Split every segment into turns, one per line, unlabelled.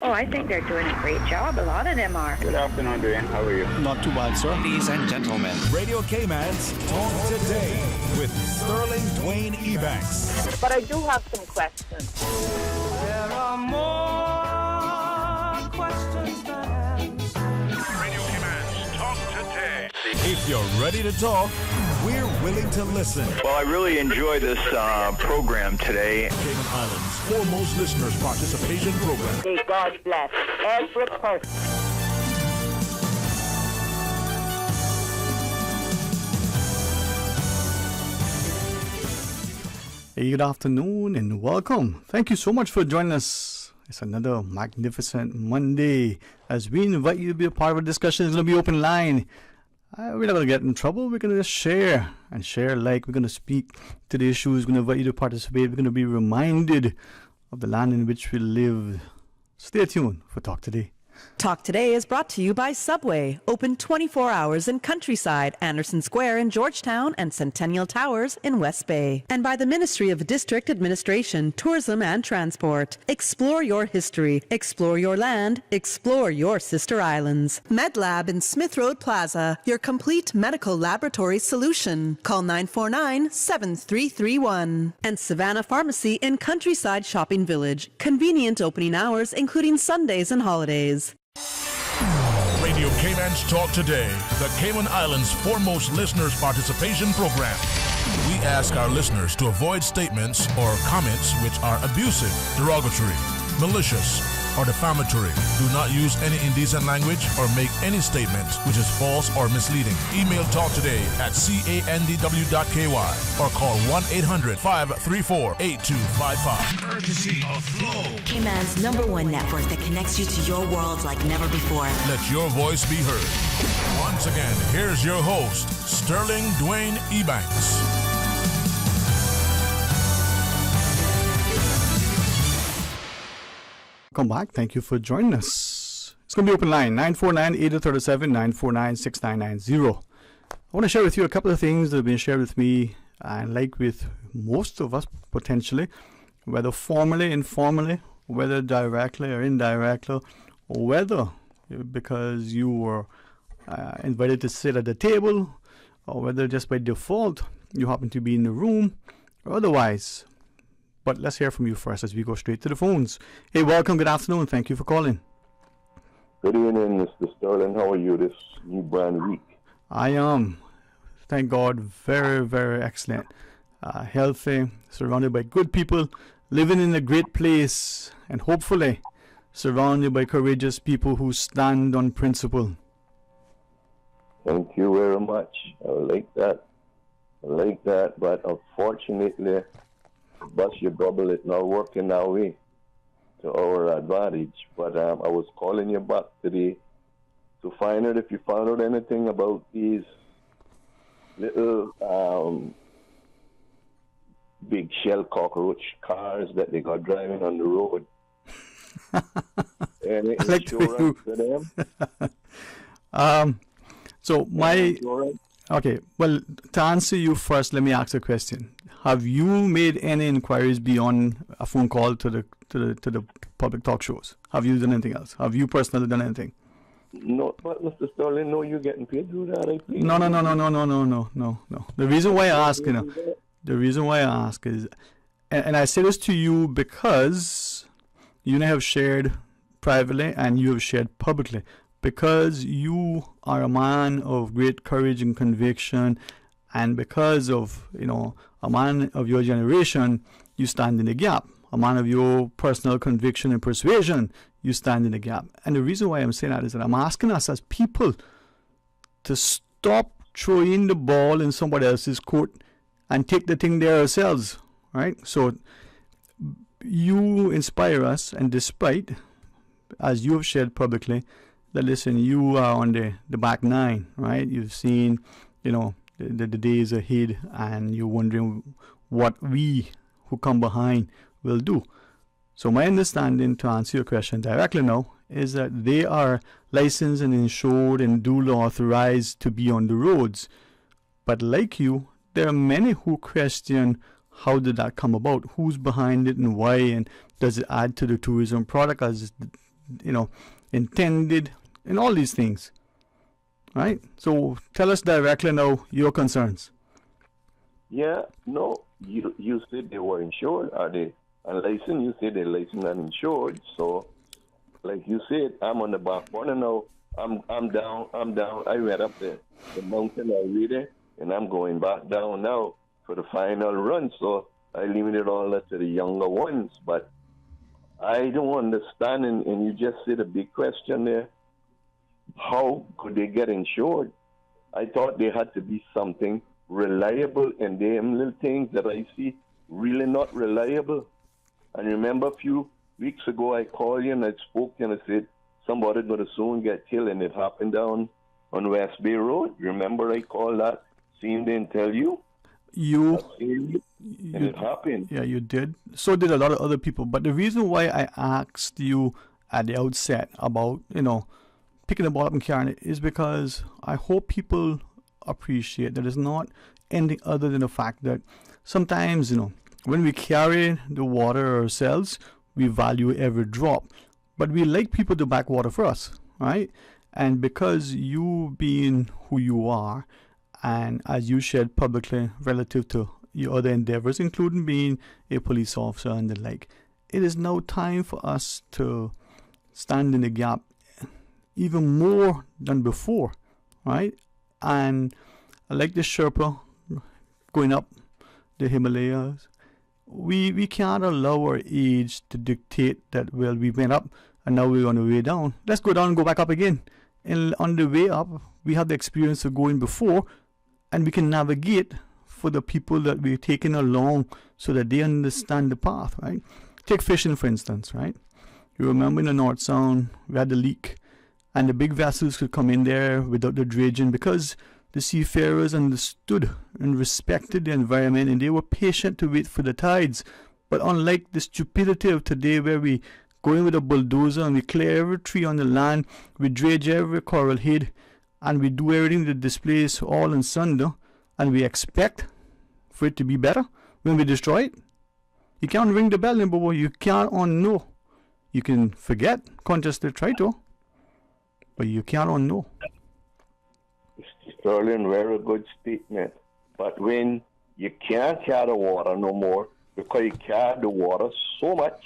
Oh, I think they're doing a great job. A lot of them are.
Good afternoon, Dwayne. How are you?
Not too bad, sir.
Ladies and gentlemen,
Radio Cayman's Talk Today with Sterling Dwayne Ebanks.
But I do have some questions.
There are more questions than answers.
Radio Cayman's Talk Today. If you're ready to talk, we're willing to listen.
Well, I really enjoy this program today.
Cayman Islands' foremost listeners participation program.
May God bless every person.
Hey, good afternoon and welcome. Thank you so much for joining us. It's another magnificent Monday as we invite you to be a part of a discussion. It's going to be open line. We're not going to get in trouble. We're going to just share and share like. We're going to speak to the issues. We're going to invite you to participate. We're going to be reminded of the land in which we live. Stay tuned for Talk Today.
Talk Today is brought to you by Subway, open 24 hours in Countryside, Anderson Square in Georgetown, and Centennial Towers in West Bay. And by the Ministry of District Administration, Tourism and Transport. Explore your history, explore your land, explore your sister islands. MedLab in Smith Road Plaza, your complete medical laboratory solution. Call 949-7331. And Savannah Pharmacy in Countryside Shopping Village, convenient opening hours including Sundays and holidays.
Radio Cayman's Talk Today, the Cayman Islands' foremost listeners participation program. We ask our listeners to avoid statements or comments which are abusive, derogatory, malicious, or defamatory. Do not use any indecent language or make any statement which is false or misleading. Email talktoday@candw.ky or call 1-800-534-8255.
Courtesy of Flow, Cayman's #1 network that connects you to your world like never before.
Let your voice be heard. Once again, here's your host, Sterling Dwayne Ebanks.
Welcome back. Thank you for joining us. It's going to be open line 949-8037, 949-6990. I want to share with you a couple of things that have been shared with me and like with most of us potentially, whether formally, informally, whether directly or indirectly, or whether because you were invited to sit at the table, or whether just by default you happen to be in the room, or otherwise. But let's hear from you first as we go straight to the phones. Hey, welcome. Good afternoon. Thank you for calling.
Good evening, Mr. Sterling. How are you this new brand week?
I am, thank God, very, very excellent. Healthy, surrounded by good people, living in a great place, and hopefully surrounded by courageous people who stand on principle.
Thank you very much. I like that. But unfortunately, bus your bubble is not working our way to our advantage. But I was calling you back today to find out if you found out anything about these little big shell cockroach cars that they got driving on the road. Any insurance to them?
Okay, well, to answer you first, let me ask a question. Have you made any inquiries beyond a phone call to the public talk shows? Have you done anything else? Have you personally done anything?
No, but Mr. Sterling, no, you're getting paid through that, I think.
No. The reason why I ask, is, and I say this to you because you and I have shared privately and you have shared publicly, because you are a man of great courage and conviction, and because of, a man of your generation, you stand in the gap. A man of your personal conviction and persuasion, you stand in the gap. And the reason why I'm saying that is that I'm asking us as people to stop throwing the ball in somebody else's court and take the thing there ourselves, right? So you inspire us, and despite, as you have shared publicly, that listen, you are on the back nine, right? You've seen, the days ahead, and you're wondering what we who come behind will do. So my understanding, to answer your question directly now, is that they are licensed and insured and duly authorized to be on the roads. But like you, there are many who question, how did that come about? Who's behind it and why? And does it add to the tourism product, as intended, and all these things, right? So tell us directly now your concerns.
Yeah, no, you said they were insured. Are they unlicensed? You said they're licensed and insured. So, like you said, I'm on the back burner now. I'm down. I went up the mountain already, and I'm going back down now for the final run. So I leave it all up to the younger ones. But I don't understand, and you just said a big question there. How could they get insured? I thought there had to be something reliable, and them little things that I see really not reliable. And remember a few weeks ago I called you and I spoke and I said somebody going to soon get killed, and it happened down on West Bay Road. Remember I called that scene didn't tell you?
You
and it happened.
Yeah, you did. So did a lot of other people. But the reason why I asked you at the outset about, picking the ball up and carrying it is because I hope people appreciate that it's not anything other than the fact that sometimes, when we carry the water ourselves, we value every drop. But we like people to back water for us, right? And because you being who you are, and as you shared publicly relative to your other endeavors, including being a police officer and the like, it is now time for us to stand in the gap even more than before, right? And like the Sherpa going up the Himalayas, we can't allow our age to dictate that, well, we went up and now we're on the way down. Let's go down and go back up again. And on the way up, we have the experience of going before, and we can navigate for the people that we're taking along so that they understand the path, right? Take fishing, for instance, right? You remember in the North Sound, we had the leak, and the big vessels could come in there without the dredging because the seafarers understood and respected the environment, and they were patient to wait for the tides. But unlike the stupidity of today, where we go in with a bulldozer and we clear every tree on the land, we dredge every coral head, and we do everything to displace all and sunder, and we expect for it to be better when we destroy it. You can't ring the bell anymore. You can't unknow. You can forget, consciously try to, but you can't unknow.
Sterling, very good statement. But when you can't carry the water no more because you carry the water so much,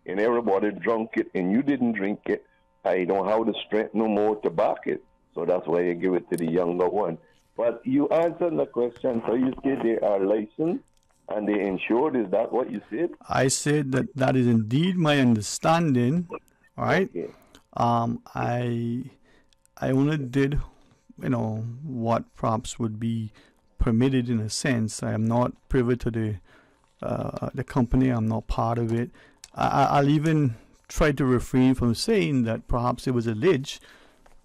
and everybody drunk it and you didn't drink it, I don't have the strength no more to back it. So that's why you give it to the younger one. But you answered the question. So you said they are licensed and they insured. Is that what you said?
I said that is indeed my understanding. All right.
Okay.
I only did, what perhaps would be permitted in a sense. I am not privy to the company. I'm not part of it. I'll even try to refrain from saying that perhaps it was alleged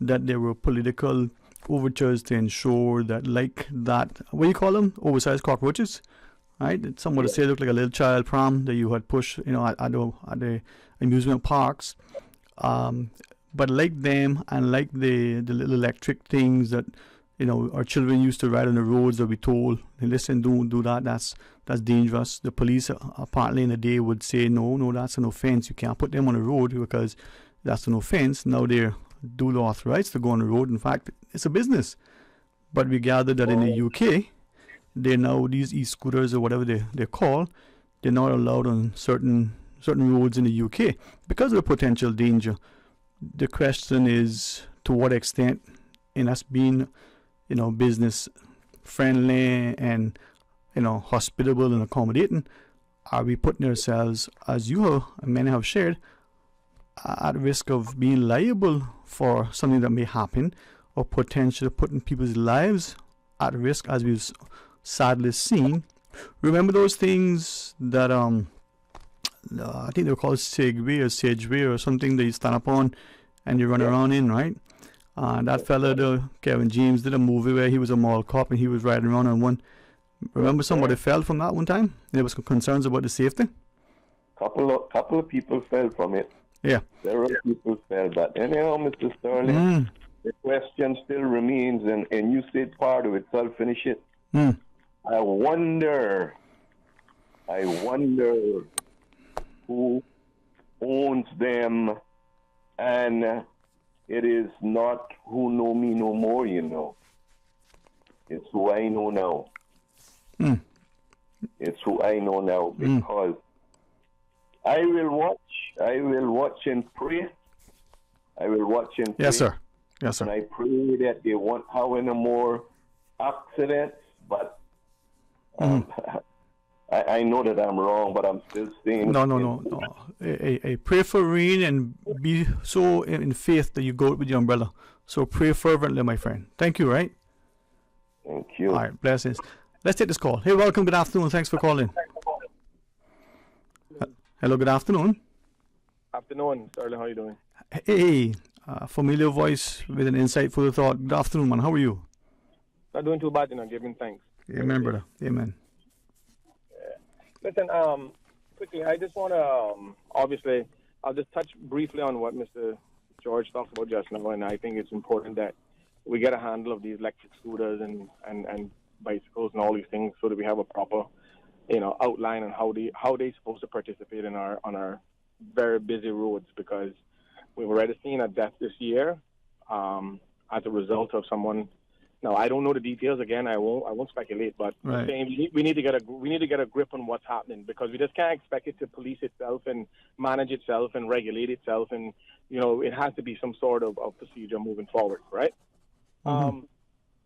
that there were political overtures to ensure that, like that, what do you call them? Oversized cockroaches, right? That somebody said looked like a little child pram that you had pushed, at the amusement parks. But like them and like the little electric things that, our children used to ride on the roads that we told, hey, listen, don't do that. That's dangerous. The police apparently in the day would say, no, that's an offense. You can't put them on the road because that's an offense. Now they're duly authorized to go on the road. In fact, it's a business. But we gathered that in the UK, they're now, these e-scooters or whatever they're called, they're not allowed on certain roads in the UK because of the potential danger. The question is, to what extent, in us being, business friendly and, hospitable and accommodating, are we putting ourselves, as you and many have shared, at risk of being liable for something that may happen, or potentially putting people's lives at risk, as we've sadly seen? Remember those things that I think they were called Segway or something that you stand up on and you run around in, right? That fella, Kevin James, did a movie where he was a mall cop and he was riding around on one. Remember somebody fell from that one time? There was concerns about the safety.
Couple of people fell from it.
Yeah.
Several people fell, but anyhow, Mr. Sterling, the question still remains, and you said part of it, so I'll finish it. I wonder who owns them, and it is not who know me no more, you know. It's who I know now. It's who I know now, because I will watch and pray. I will watch and pray.
Yes, sir. Yes, sir.
And I pray that they won't have any more accidents, but I know that I'm wrong, but I'm still saying...
No. Pray for rain and be so in faith that you go out with your umbrella. So pray fervently, my friend. Thank you, right?
Thank you.
All right, blessings. Let's take this call. Hey, welcome. Good afternoon. Thanks for calling. Hello, good afternoon.
Afternoon, Sterling. How are you doing?
Hey, familiar voice with an insightful thought. Good afternoon, man. How are you?
Not doing too bad, giving thanks.
Amen, brother. Amen.
Listen, quickly, I just want to, obviously, I'll just touch briefly on what Mr. George talked about just now, and I think it's important that we get a handle of these electric scooters and bicycles and all these things so that we have a proper, outline on how they supposed to participate in on our very busy roads, because we've already seen a death this year as a result of someone. Now, I don't know the details. Again, I won't speculate, but
right.
I'm saying we need to get a grip on what's happening, because we just can't expect it to police itself and manage itself and regulate itself, and it has to be some sort of procedure moving forward, right?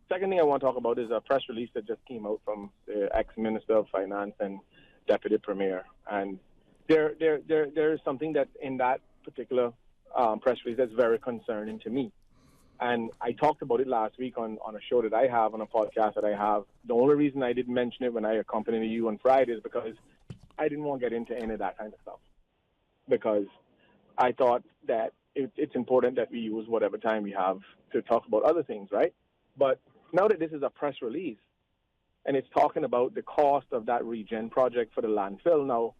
Second thing I want to talk about is a press release that just came out from the ex-Minister of Finance and Deputy Premier, and there is something that in that particular press release that's very concerning to me. And I talked about it last week on a show that I have, on a podcast that I have. The only reason I didn't mention it when I accompanied you on Friday is because I didn't want to get into any of that kind of stuff, because I thought that it's important that we use whatever time we have to talk about other things, right? But now that this is a press release and it's talking about the cost of that regen project for the landfill, now,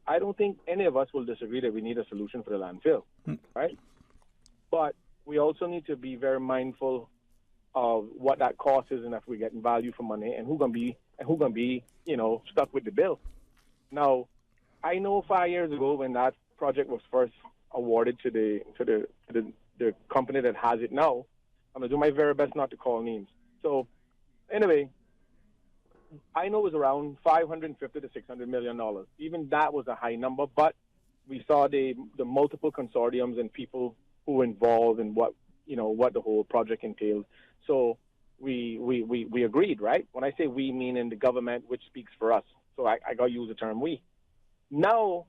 I don't think any of us will disagree that we need a solution for the landfill, right? But we also need to be very mindful of what that cost is, and if we're getting value for money, and who's gonna be stuck with the bill. Now, I know 5 years ago when that project was first awarded to the company that has it now, I'm gonna do my very best not to call names. So, anyway, I know it was around $550 to $600 million. Even that was a high number, but we saw the multiple consortiums and people who were involved in what the whole project entailed. So we agreed, right? When I say we, meaning the government, which speaks for us. So I got to use the term we. Now,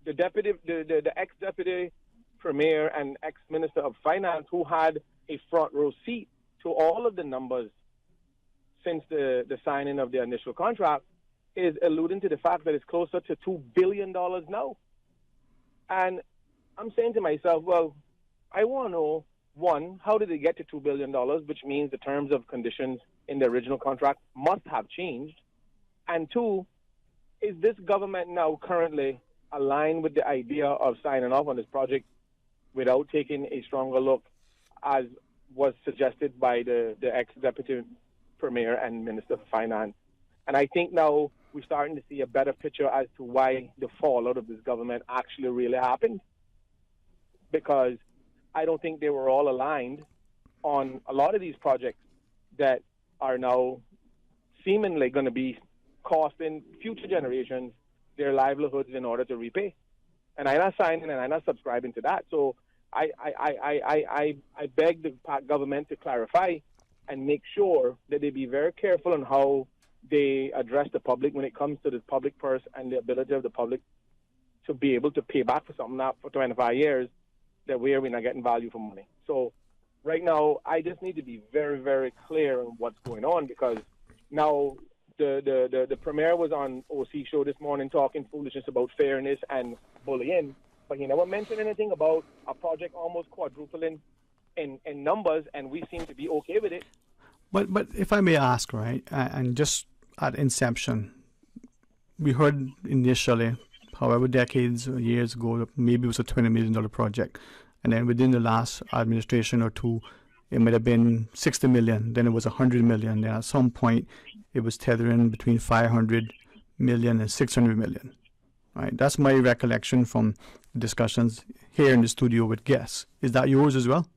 the ex-deputy premier and ex-minister of finance, who had a front row seat to all of the numbers since the signing of the initial contract, is alluding to the fact that it's closer to $2 billion now. And I'm saying to myself, well, I want to know, one, how did they get to $2 billion, which means the terms of conditions in the original contract must have changed. And two, is this government now currently aligned with the idea of signing off on this project without taking a stronger look, as was suggested by the ex-deputy premier and minister of finance? And I think now we're starting to see a better picture as to why the fallout of this government actually really happened. Because I don't think they were all aligned on a lot of these projects that are now seemingly going to be costing future generations their livelihoods in order to repay. And I'm not signing and I'm not subscribing to that. So I beg the government to clarify and make sure that they be very careful on how they address the public when it comes to the public purse and the ability of the public to be able to pay back for something now for 25 years that we're not getting value for money. So right now, I just need to be very, very clear on what's going on, because now the premier was on OC show this morning talking foolishness about fairness and bullying, but he never mentioned anything about a project almost quadrupling in numbers, and we seem to be okay with it.
But if I may ask, right, and just at inception, we heard initially, however decades or years ago, maybe it was a $20 million project, and then within the last administration or two, it might have been $60 million, then it was $100 million, then at some point it was tethering between $500 million and $600 million. Right? That's my recollection from discussions here in the studio with guests. Is that yours as well?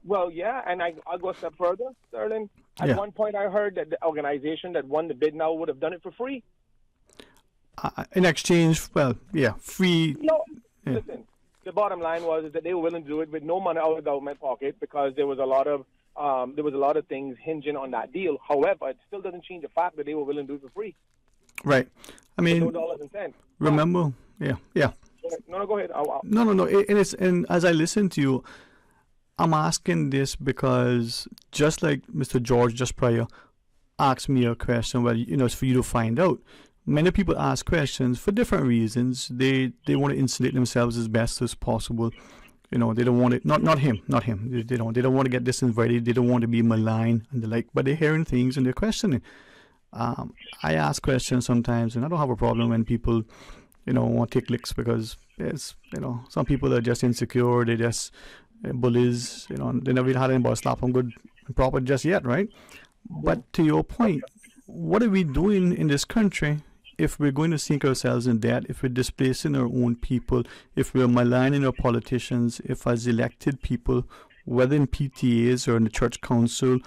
Well, yeah, and I'll go a step further, Sterling. At
Yeah.
one point, I heard that the organization that won the bid now would have done it for free.
In exchange, well, yeah, free.
No,
Yeah.
listen. The bottom line was that they were willing to do it with no money out of the government pocket because there was a lot of things hinging on that deal. However, it still doesn't change the fact that they were willing to do it for free.
Right. I mean,
No dollars and cents.
remember, yeah.
No, go ahead.
No. And as I listen to you, I'm asking this because just like Mr. George just prior asked me a question, well, it's for you to find out. Many people ask questions for different reasons. They want to insulate themselves as best as possible. They don't want it. Not him. They don't want to get disinvited. They don't want to be maligned and the like. But they're hearing things and they're questioning. I ask questions sometimes, and I don't have a problem when people, want to take licks because it's, some people are just insecure. They just bullies. They never really had anybody slap them good and proper just yet, right? But to your point, what are we doing in this country if we're going to sink ourselves in debt, if we're displacing our own people, if we're maligning our politicians, if as elected people, whether in PTAs or in the church council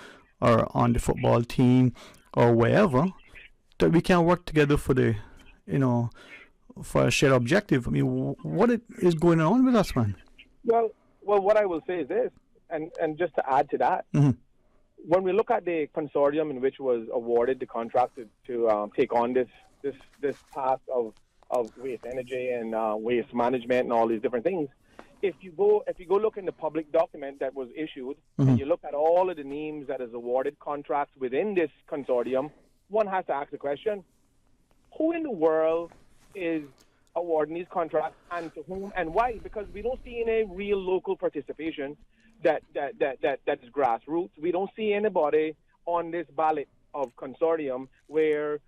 or on the football team or wherever, that we can work together for the, for a shared objective? I mean, what is going on with us, man?
Well, what I will say is this, and just to add to that, when we look at the consortium in which was awarded the contract to take on this task of waste energy and waste management and all these different things, if you go look in the public document that was issued and you look at all of the names that is awarded contracts within this consortium, one has to ask the question: who in the world is awarding these contracts, and to whom and why? Because we don't see any real local participation that is grassroots. We don't see anybody on this ballot of consortium where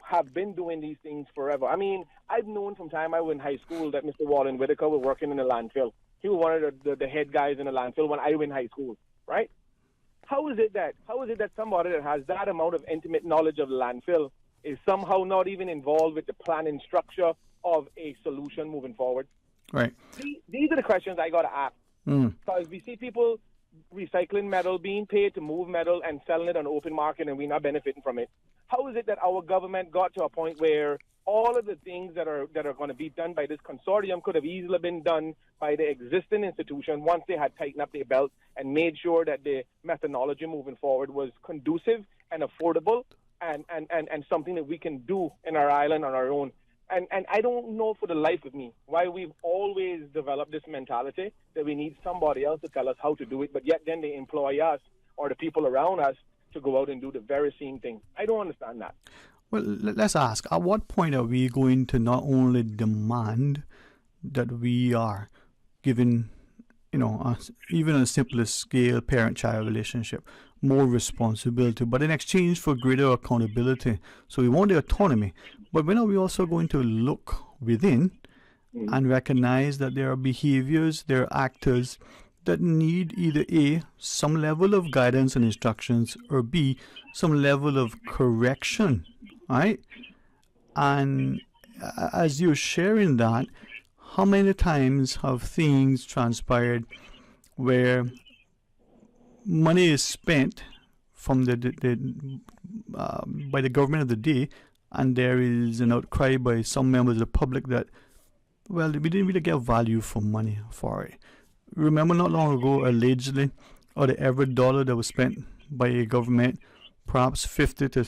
have been doing these things forever. I mean, I've known from time I was in high school that Mr. Wallen Whitaker was working in a landfill. He was one of the head guys in a landfill when I was in high school, right? How is it that somebody that has that amount of intimate knowledge of the landfill is somehow not even involved with the planning structure of a solution moving forward?
Right.
These are the questions I got to ask. Because we see people recycling metal, being paid to move metal and selling it on the open market, and we're not benefiting from it. How is it that our government got to a point where all of the things that are going to be done by this consortium could have easily been done by the existing institution once they had tightened up their belt and made sure that the methodology moving forward was conducive and affordable and something that we can do in our island on our own? And I don't know for the life of me why we've always developed this mentality that we need somebody else to tell us how to do it, but yet then they employ us or the people around us to go out and do the very same thing. I don't understand that.
Well, let's ask, at what point are we going to not only demand that we are given, even on a simplest scale, parent-child relationship, more responsibility, but in exchange for greater accountability? So we want the autonomy, but when are we also going to look within and recognize that there are behaviors, there are actors that need either A, some level of guidance and instructions, or B, some level of correction, right? And as you're sharing that, how many times have things transpired where money is spent from by the government of the day, and there is an outcry by some members of the public that, well, we didn't really get value for money for it. Remember not long ago, allegedly, out of every dollar that was spent by a government, perhaps 50 to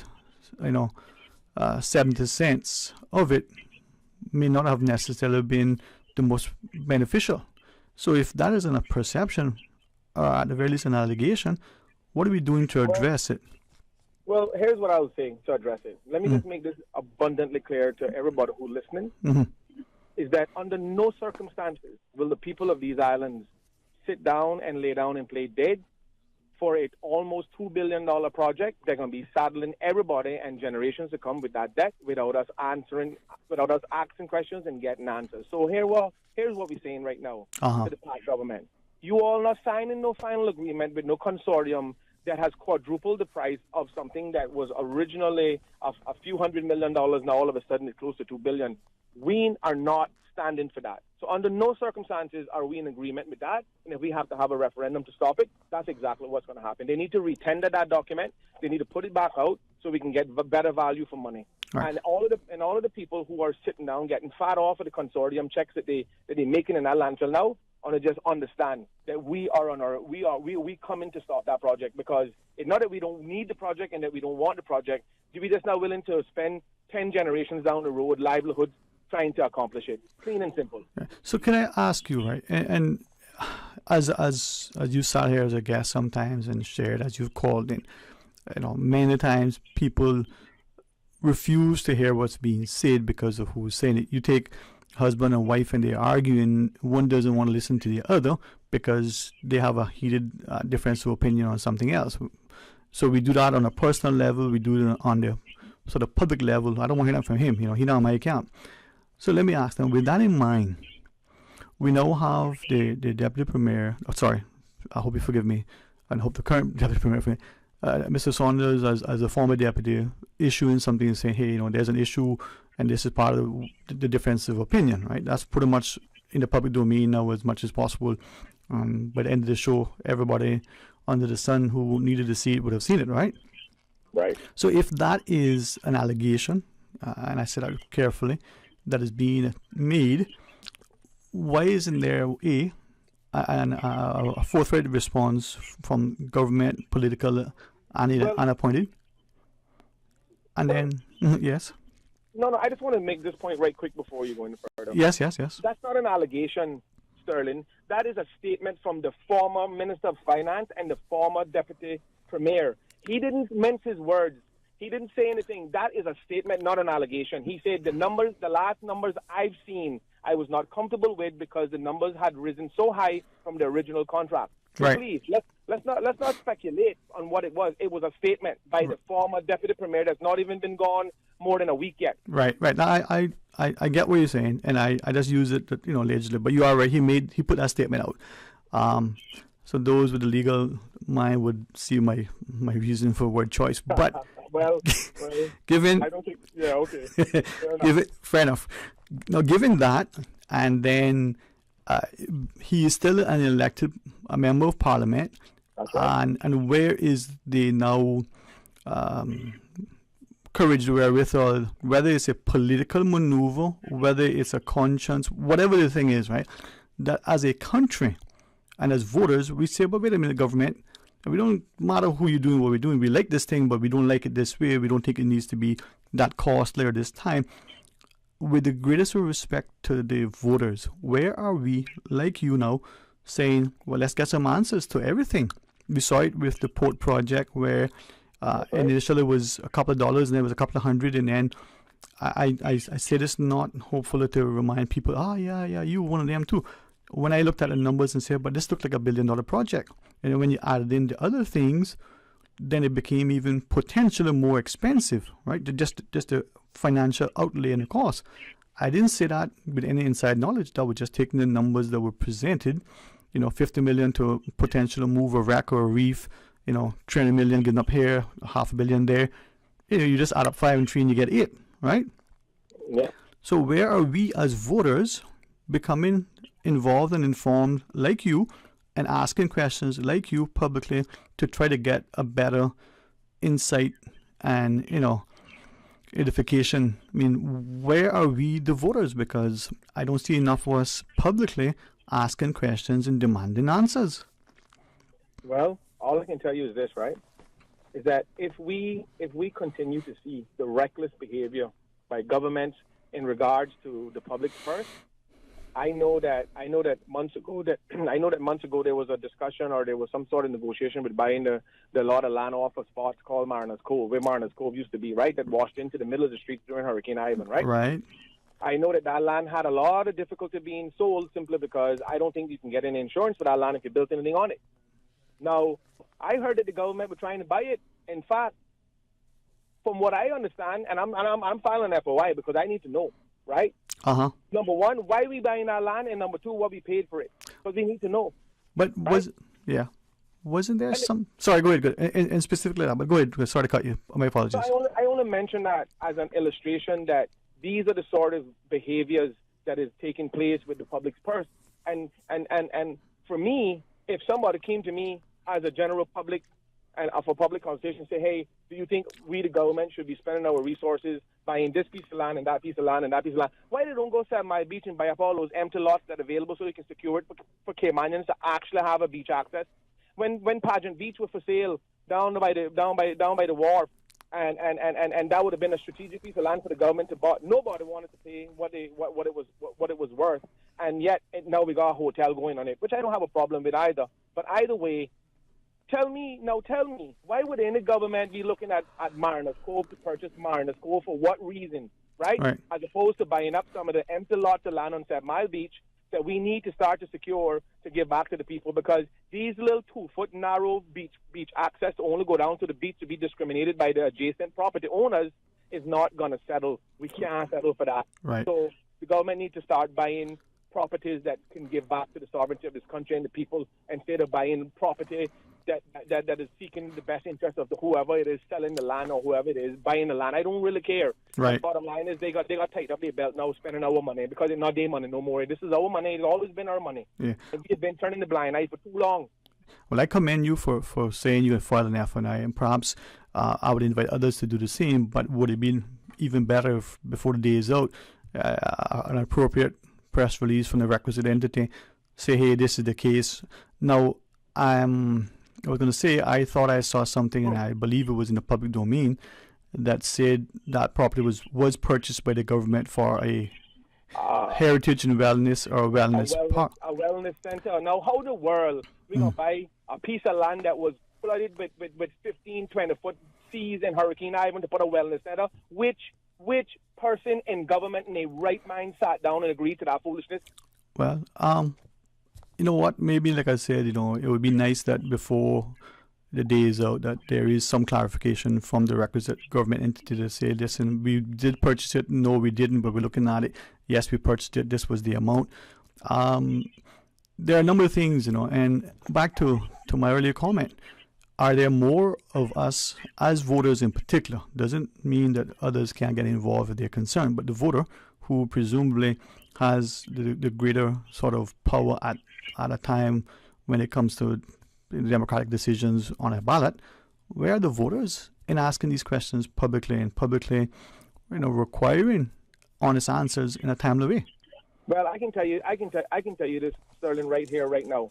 70 cents of it may not have necessarily been the most beneficial. So if that isn't a perception, or at the very least an allegation, what are we doing to address it?
Well, here's what I was saying to address it. Let me just make this abundantly clear to everybody who's listening, is that under no circumstances will the people of these islands sit down and lay down and play dead for an almost $2 billion project. They're going to be saddling everybody and generations to come with that debt without us asking questions and getting answers. So here's what we're saying right now to the past government. You all not signing no final agreement with no consortium that has quadrupled the price of something that was originally a few $100 million. Now all of a sudden it's close to $2 billion. We are not standing for that. So under no circumstances are we in agreement with that. And if we have to have a referendum to stop it, that's exactly what's going to happen. They need to retender that document. They need to put it back out so we can get better value for money.
Right.
And all of the people who are sitting down getting fat off of the consortium checks that they're making in that landfill now, want to just understand that we coming to stop that project, because it's not that we don't need the project and that we don't want the project. We just not willing to spend 10 generations down the road, livelihoods, trying to accomplish it. Clean and simple.
So can I ask you, right? And as you sat here as a guest sometimes and shared, as you've called in, many times people refuse to hear what's being said because of who's saying it. You take husband and wife and they're arguing, one doesn't want to listen to the other because they have a heated difference of opinion on something else. So we do that on a personal level, we do it on the sort of public level. I don't want to hear that from him, he's not on my account. So let me ask them, with that in mind, we now have the Deputy Premier, I hope you forgive me, and hope the current Deputy Premier, Mr. Saunders, as a former deputy, issuing something and saying, hey, there's an issue and this is part of the difference of opinion, right? That's pretty much in the public domain now as much as possible. By the end of the show, everybody under the sun who needed to see it would have seen it, right?
Right.
So if that is an allegation, and I said that carefully, that is being made, why isn't there a forthright response from government, political, and unappointed? And then, yes?
No, I just want to make this point right quick before you go any further.
Yes.
That's not an allegation, Sterling. That is a statement from the former Minister of Finance and the former Deputy Premier. He didn't mince his words. He didn't say anything. That is a statement, not an allegation. He said the last numbers I've seen, I was not comfortable with because the numbers had risen so high from the original contract. So
right.
Please, let's not speculate on what it was. It was a statement by the former Deputy Premier that's not even been gone more than a week yet.
Right. Now I get what you're saying, and I just use it, allegedly. But you are right. He put that statement out. So those with the legal mind would see my reason for word choice. But
well,
given,
I don't think. Yeah. Okay.
Fair enough. Now, given that, and then he is still an elected member of Parliament.
That's right.
And where is the now courage, wherewithal, whether it's a political maneuver, whether it's a conscience, whatever the thing is, right? That as a country and as voters, we say, but wait a minute, government, we don't matter who you're doing, what we're doing. We like this thing, but we don't like it this way. We don't think it needs to be that costly or this time. With the greatest of respect to the voters, where are we, like you now, saying, well, let's get some answers to everything? We saw it with the port project where initially it was a couple of dollars and then it was a couple of hundred, and then I say this not hopefully to remind people, yeah, you one of them too. When I looked at the numbers and said, but this looked like $1 billion project, and then when you added in the other things, then it became even potentially more expensive, right? Just the financial outlay and the cost. I didn't say that with any inside knowledge. That was just taking the numbers that were presented, 50 million to potentially move a wreck or a reef, 300 million getting up here, $500 million there. You just add up 5 and 3 and you get 8, right?
Yeah.
So where are we as voters becoming involved and informed like you and asking questions like you publicly to try to get a better insight and, edification? I mean, where are we, the voters? Because I don't see enough of us publicly asking questions and demanding answers.
Well, all I can tell you is this, right? Is that if we continue to see the reckless behavior by governments in regards to the public purse, I know that months ago there was a discussion or there was some sort of negotiation with buying the lot of land off a spot called Mariners Cove, where Mariners Cove used to be, right? That washed into the middle of the street during Hurricane Ivan, right?
Right.
I know that land had a lot of difficulty being sold simply because I don't think you can get any insurance for that land if you built anything on it. Now, I heard that the government were trying to buy it. In fact, from what I understand, and I'm filing FOI because I need to know, right?
Uh-huh.
Number one, why are we buying our land? And number two, what we paid for it? Because we need to know.
But
right?
wasn't there some... Sorry, go ahead. And specifically that, but go ahead. Sorry to cut you. My apologies.
So I only mention that as an illustration that these are the sort of behaviors that is taking place with the public's purse. And for me, if somebody came to me as a general public and for public consultation, say, hey, do you think we, the government, should be spending our resources buying this piece of land and that piece of land and that piece of land? Why they don't go 7 Mile Beach and buy up all those empty lots that are available so they can secure it for Caymanians to actually have a beach access? When Pageant Beach was for sale down by the wharf, and that would have been a strategic piece of land for the government to buy. Nobody wanted to pay what it was worth, and yet now we got a hotel going on it, which I don't have a problem with either. But either way, tell me, why would any government be looking at Mariners Cove to purchase Mariners Cove for what reason, right? As opposed to buying up some of the empty lots of land on 7 Mile Beach that we need to start to secure to give back to the people, because these little 2-foot narrow beach access to only go down to the beach to be discriminated by the adjacent property owners is not going to settle. We can't settle for that.
Right.
So the government needs to start buying properties that can give back to the sovereignty of this country and the people, instead of buying property that is seeking the best interest of whoever it is selling the land or whoever it is buying the land. I don't really care.
Right.
The bottom line is they got tight up their belt now, spending our money, because it's not their money no more. This is our money. It's always been our money.
Yeah.
And we've been turning the blind eye for too long.
Well, I commend you for saying you had filed an F&I, and perhaps I would invite others to do the same. But would it be even better if, before the day is out, an appropriate press release from the requisite entity say, hey, this is the case. Now, I was going to say, I thought I saw something, and I believe it was in the public domain, that said that property was purchased by the government for a heritage and wellness or wellness park.
A wellness center. Now, how the world we going to buy a piece of land that was flooded with 15, 20-foot seas and Hurricane Ivan to put a wellness center? Which person in government in a right mind sat down and agreed to that foolishness?
Well, you know what? Maybe, like I said, it would be nice that before the day is out, that there is some clarification from the requisite government entity to say, listen, we did purchase it. No, we didn't, but we're looking at it. Yes, we purchased it. This was the amount. There are a number of things, and back to my earlier comment. Are there more of us as voters in particular? Doesn't mean that others can't get involved if they're concerned, but the voter who presumably has the greater sort of power at a time when it comes to democratic decisions on a ballot, where are the voters in asking these questions publicly requiring honest answers in a timely way?
Well, I can tell you this, Sterling, right here, right now.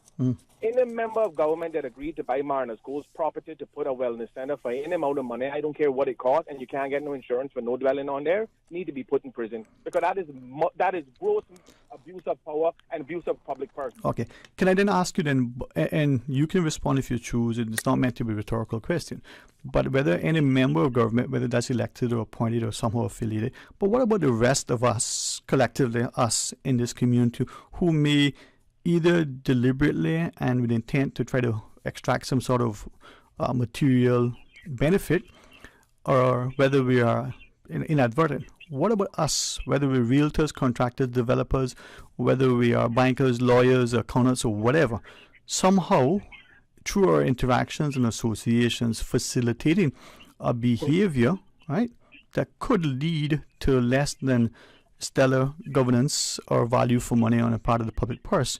Any member of government that agreed to buy Mariners Cove's property to put a wellness center for any amount of money, I don't care what it costs, and you can't get no insurance for no dwelling on there, need to be put in prison, because that is gross abuse of power and abuse of public purse. Okay.
Can I then ask you then, and you can respond if you choose, it's not meant to be a rhetorical question, but whether any member of government, whether that's elected or appointed or somehow affiliated, but what about the rest of us, collectively, us in this community, who may either deliberately and with intent to try to extract some sort of material benefit, or whether we are inadvertent? What about us, whether we're realtors, contractors, developers, whether we are bankers, lawyers, accountants, or whatever, somehow through our interactions and associations facilitating a behavior, right, that could lead to less than stellar governance or value for money on a part of the public purse?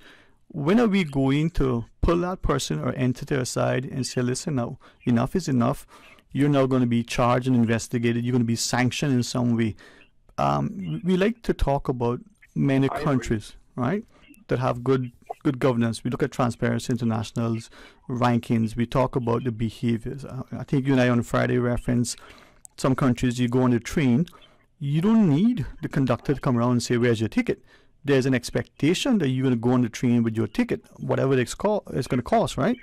When are we going to pull that person or entity aside and say, listen, now, enough is enough. You're now going to be charged and investigated. You're going to be sanctioned in some way. We like to talk about many countries, right, that have good governance. We look at Transparency International's rankings. We talk about the behaviors. I think you and I on Friday referenced some countries. You go on the train, you don't need the conductor to come around and say, where's your ticket? There's an expectation that you're going to go on the train with your ticket, whatever it's going to cost, right?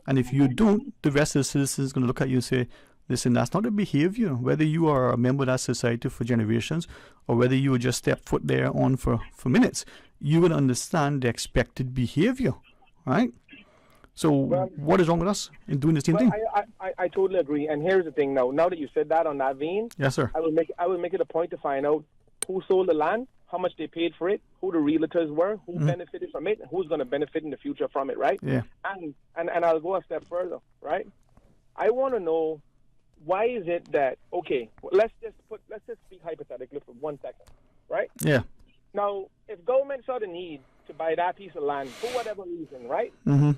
And if you don't, the rest of the citizens is going to look at you and say, listen, that's not a behavior. Whether you are a member of that society for generations or whether you would just step foot there on for minutes, you would understand the expected behavior, right? So what is wrong with us in doing the same thing?
I totally agree. And here's the thing now that you said that on that vein,
yes, sir,
I will make it a point to find out who sold the land, how much they paid for it, who the realtors were, who benefited from it, and who's going to benefit in the future from it, right?
Yeah.
And I'll go a step further, right? I want to know why is it that, okay, let's just speak hypothetically for 1 second, right?
Yeah.
Now, if government saw the need to buy that piece of land for whatever reason, right?
Mm-hmm.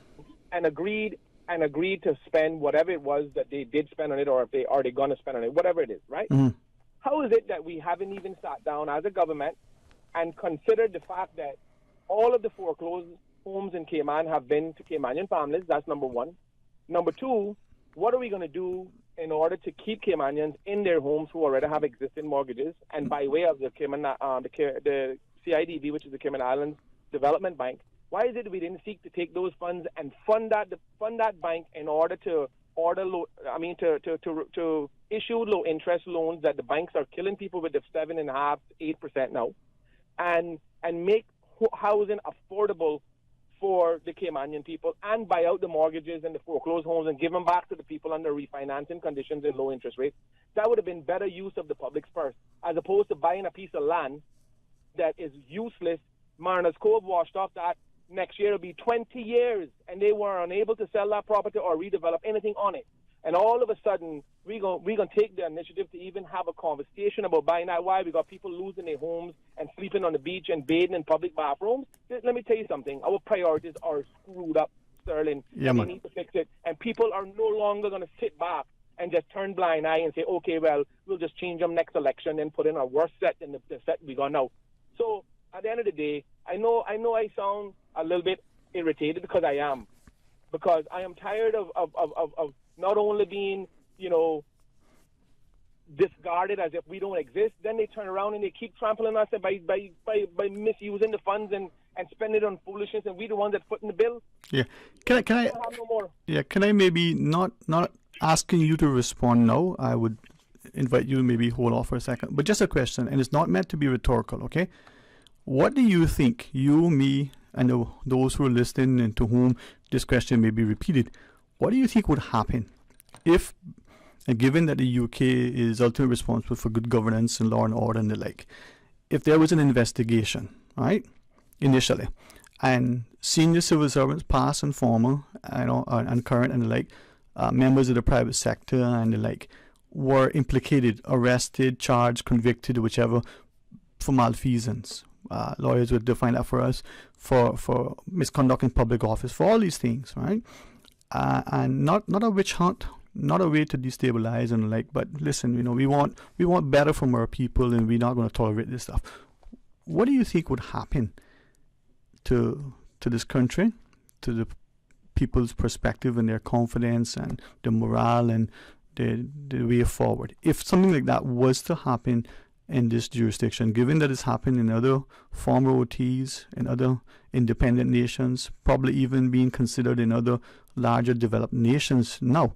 And agreed to spend whatever it was that they did spend on it, or if they are going to spend on it, whatever it is, right?
Mm-hmm.
How is it that we haven't even sat down as a government and considered the fact that all of the foreclosed homes in Cayman have been to Caymanian families? That's number one. Number two, what are we going to do in order to keep Caymanians in their homes who already have existing mortgages? And by way of the CIDB, which is the Cayman Islands Development Bank, why is it we didn't seek to take those funds and fund that bank in order to to issue low interest loans that the banks are killing people with the 7.5% to 8% now, and make housing affordable for the Caymanian people, and buy out the mortgages and the foreclosed homes and give them back to the people under refinancing conditions and low interest rates? That would have been better use of the public's purse, as opposed to buying a piece of land that is useless. Mariners Cove washed off that. Next year will be 20 years, and they were unable to sell that property or redevelop anything on it. And all of a sudden, we're gonna take the initiative to even have a conversation about buying that. Why? We got people losing their homes and sleeping on the beach and bathing in public bathrooms. Let me tell you something. Our priorities are screwed up, Sterling.
Yeah,
and
man.
we need to fix it. And people are no longer going to sit back and just turn blind eye and say, okay, well, we'll just change them next election and put in a worse set than the set we got now. So at the end of the day, I know I sound a little bit irritated, because I am. Because I am tired of not only being, discarded as if we don't exist, then they turn around and they keep trampling us by misusing the funds and spend it on foolishness, and we the ones that foot in the bill.
Yeah. Can I
have no more.
Yeah, can I maybe not asking you to respond now? I would invite you to maybe hold off for a second. But just a question, and it's not meant to be rhetorical, okay? What do you think, you, me, and those who are listening and to whom this question may be repeated, what do you think would happen if, given that the UK is ultimately responsible for good governance and law and order and the like, if there was an investigation, right, initially, and senior civil servants, past and former, and current and the like, members of the private sector and the like, were implicated, arrested, charged, convicted, whichever, for malfeasance. Lawyers would define that for us, for misconduct in public office, for all these things, right? And not a witch hunt, not a way to destabilize and the like. But listen, we want better from our people, and we're not going to tolerate this stuff. What do you think would happen to this country, to the people's perspective and their confidence and the morale and the way forward, if something like that was to happen in this jurisdiction, given that it's happened in other former OTs and other independent nations, probably even being considered in other larger developed nations now?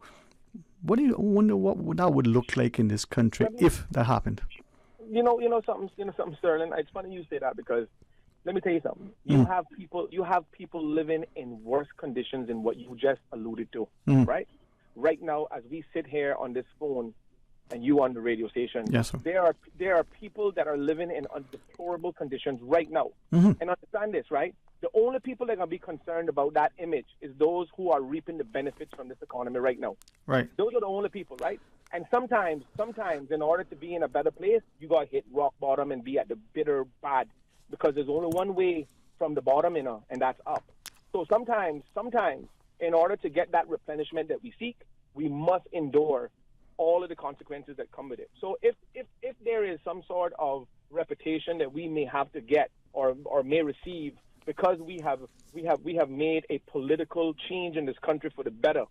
What do you wonder what that would look like in this country if that happened?
You know something, Sterling. It's funny you say that, because let me tell you something. You have people living in worse conditions than what you just alluded to, right? Right now, as we sit here on this phone, and you on the radio station,
yes, sir.
There are people that are living in deplorable conditions right now. And understand this, right? The only people that are going to be concerned about that image is those who are reaping the benefits from this economy right now.
Right.
Those are the only people, right? And sometimes, in order to be in a better place, you got to hit rock bottom and be at the bitter bad, because there's only one way from the bottom, and that's up. So sometimes, in order to get that replenishment that we seek, we must endure all of the consequences that come with it. So if there is some sort of reputation that we may have to get or may receive because we have made a political change in this country for the better,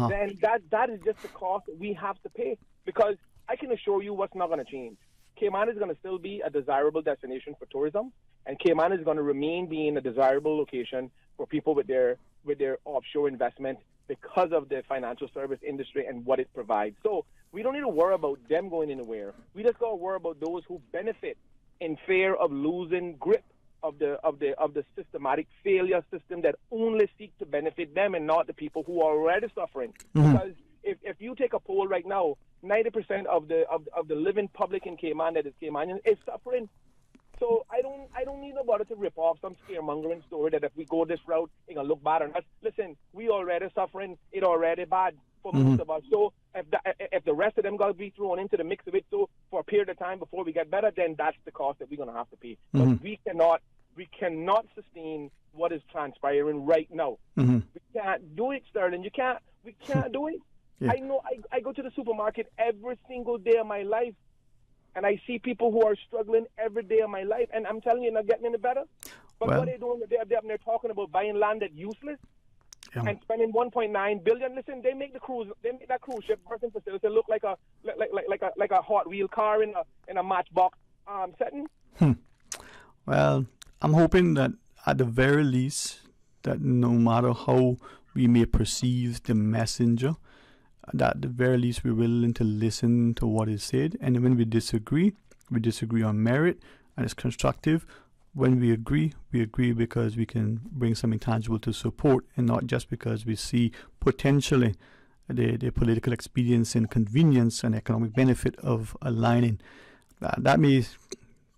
then that is just the cost that we have to pay. Because I can assure you what's not going to change. Cayman is going to still be a desirable destination for tourism, and Cayman is going to remain being a desirable location for people with their offshore investment, because of the financial service industry and what it provides. So we don't need to worry about them going anywhere. We just got to worry about those who benefit in fear of losing grip of the systematic failure system that only seek to benefit them and not the people who are already suffering. Because if you take a poll right now, 90% of the living public in Cayman that is Caymanian is suffering. So I don't need nobody to rip off some scaremongering story that if we go this route, it's gonna look bad on us. Listen, we already suffering. It already bad for most of us. So if the rest of them gotta be thrown into the mix of it, so for a period of time before we get better, then that's the cost that we're gonna have to pay. But we cannot sustain what is transpiring right now. We can't do it, Sterling. We can't do it.
Yeah.
I know I go to the supermarket every single day of my life, and I see people who are struggling every day of my life, and I'm telling you, not getting any better. But what they're doing, they're talking about buying land that's useless and spending 1.9 billion. Listen, they make that cruise ship berthing facility look like a Hot Wheel car in a Matchbox setting.
Well, I'm hoping that at the very least, that no matter how we may perceive the messenger, that at the very least we're willing to listen to what is said. And when we disagree on merit and it's constructive. When we agree because we can bring something tangible to support, and not just because we see potentially the political expedience and convenience and economic benefit of aligning. That may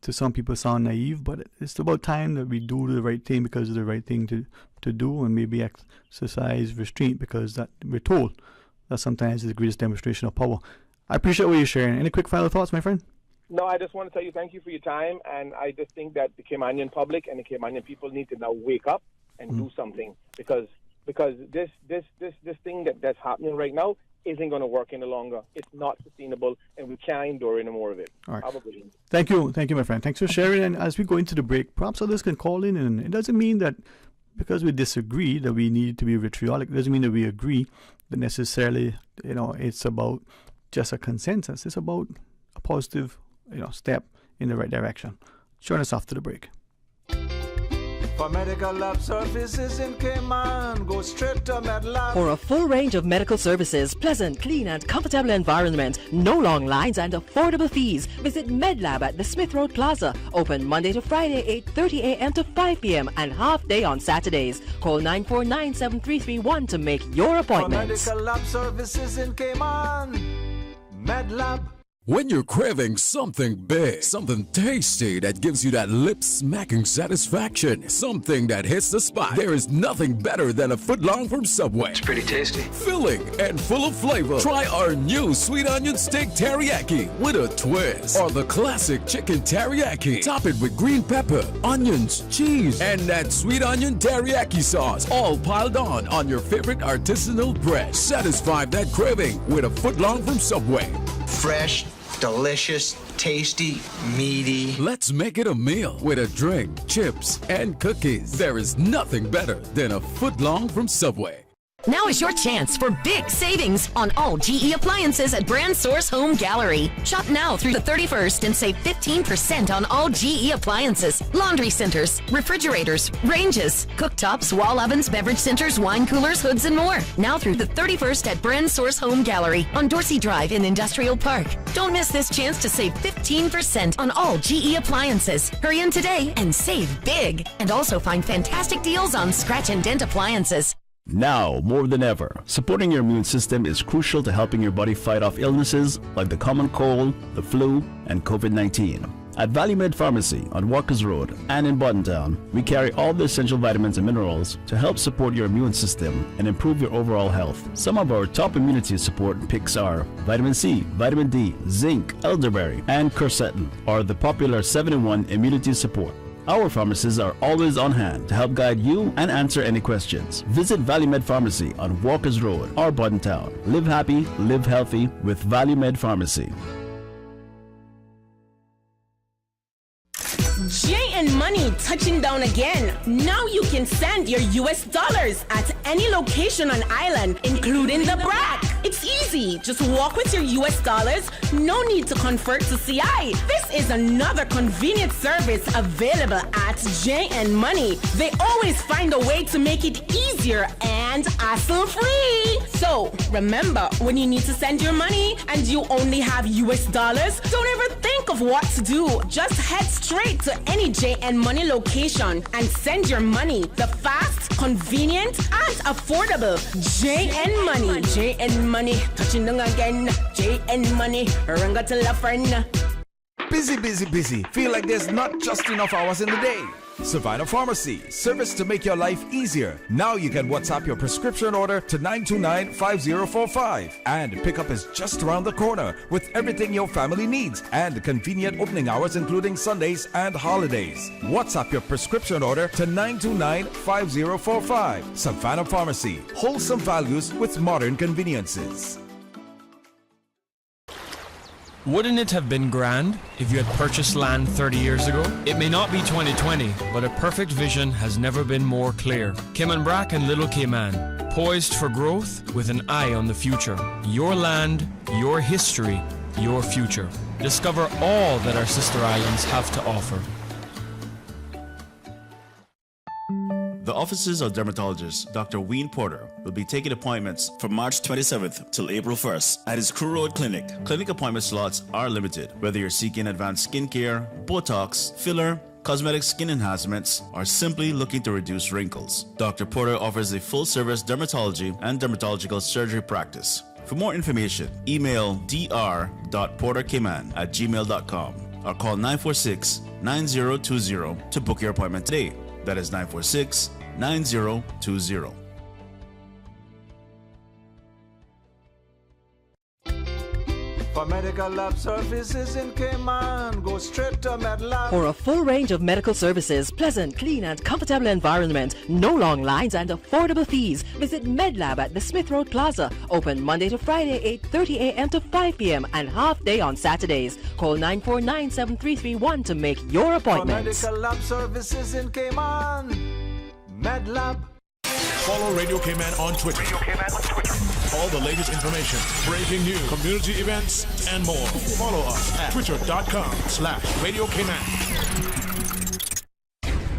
to some people sound naive, but it's about time that we do the right thing because it's the right thing to do, and maybe exercise restraint because that we're told that sometimes is the greatest demonstration of power. I appreciate what you're sharing. Any quick final thoughts, my friend?
No, I just want to tell you thank you for your time, and I just think that the Caymanian public and the Caymanian people need to now wake up and do something because this thing that's happening right now isn't going to work any longer. It's not sustainable, and we can't endure any more of it.
All right. Thank you, my friend. Thanks for sharing. And as we go into the break, perhaps others can call in, and it doesn't mean that because we disagree that we need to be vitriolic. It doesn't mean that we agree that necessarily, it's about just a consensus. It's about a positive, step in the right direction. Join us after the break.
For medical lab services in Cayman, go straight to MedLab.
For a full range of medical services, pleasant, clean and comfortable environment, no long lines and affordable fees, visit MedLab at the Smith Road Plaza. Open Monday to Friday, 8:30 a.m. to 5 p.m. and half day on Saturdays. Call 949-7331 to make your appointment.
For medical lab services in Cayman, MedLab.
When you're craving something big, something tasty that gives you that lip-smacking satisfaction, something that hits the spot, there is nothing better than a footlong from Subway.
It's pretty tasty.
Filling and full of flavor. Try our new sweet onion steak teriyaki with a twist. Or the classic chicken teriyaki. Top it with green pepper, onions, cheese, and that sweet onion teriyaki sauce. All piled on your favorite artisanal bread. Satisfy that craving with a footlong from Subway.
Fresh, delicious, tasty, meaty.
Let's make it a meal with a drink, chips, and cookies. There is nothing better than a footlong from Subway.
Now is your chance for big savings on all GE appliances at Brand Source Home Gallery. Shop now through the 31st and save 15% on all GE appliances, laundry centers, refrigerators, ranges, cooktops, wall ovens, beverage centers, wine coolers, hoods, and more. Now through the 31st at Brand Source Home Gallery on Dorsey Drive in Industrial Park. Don't miss this chance to save 15% on all GE appliances. Hurry in today and save big. And also find fantastic deals on scratch and dent appliances.
Now, more than ever, supporting your immune system is crucial to helping your body fight off illnesses like the common cold, the flu, and COVID-19. At ValueMed Pharmacy on Walkers Road and in Buttontown, we carry all the essential vitamins and minerals to help support your immune system and improve your overall health. Some of our top immunity support picks are vitamin C, vitamin D, zinc, elderberry, and quercetin, or the popular 7-in-1 immunity support. Our pharmacists are always on hand to help guide you and answer any questions. Visit ValueMed Pharmacy on Walkers Road or Buttontown. Live happy, live healthy with ValueMed Pharmacy.
J&M Money touching down again. Now you can send your US dollars at any location on island, including the BRAC. It's easy. Just walk with your US dollars. No need to convert to CI. This is another convenient service available at J&M Money. They always find a way to make it easier and hassle-free. So remember, when you need to send your money and you only have US dollars, don't ever think of what to do. Just head straight to any J&M Money location and send your money the fast, convenient, and affordable J&M Money. J&M Money, touching down again. J&M Money, ranga to la friend.
busy, busy, busy. Feel like there's not just enough hours in the day. Savannah Pharmacy, service to make your life easier. Now you can WhatsApp your prescription order to 929-5045. And pickup is just around the corner with everything your family needs and convenient opening hours including Sundays and holidays. WhatsApp your prescription order to 929-5045. Savannah Pharmacy, wholesome values with modern conveniences.
Wouldn't it have been grand if you had purchased land 30 years ago? It may not be 2020, but a perfect vision has never been more clear. Kim and Brack and Little Cayman, poised for growth with an eye on the future. Your land, your history, your future. Discover all that our sister islands have to offer.
The offices of dermatologist Dr. Dwayne Porter will be taking appointments from March 27th till April 1st at his Crew Road Clinic. Clinic appointment slots are limited, whether you're seeking advanced skincare, Botox, filler, cosmetic skin enhancements, or simply looking to reduce wrinkles. Dr. Porter offers a full-service dermatology and dermatological surgery practice. For more information, email dr.portercayman@gmail.com or call 946-9020 to book your appointment today. That is 946-9020.
For medical lab services in Cayman, go straight to MedLab.
For a full range of medical services, pleasant, clean and comfortable environment, no long lines and affordable fees, visit MedLab at the Smith Road Plaza. Open Monday to Friday, 8:30 a.m. to 5 p.m. and half day on Saturdays. Call 949-7331 to make your appointment.
For medical lab services in Cayman, MedLab.
Follow Radio Cayman on Twitter. All the latest information, breaking news, community events, and more. Follow us at twitter.com/Radio Cayman.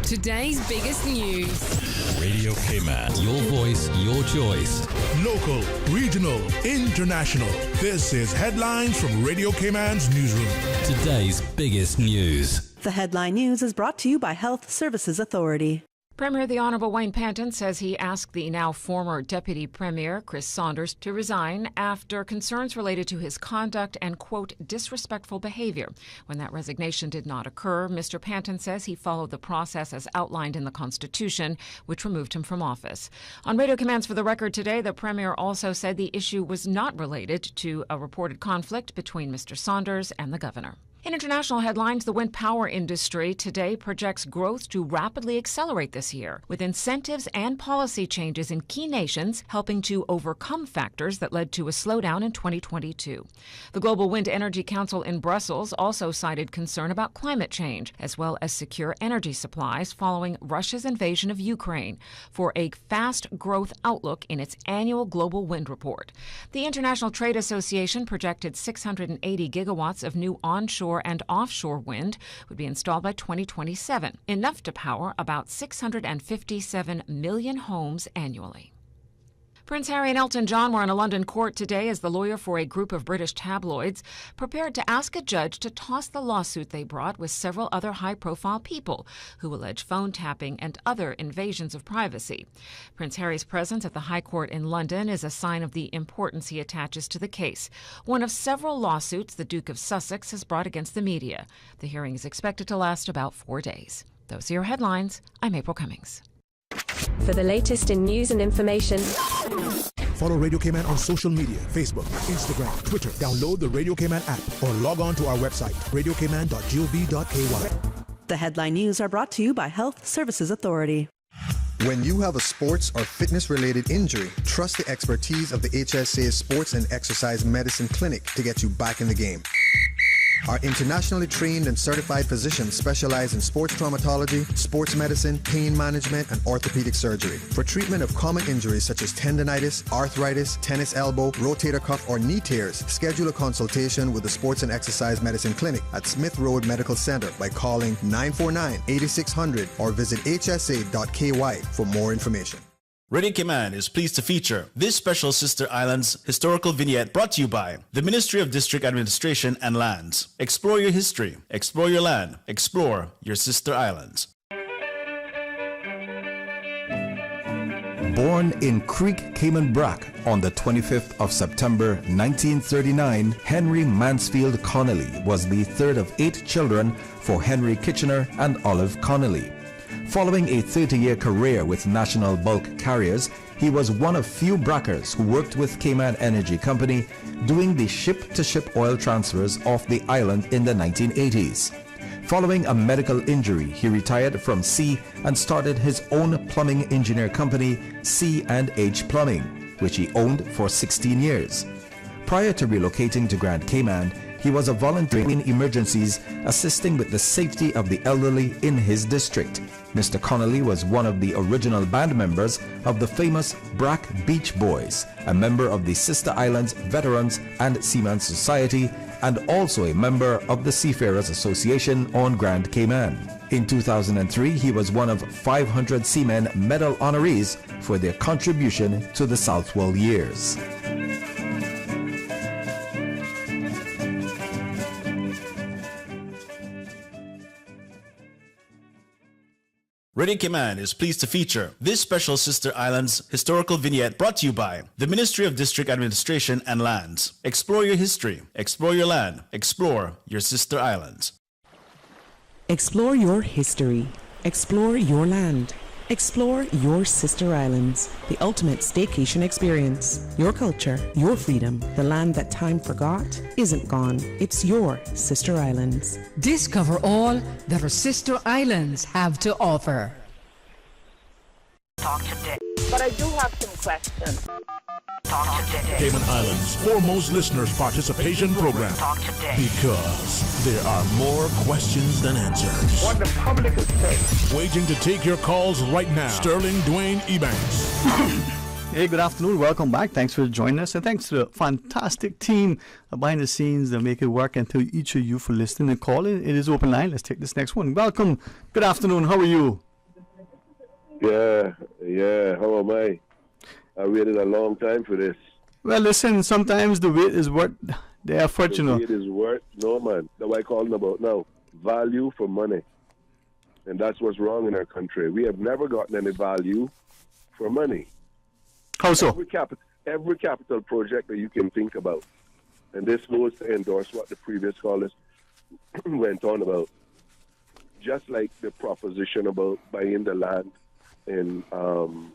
Today's biggest news.
Radio Cayman. Your voice, your choice. Local, regional, international. This is Headlines from Radio Cayman's newsroom.
Today's biggest news.
The headline news is brought to you by Health Services Authority.
Premier the Honourable Wayne Panton says he asked the now former Deputy Premier, Chris Saunders, to resign after concerns related to his conduct and, quote, disrespectful behaviour. When that resignation did not occur, Mr. Panton says he followed the process as outlined in the Constitution, which removed him from office. On Radio Commands for the Record today, the Premier also said the issue was not related to a reported conflict between Mr. Saunders and the Governor. In international headlines, the wind power industry today projects growth to rapidly accelerate this year, with incentives and policy changes in key nations helping to overcome factors that led to a slowdown in 2022. The Global Wind Energy Council in Brussels also cited concern about climate change, as well as secure energy supplies following Russia's invasion of Ukraine, for a fast growth outlook in its annual Global Wind Report. The International Trade Association projected 680 gigawatts of new onshore and offshore wind would be installed by 2027, enough to power about 657 million homes annually. Prince Harry and Elton John were in a London court today as the lawyer for a group of British tabloids prepared to ask a judge to toss the lawsuit they brought with several other high-profile people who allege phone tapping and other invasions of privacy. Prince Harry's presence at the High Court in London is a sign of the importance he attaches to the case, one of several lawsuits the Duke of Sussex has brought against the media. The hearing is expected to last about 4 days. Those are your headlines. I'm April Cummings.
For the latest in news and information,
follow Radio Cayman on social media, Facebook, Instagram, Twitter. Download the Radio Cayman app or log on to our website, radiocayman.gov.ky.
The headline news are brought to you by Health Services Authority.
When you have a sports or fitness-related injury, trust the expertise of the HSA Sports and Exercise Medicine Clinic to get you back in the game. Our internationally trained and certified physicians specialize in sports traumatology, sports medicine, pain management, and orthopedic surgery. For treatment of common injuries such as tendonitis, arthritis, tennis elbow, rotator cuff, or knee tears, schedule a consultation with the Sports and Exercise Medicine Clinic at Smith Road Medical Center by calling 949-8600 or visit hsa.ky for more information.
Radio Cayman is pleased to feature this special Sister Islands historical vignette brought to you by the Ministry of District Administration and Lands. Explore your history, explore your land, explore your Sister Islands.
Born in Creek, Cayman Brac on the 25th of September 1939, Henry Mansfield Connolly was the third of 8 children for Henry Kitchener and Olive Connolly. Following a 30-year career with National Bulk Carriers, he was one of few Brackers who worked with Cayman Energy Company doing the ship-to-ship oil transfers off the island in the 1980s. Following a medical injury, he retired from sea and started his own plumbing engineer company, C&H Plumbing, which he owned for 16 years. Prior to relocating to Grand Cayman, he was a volunteer in emergencies, assisting with the safety of the elderly in his district. Mr. Connolly was one of the original band members of the famous Brac Beach Boys, a member of the Sister Islands Veterans and Seamen Society, and also a member of the Seafarers Association on Grand Cayman. In 2003, he was one of 500 seamen medal honorees for their contribution to the Southwell years.
Radio Cayman is pleased to feature this special Sister Islands historical vignette brought to you by the Ministry of District Administration and Lands. Explore your history, explore your land, explore your Sister Islands.
Explore your history, explore your land, explore your Sister Islands, the ultimate staycation experience. Your culture, your freedom, the land that time forgot isn't gone. It's your Sister Islands.
Discover all that our Sister Islands have to offer.
Talk today. But I do have some questions. Talk today.
Cayman Islands' foremost listeners participation program.
Talk today.
Because there are more questions than answers.
What the public is saying.
Waiting to take your calls right now. Sterling Dwayne Ebanks.
Hey, good afternoon. Welcome back. Thanks for joining us. And thanks to the fantastic team behind the scenes that make it work, and to each of you for listening and calling. It is open line. Let's take this next one. Welcome. Good afternoon. How are you?
Yeah. How am I? I waited a long time for this.
Well, listen, sometimes the wait is worth the effort, you know.
The wait is worth, no man. That's what I'm calling about now. Value for money. And that's what's wrong in our country. We have never gotten any value for money.
How so?
Every capital project that you can think about. And this goes to endorse what the previous callers went on about. Just like the proposition about buying the land in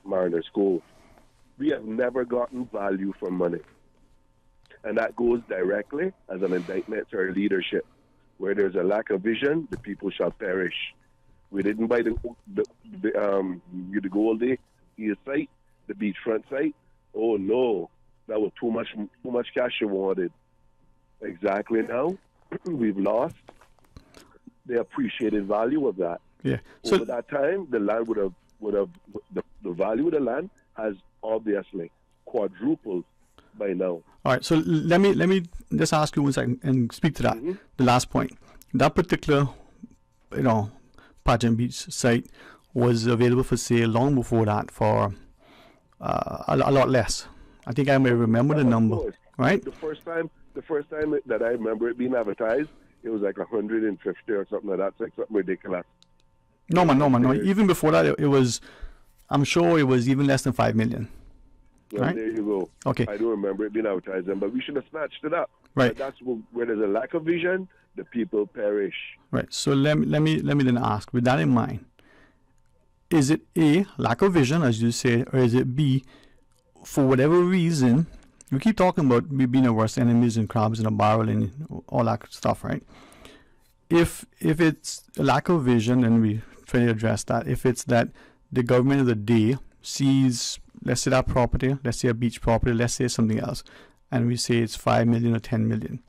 Mariner School. We have never gotten value for money. And that goes directly as an indictment to our leadership. Where there's a lack of vision, the people shall perish. We didn't buy the Goldie East site, the beachfront site. Oh no, that was too much cash you wanted. Exactly now, we've lost the appreciated value of that.
Yeah.
So over that time, the land would have the value of the land has obviously quadrupled by now.
All right, so let me just ask you one second and speak to that.
Mm-hmm.
The last point. That particular, Pageant Beach site was available for sale long before that for a lot less. I think I may remember the number, right?
The first time that I remember it being advertised, it was like 150 or something like that. It's like something ridiculous.
No. Even before that, it was. I'm sure it was even less than 5 million.
Well,
right?
There you go.
Okay.
I don't remember it being advertised then, but we should have snatched it up.
Right.
But that's where there's a lack of vision, the people perish.
Right. So let me then ask, with that in mind, is it A, lack of vision, as you say, or is it B, for whatever reason, we keep talking about we being our worst enemies and crabs in a barrel and all that stuff, right? If it's a lack of vision, then we try to address that. If it's that the government of the day sees, let's say that property, let's say a beach property, let's say something else, and we say it's 5 million or 10 million.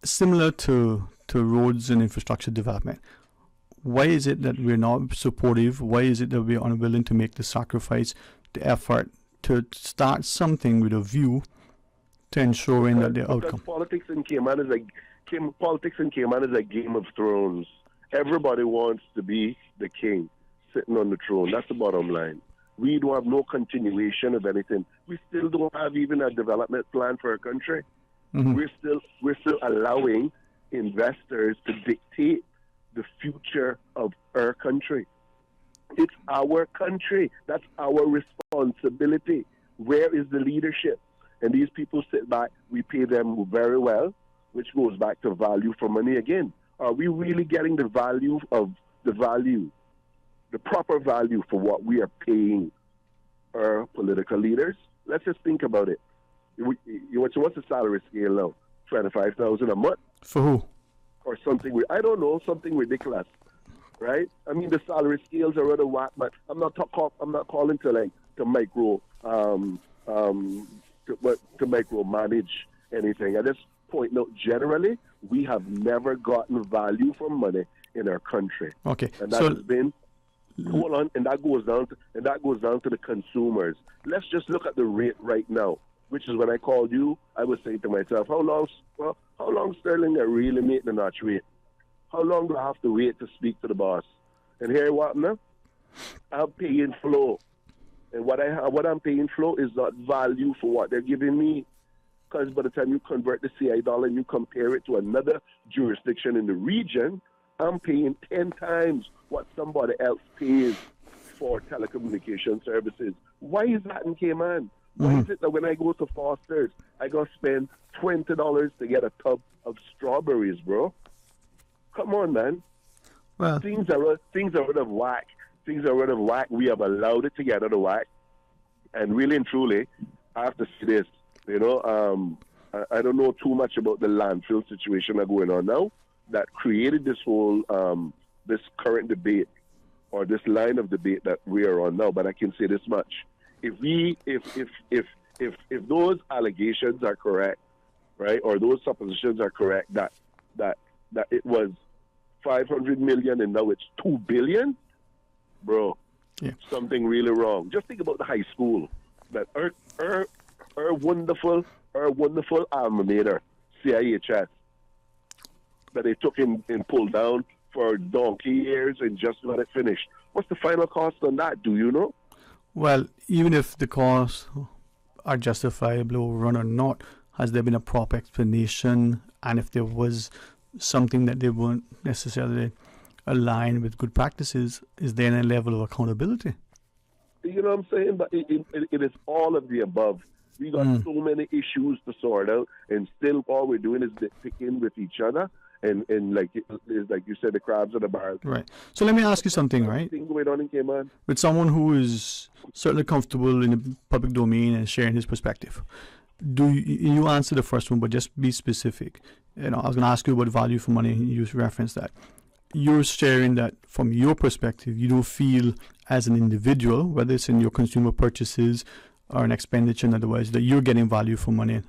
Similar to roads and infrastructure development. Why is it that we're not supportive? Why is it that we're unwilling to make the sacrifice, the effort to start something with a view to ensuring that the outcome?
Politics in Cayman is a Game of Thrones. Everybody wants to be the king, sitting on the throne. That's the bottom line. We don't have no continuation of anything. We still don't have even a development plan for our country.
Mm-hmm.
We're still allowing investors to dictate the future of our country. It's our country. That's our responsibility. Where is the leadership? And these people sit back. We pay them very well, which goes back to value for money again. Are we really getting the value, the proper value for what we are paying our political leaders? Let's just think about it. What's the salary scale now? $25,000 a month?
For who?
Or something, I don't know, something ridiculous, right? I mean, the salary scales are out of whack, but I'm not calling to micromanage anything. I just point out, generally, we have never gotten value for money in our country.
Okay,
and that has been hold on, and that goes down to the consumers. Let's just look at the rate right now, which is when I called you. I was saying to myself, how long Sterling are really making the notch rate? How long do I have to wait to speak to the boss? And here what now? I'm paying flow. And what I'm paying flow is not value for what they're giving me. Because by the time you convert the CI dollar and you compare it to another jurisdiction in the region, I'm paying 10 times what somebody else pays for telecommunication services. Why is that in Cayman? Why is it that when I go to Foster's, I got to spend $20 to get a tub of strawberries, bro? Come on, man.
Well,
things are out of whack. Things are out of whack. We have allowed it to get out of whack. And really and truly, I have to say this. I don't know too much about the landfill situation that's going on now that created this whole this current debate or this line of debate that we are on now. But I can say this much: if those allegations are correct, right, or those suppositions are correct, that it was 500 million and now it's 2 billion, bro, something really wrong. Just think about the high school that our wonderful alma mater, CIHS, that they took and pulled down for donkey years and just let it finish. What's the final cost on that? Do you know?
Well, even if the costs are justifiably overrun or not, has there been a proper explanation? And if there was something that they weren't necessarily aligned with good practices, is there any level of accountability?
You know what I'm saying? But it is all of the above. We got so many issues to sort out, and still all we're doing is picking with each other. And like you said, the crabs in the barrel.
Right. So let me ask you something, right?
Thing going on in Cayman.
With someone who is certainly comfortable in the public domain and sharing his perspective, do you answer the first one, but just be specific. I was going to ask you about value for money. You referenced that. You're sharing that from your perspective. You don't feel as an individual, whether it's in your consumer purchases or an expenditure in other ways, that you're getting value for money,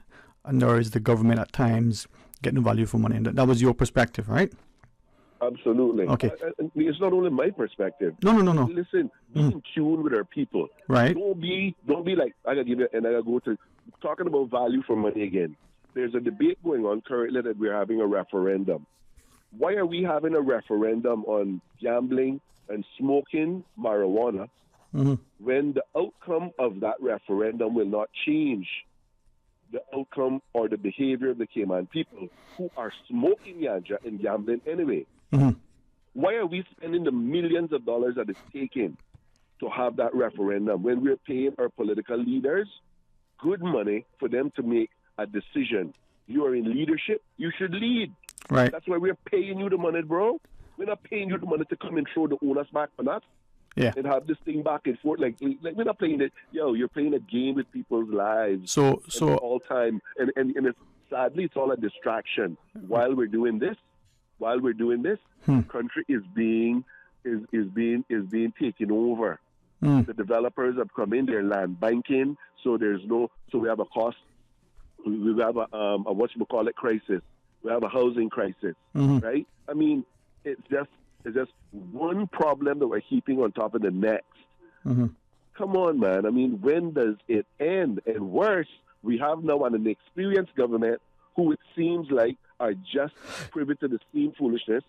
and nor is the government at times getting value for money. And that was your perspective, right?
Absolutely.
Okay.
It's not only my perspective.
No.
Listen, be in tune with our people.
Right.
Don't be like, I gotta give it, and I gotta go to talking about value for money again. There's a debate going on currently that we're having a referendum. Why are we having a referendum on gambling and smoking marijuana when the outcome of that referendum will not change the outcome or the behavior of the Cayman people who are smoking ganja and gambling anyway? Why are we spending the millions of dollars that it's taking to have that referendum when we're paying our political leaders good money for them to make a decision? You are in leadership, you should lead.
Right.
That's why we're paying you the money, bro. We're not paying you the money to come and throw the owners back for that.
Yeah.
And have this thing back and forth. Like we're not playing it. You're playing a game with people's lives.
So
all time. And it's, sadly, it's all a distraction. While we're doing this, the country is being taken over. The developers have come in, they're land banking, so we have a cost. We have a crisis. We have a housing crisis, right? I mean, it's just one problem that we're heaping on top of the next. Come on, man. I mean, when does it end? And worse, we have now an inexperienced government who it seems like are just privy to the same foolishness,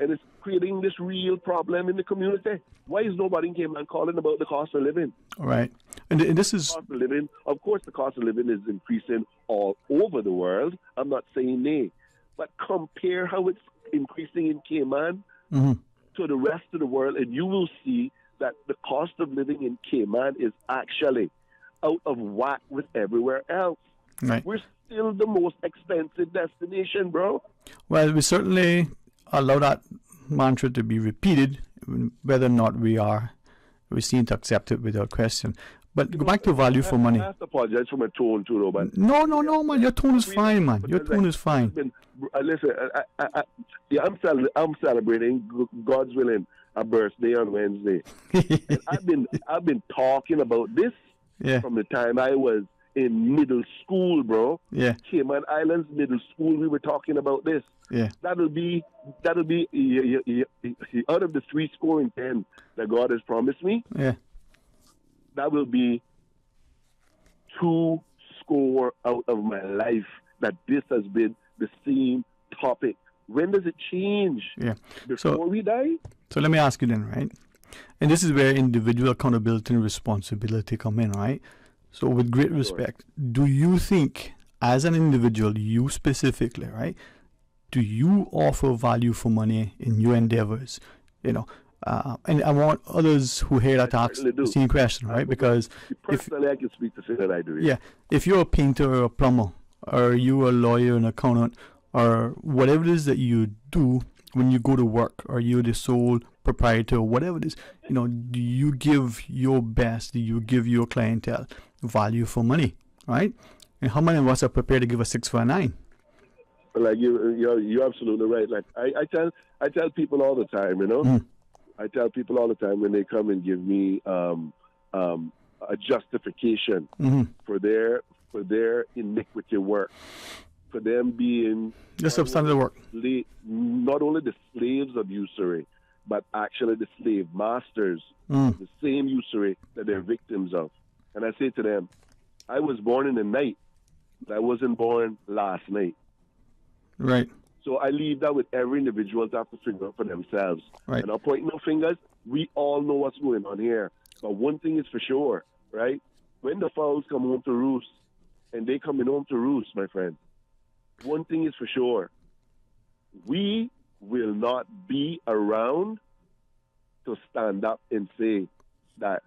and it's creating this real problem in the community. Why is nobody in Cayman calling about the cost of living?
All right. And this is...
Cost of living, of course, the cost of living is increasing all over the world. I'm not saying nay. But compare how it's increasing in Cayman to the rest of the world, and you will see that the cost of living in Cayman is actually out of whack with everywhere else.
Right.
We're still the most expensive destination, bro.
Well, we certainly allow that mantra to be repeated, whether or not we seem to accept it without question. But go back to value for money.
I have to apologize for my tone too, though, but
No, man. Your tone is fine, man. Your tone is fine.
Listen, I'm celebrating, God's willing, a birthday on Wednesday. And I've been talking about this from the time I was in middle school, bro.
Yeah.
Cayman Islands middle school, we were talking about this.
Yeah.
That'll be out of the 310 that God has promised me.
Yeah.
That will be 2 score out of my life that this has been the same topic. When does it change?
Yeah.
Before we die?
So let me ask you then, right? And this is where individual accountability and responsibility come in, right? So with great respect, do you think as an individual, you specifically, right, do you offer value for money in your endeavors? And I want others who hear that ask the same question, right? Because
personally, I can speak to say that I do.
Yeah. If you're a painter or a plumber, or you're a lawyer, an accountant, or whatever it is that you do when you go to work, or you're the sole proprietor, or whatever it is, do you give your best? Do you give your clientele value for money, right? And how many of us are prepared to give a 6 for a 9?
Like you're absolutely right. Like I tell people all the time, I tell people all the time when they come and give me a justification for their iniquity work, for them being
the substantive work,
not only the slaves of usury, but actually the slave masters, the same usury that they're victims of. And I say to them, I was born in the night. I wasn't born last night.
Right.
So I leave that with every individual to have to figure out for themselves.
Right.
And I'll point no fingers. We all know what's going on here. But one thing is for sure, right? When the fowls come home to roost, and they coming home to roost, my friend, one thing is for sure. We will not be around to stand up and say that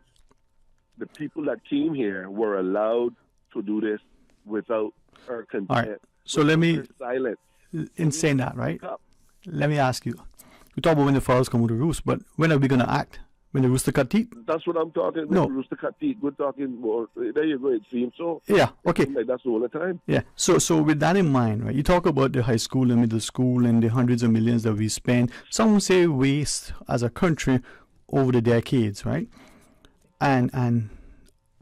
the people that came here were allowed to do this without our consent.
All right. So let me,
silence.
In saying that, right, let me ask you. We talk about when the fowls come to roost, but when are we going to act? When the rooster cut teeth?
That's what I'm talking about. No. Rooster cut teeth. We're talking, well, there you go, it seems so.
Yeah, okay.
Like that's all the time.
Yeah, so with that in mind, right, you talk about the high school and middle school and the hundreds of millions that we spend, some say waste as a country over the decades, right? And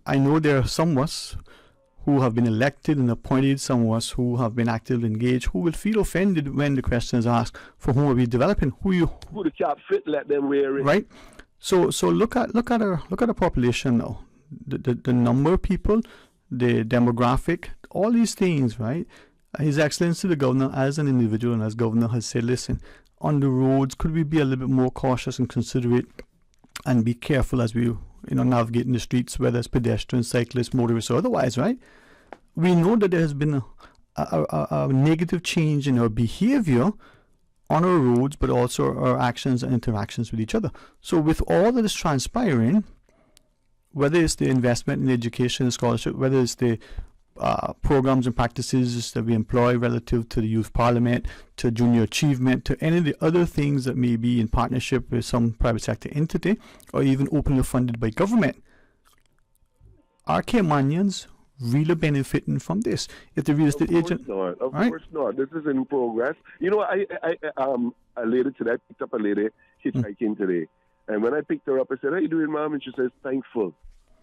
I know there are some of us who have been elected and appointed, some of us who have been actively engaged, who will feel offended when the question is asked, for whom are we developing? Who
the cap fit, let them wear it.
Right? So look at our population now, the number of people, the demographic, all these things, right? His Excellency the Governor, as an individual and as Governor, has said, listen, on the roads, could we be a little bit more cautious and considerate and be careful as we navigate in the streets, whether it's pedestrians, cyclists, motorists, or otherwise, right? We know that there has been a negative change in our behavior on our roads, but also our actions and interactions with each other. So with all that is transpiring, whether it's the investment in education and scholarship, whether it's the programs and practices that we employ relative to the youth parliament, to junior achievement, to any of the other things that may be in partnership with some private sector entity, or even openly funded by government, are Caymanians really benefiting from this? If the real estate agent,
of course not. This is in progress. I a lady today, I picked up a lady hitchhiking today, and when I picked her up, I said, "How you doing, mom?" And she says, "Thankful."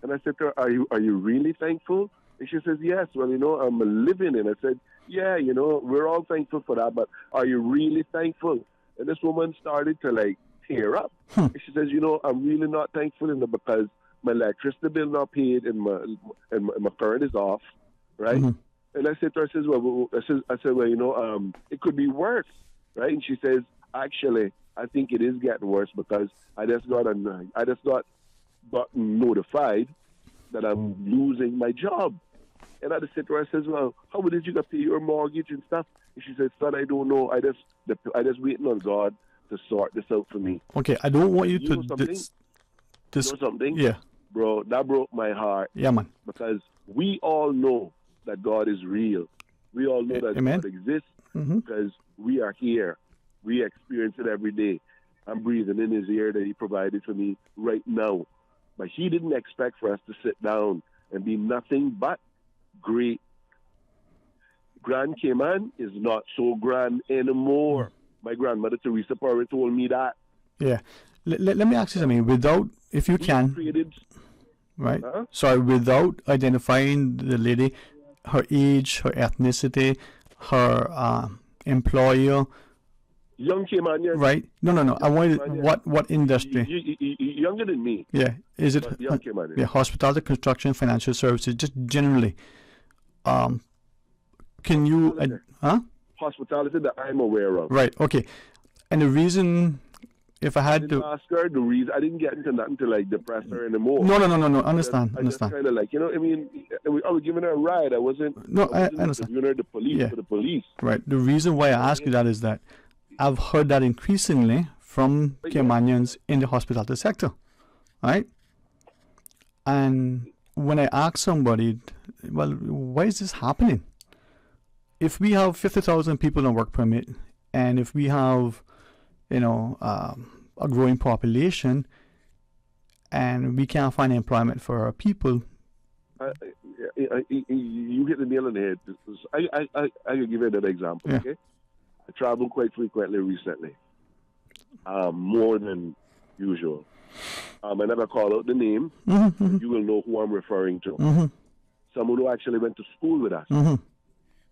And I said to her, "Are you really thankful?" And she says, "Yes." Well, I'm living in. I said, "Yeah, we're all thankful for that, but are you really thankful?" And this woman started to tear up. And she says, "I'm really not thankful because my electricity bill not paid and my current is off, right?" And I said to her, I said, well, it could be worse, right? And she says, "Actually, I think it is getting worse because I just got notified that I'm losing my job." And I just said to her, I says, "Well, how did you get to pay your mortgage and stuff?" And she said, "Son, I don't know. I just waiting on God to sort this out for me."
Okay, I don't want you to This,
you know something?
Yeah.
Bro, that broke my heart.
Yeah, man.
Because we all know that God is real. We all know that
Amen.
God exists
Mhm.
because we are here. We experience it every day. I'm breathing in his ear that he provided for me right now. But he didn't expect for us to sit down and be nothing but great. Grand Cayman is not so grand anymore. My grandmother Teresa Power told me that.
Yeah. Let me ask you something. Without, if you can,
Created,
right? Sorry, without identifying the lady, her age, her ethnicity, her employer.
Young Caymanian.
Right? No. I wanted what industry?
Younger than me.
Yeah. Is it
But young Caymanian.
yeah, hospitality, construction, financial services, just generally? Can you
Hospitality that I'm aware of.
Right. Okay. And the reason, if I had to
ask her the reason, I didn't get into nothing to like depress her anymore.
No. Understand.
I just kind of like, you know, I mean, I was giving her a ride. I wasn't
understand.
interviewing her the police
Yeah.
for the police.
Right. The reason why I ask you that is that I've heard that increasingly from Caymanians in the hospitality sector, right? And when I ask somebody, well, why is this happening? If we have 50,000 people on work permit, and if we have, you know, a growing population, and we can't find employment for our people.
You hit the nail on the head. I can give you another example,
Yeah.
okay? I travel quite frequently recently, more than usual. I never call out the name.
Mm-hmm.
You will know who I'm referring to.
Mm-hmm.
Someone who actually went to school with us.
Mm-hmm.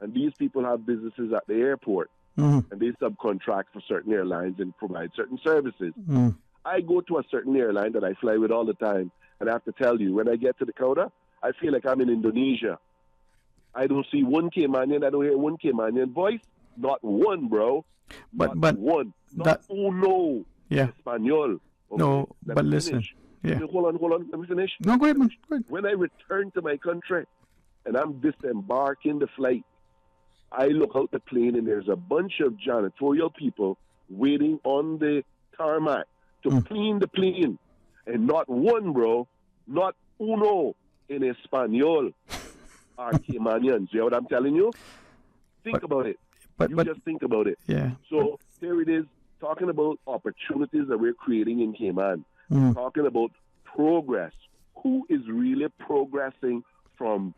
And these people have businesses at the airport.
Mm-hmm.
And they subcontract for certain airlines and provide certain services.
Mm.
I go to a certain airline that I fly with all the time, and I have to tell you, when I get to the counter, I feel like I'm in Indonesia. I don't see one Caymanian. I don't hear one Caymanian voice. Not one, bro.
But
One. Not uno.
Yeah.
Espanol. Okay?
No,
Let
but
me
listen.
finish.
Yeah.
Hold on. Let me finish.
No, go ahead, man. Go ahead.
When I return to my country and I'm disembarking the flight, I look out the plane and there's a bunch of janitorial people waiting on the tarmac to clean the plane. And not one, bro, not uno in Espanol are Caymanians. You know what I'm telling you? Think about it. Just think about it.
Yeah.
So here it is, talking about opportunities that we're creating in Cayman. Talking about progress. Who is really progressing from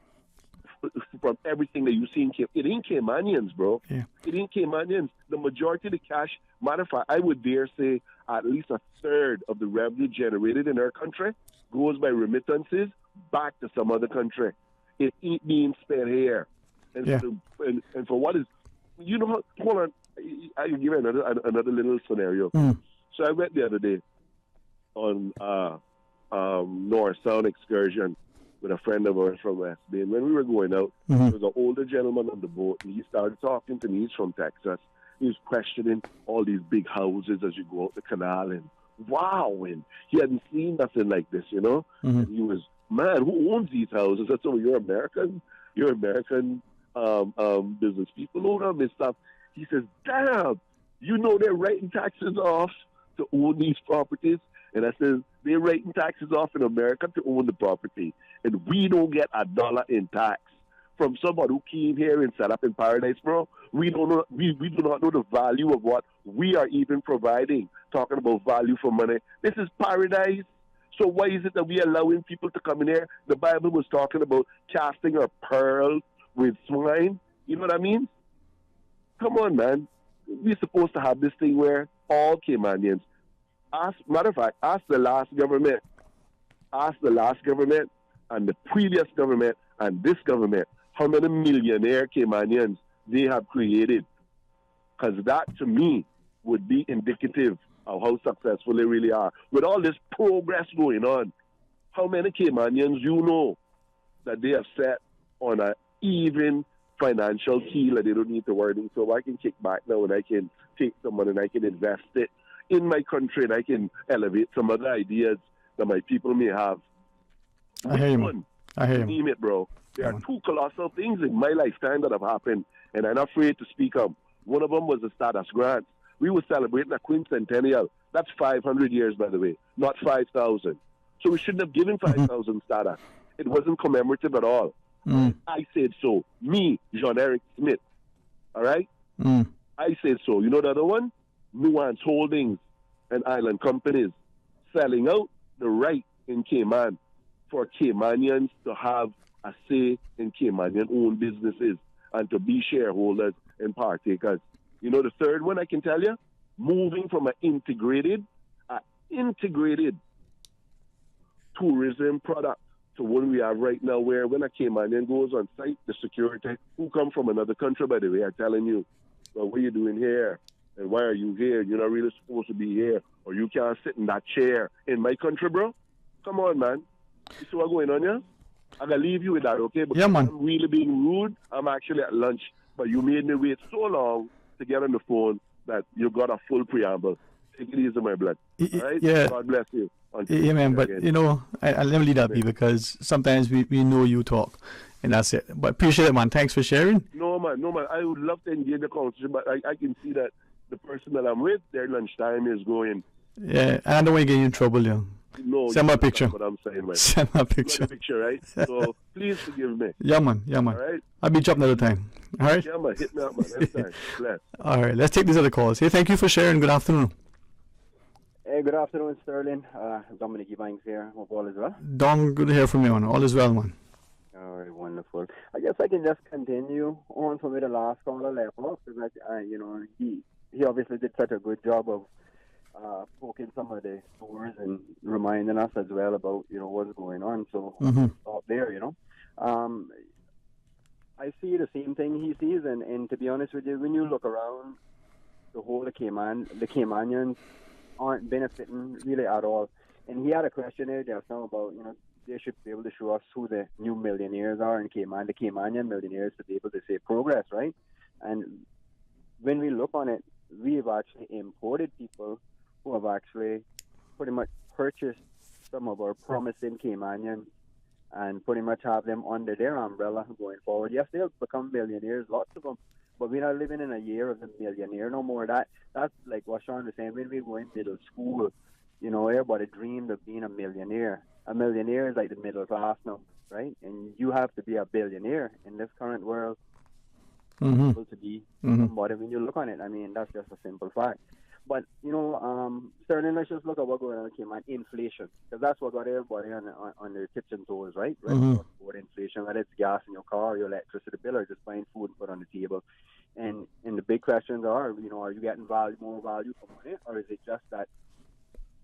everything that you see in Cayman? It ain't Caymanians, bro.
Yeah.
It ain't Caymanians. The majority of the cash, matter of fact, I would dare say at least a third of the revenue generated in our country goes by remittances back to some other country. It ain't being spent here. And,
Yeah.
and for what is, you know, hold on, I can give you another little scenario. So I went the other day on North Sound excursion with a friend of ours from West Bay. And when we were going out, there was an older gentleman on the boat, and he started talking to me. He's from Texas. He was questioning all these big houses as you go out the canal, and wow, and he hadn't seen nothing like this, you know? And he was, man, who owns these houses? I said, well, you're American business people own them and stuff. He says, damn, you know they're writing taxes off to own these properties? And I said, they're writing taxes off in America to own the property, and we don't get $1 in tax from somebody who came here and set up in paradise, bro. We don't know. We do not know the value of what we are even providing. Talking about value for money, this is paradise. So why is it that we are allowing people to come in here? The Bible was talking about casting a pearl with swine. You know what I mean? Come on, man. We're supposed to have this thing where all Caymanians. Matter of fact, ask the last government and the previous government and this government how many millionaire Caymanians they have created. Because that, to me, would be indicative of how successful they really are. With all this progress going on, how many Caymanians you know that they have set on an even financial keel that they don't need to worry? So I can kick back now and I can take some money and I can invest it in my country and I can elevate some other ideas that my people may have.
I hear you, man. I hear you.
Name it, bro. There are two colossal things in my lifetime that have happened, and I'm not afraid to speak up. One of them was the Stardust Grant. We were celebrating a quincentennial. That's 500 years, by the way, not 5,000. So we shouldn't have given 5,000 Stardust. It wasn't commemorative at all. I said so. Me, Jean-Eric Smith. All right? I said so. You know the other one? Nuance Holdings and Island Companies selling out the right in Cayman for Caymanians to have a say in Caymanian-owned businesses and to be shareholders and partakers. You know the third one I can tell you? Moving from an integrated tourism product to one we have right now, where when a Caymanian goes on site, the security who come from another country, by the way, are telling you, well, what are you doing here? And why are you here? You're not really supposed to be here. Or you can't sit in that chair in my country, bro. Come on, man. You see what's going on here? I'm going to leave you with that, okay? Because I'm really being rude. I'm actually at lunch. But you made me wait so long to get on the phone that you got a full preamble. Take it easy, my blood. All right?
Yeah.
God bless you.
Yeah, man, but you know, I'll never leave that be, because sometimes we know you talk, and that's it. But appreciate it, man. Thanks for sharing.
No, man. I would love to engage the conversation, but I can see that the person that I'm with, their lunchtime is going.
Yeah, and I don't want to get you in trouble, yeah.
No,
send my picture.
That's what I'm saying, man.
Send my picture.
You got the picture, right? So please forgive me.
Yeah, man.
All right?
I'll be up another time. All right?
Yeah, man. Hit me up, man. Anytime. Bless.
All right, let's take these other calls. Hey, thank you for sharing. Good afternoon.
Hey, good afternoon, Sterling. Dwayne Ebanks here. Hope all is well.
Dom, good to hear from you, man. All is well, man.
All right, wonderful. I guess I can just continue on from where the last caller left off, because he obviously did such a good job of poking some of the stores and reminding us as well about what's going on. So stop there, I see the same thing he sees, and to be honest with you, when you look around the whole of Cayman, the Caymanians aren't benefiting really at all. And he had a question there just now about, they should be able to show us who the new millionaires are in Cayman, the Caymanian millionaires, to be able to say progress, right? And when we look on it, we've actually imported people who have actually pretty much purchased some of our promising Caymanians and pretty much have them under their umbrella going forward. Yes, they'll become millionaires, lots of them, but we're not living in a year of the millionaire no more. That's like what Sean was saying. When we were in middle school, everybody dreamed of being a millionaire. A millionaire is like the middle class now, right? And you have to be a billionaire in this current world able to be somebody. When you look on it, I mean, that's just a simple fact. But, Sterling, let's just look at what's going on in Cayman. Inflation, because that's what got everybody on their tips and toes, right? What inflation, whether it's gas in your car, your electricity bill, or just buying food and put on the table. And the big questions are, are you getting more value for money, or is it just that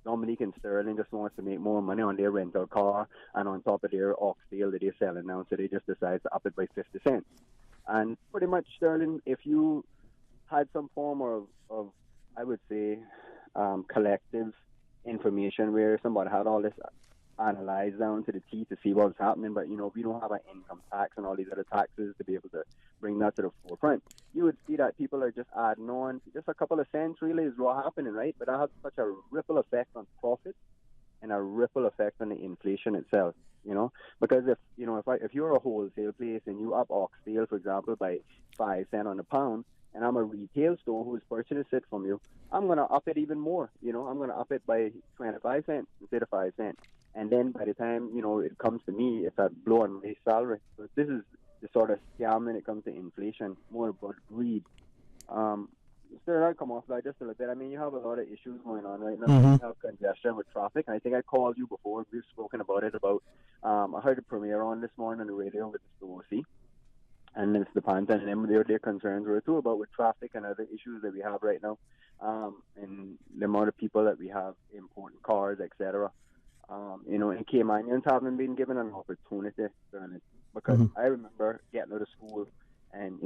Dominique and Sterling just wants to make more money on their rental car and on top of their oxtail that they're selling now, so they just decide to up it by 50 cents. And pretty much, Sterling, if you had some form of I would say, collective information where somebody had all this analyzed down to the T to see what was happening, but, we don't have an income tax and all these other taxes to be able to bring that to the forefront. You would see that people are just adding on. Just a couple of cents really is what's happening, right? But that has such a ripple effect on profit and a ripple effect on the inflation itself, Because if you're a wholesale place and you up oxtail, for example, by 5 cents on the pound, and I'm a retail store who's purchasing it from you, I'm going to up it even more. I'm going to up it by 25 cents instead of 5 cents. And then by the time, it comes to me, it's a blow on my salary. So this is the sort of scam when it comes to inflation, more about greed. Sir, I'll come off that just a little bit. I mean, you have a lot of issues going on right now. You have congestion with traffic. I think I called you before. We've spoken about it. I heard the premiere on this morning on the radio with the OC. And Mr. Panta and them, their concerns were too about with traffic and other issues that we have right now, and the amount of people that we have importing cars, etc. And Caymanians haven't been given an opportunity, because I remember getting out of school, and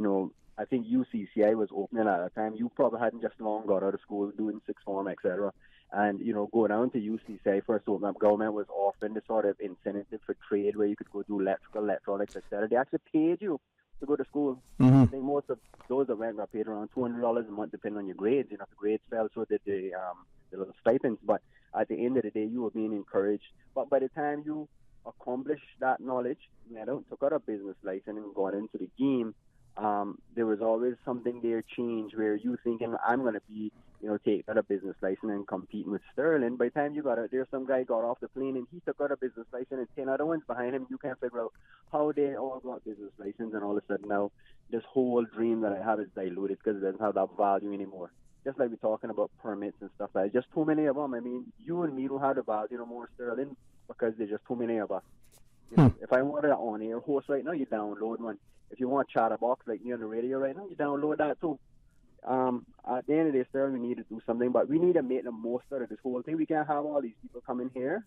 I think UCCI was opening at a time. You probably hadn't just long got out of school doing sixth form, etc. And going down to UCCI first open up, government was offering the sort of incentive for trade where you could go do electrical, electronics, etc. They actually paid you to go to school. I think most of those that went got paid around $200 a month, depending on your grades. If the grades fell, so did the little stipends. But at the end of the day, you were being encouraged. But by the time you accomplish that knowledge, took out a business license and got into the game, there was always something there change where you thinking, I'm going to be, take out a business license and competing with Sterling. By the time you got out there, some guy got off the plane and he took out a business license and 10 other ones behind him. You can't figure out how they all got business license, and all of a sudden now this whole dream that I have is diluted because it doesn't have that value anymore. Just like we're talking about permits and stuff like that. Just too many of them. I mean, you and me don't have the value no more, Sterling, because there's just too many of us. If I wanted an on-air host right now, you download one. If you want a chatterbox like me on the radio right now, you download that too. At the end of the day, Sterling, we need to do something, but we need to make the most out of this whole thing. We can't have all these people coming here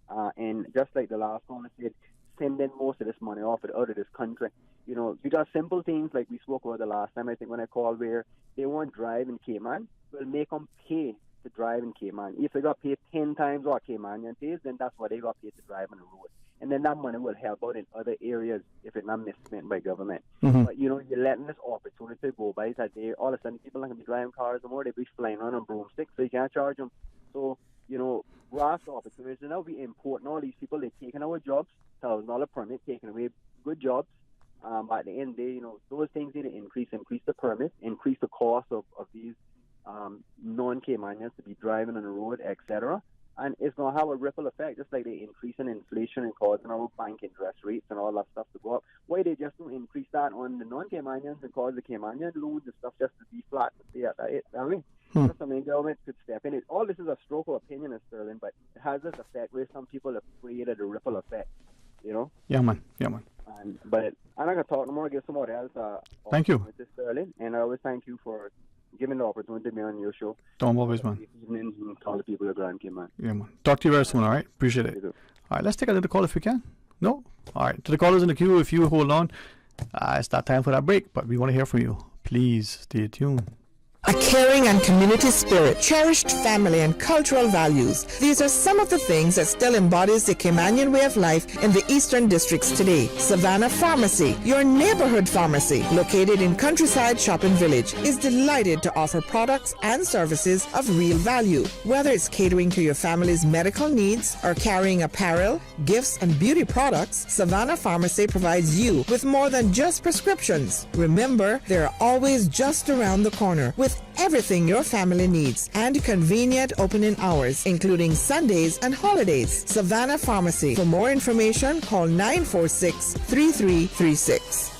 and just like the last one I said, sending most of this money out of this country. We got simple things like we spoke about the last time, I think, when I called, where they want to drive in Cayman. We'll make them pay to drive in Cayman. If they got paid 10 times what Caymanian pays, then that's what they got paid to drive on the road. And then that money will help out in other areas if it's not misspent by government. But, you're letting this opportunity go by that day. All of a sudden, people aren't going to be driving cars no more. They'll be flying around on broomsticks, so you can't charge them. So, grasp opportunities. And now we importing all these people. They're taking our jobs, $1,000 permit, taking away good jobs. At the end of the day, those things need to increase the permit, increase the cost of these non-Caymanians to be driving on the road, etc. And it's going to have a ripple effect, just like they increasing inflation and causing our bank interest rates and all that stuff to go up. Why they just don't increase that on the non-Caymanians and cause the Caymanian loans and stuff just to be flat to stay at it? I mean, the government could step in. All this is a stroke of opinion, Sterling, but it has this effect where some people are afraid of the ripple effect,
Yeah, man.
But I'm not going to talk no more. Give somebody else
Thank you.
Sterling, and I always thank you for giving the opportunity to be on your show.
Don't always, man.
Evening, call the people at Grand Cayman.
Yeah, man. Talk to you very soon, all right? Appreciate it. All right, let's take another call if we can. No? All right. To the callers in the queue, if you hold on, it's not time for that break, but we want to hear from you. Please stay tuned.
A caring and community spirit, cherished family and cultural values. These are some of the things that still embodies the Caymanian way of life in the Eastern Districts today. Savannah Pharmacy, your neighborhood pharmacy, located in Countryside Shopping Village, is delighted to offer products and services of real value. Whether it's catering to your family's medical needs or carrying apparel, gifts, and beauty products, Savannah Pharmacy provides you with more than just prescriptions. Remember, they're always just around the corner with everything your family needs and convenient opening hours, including Sundays and holidays. Savannah Pharmacy. For more information, call 946-3336.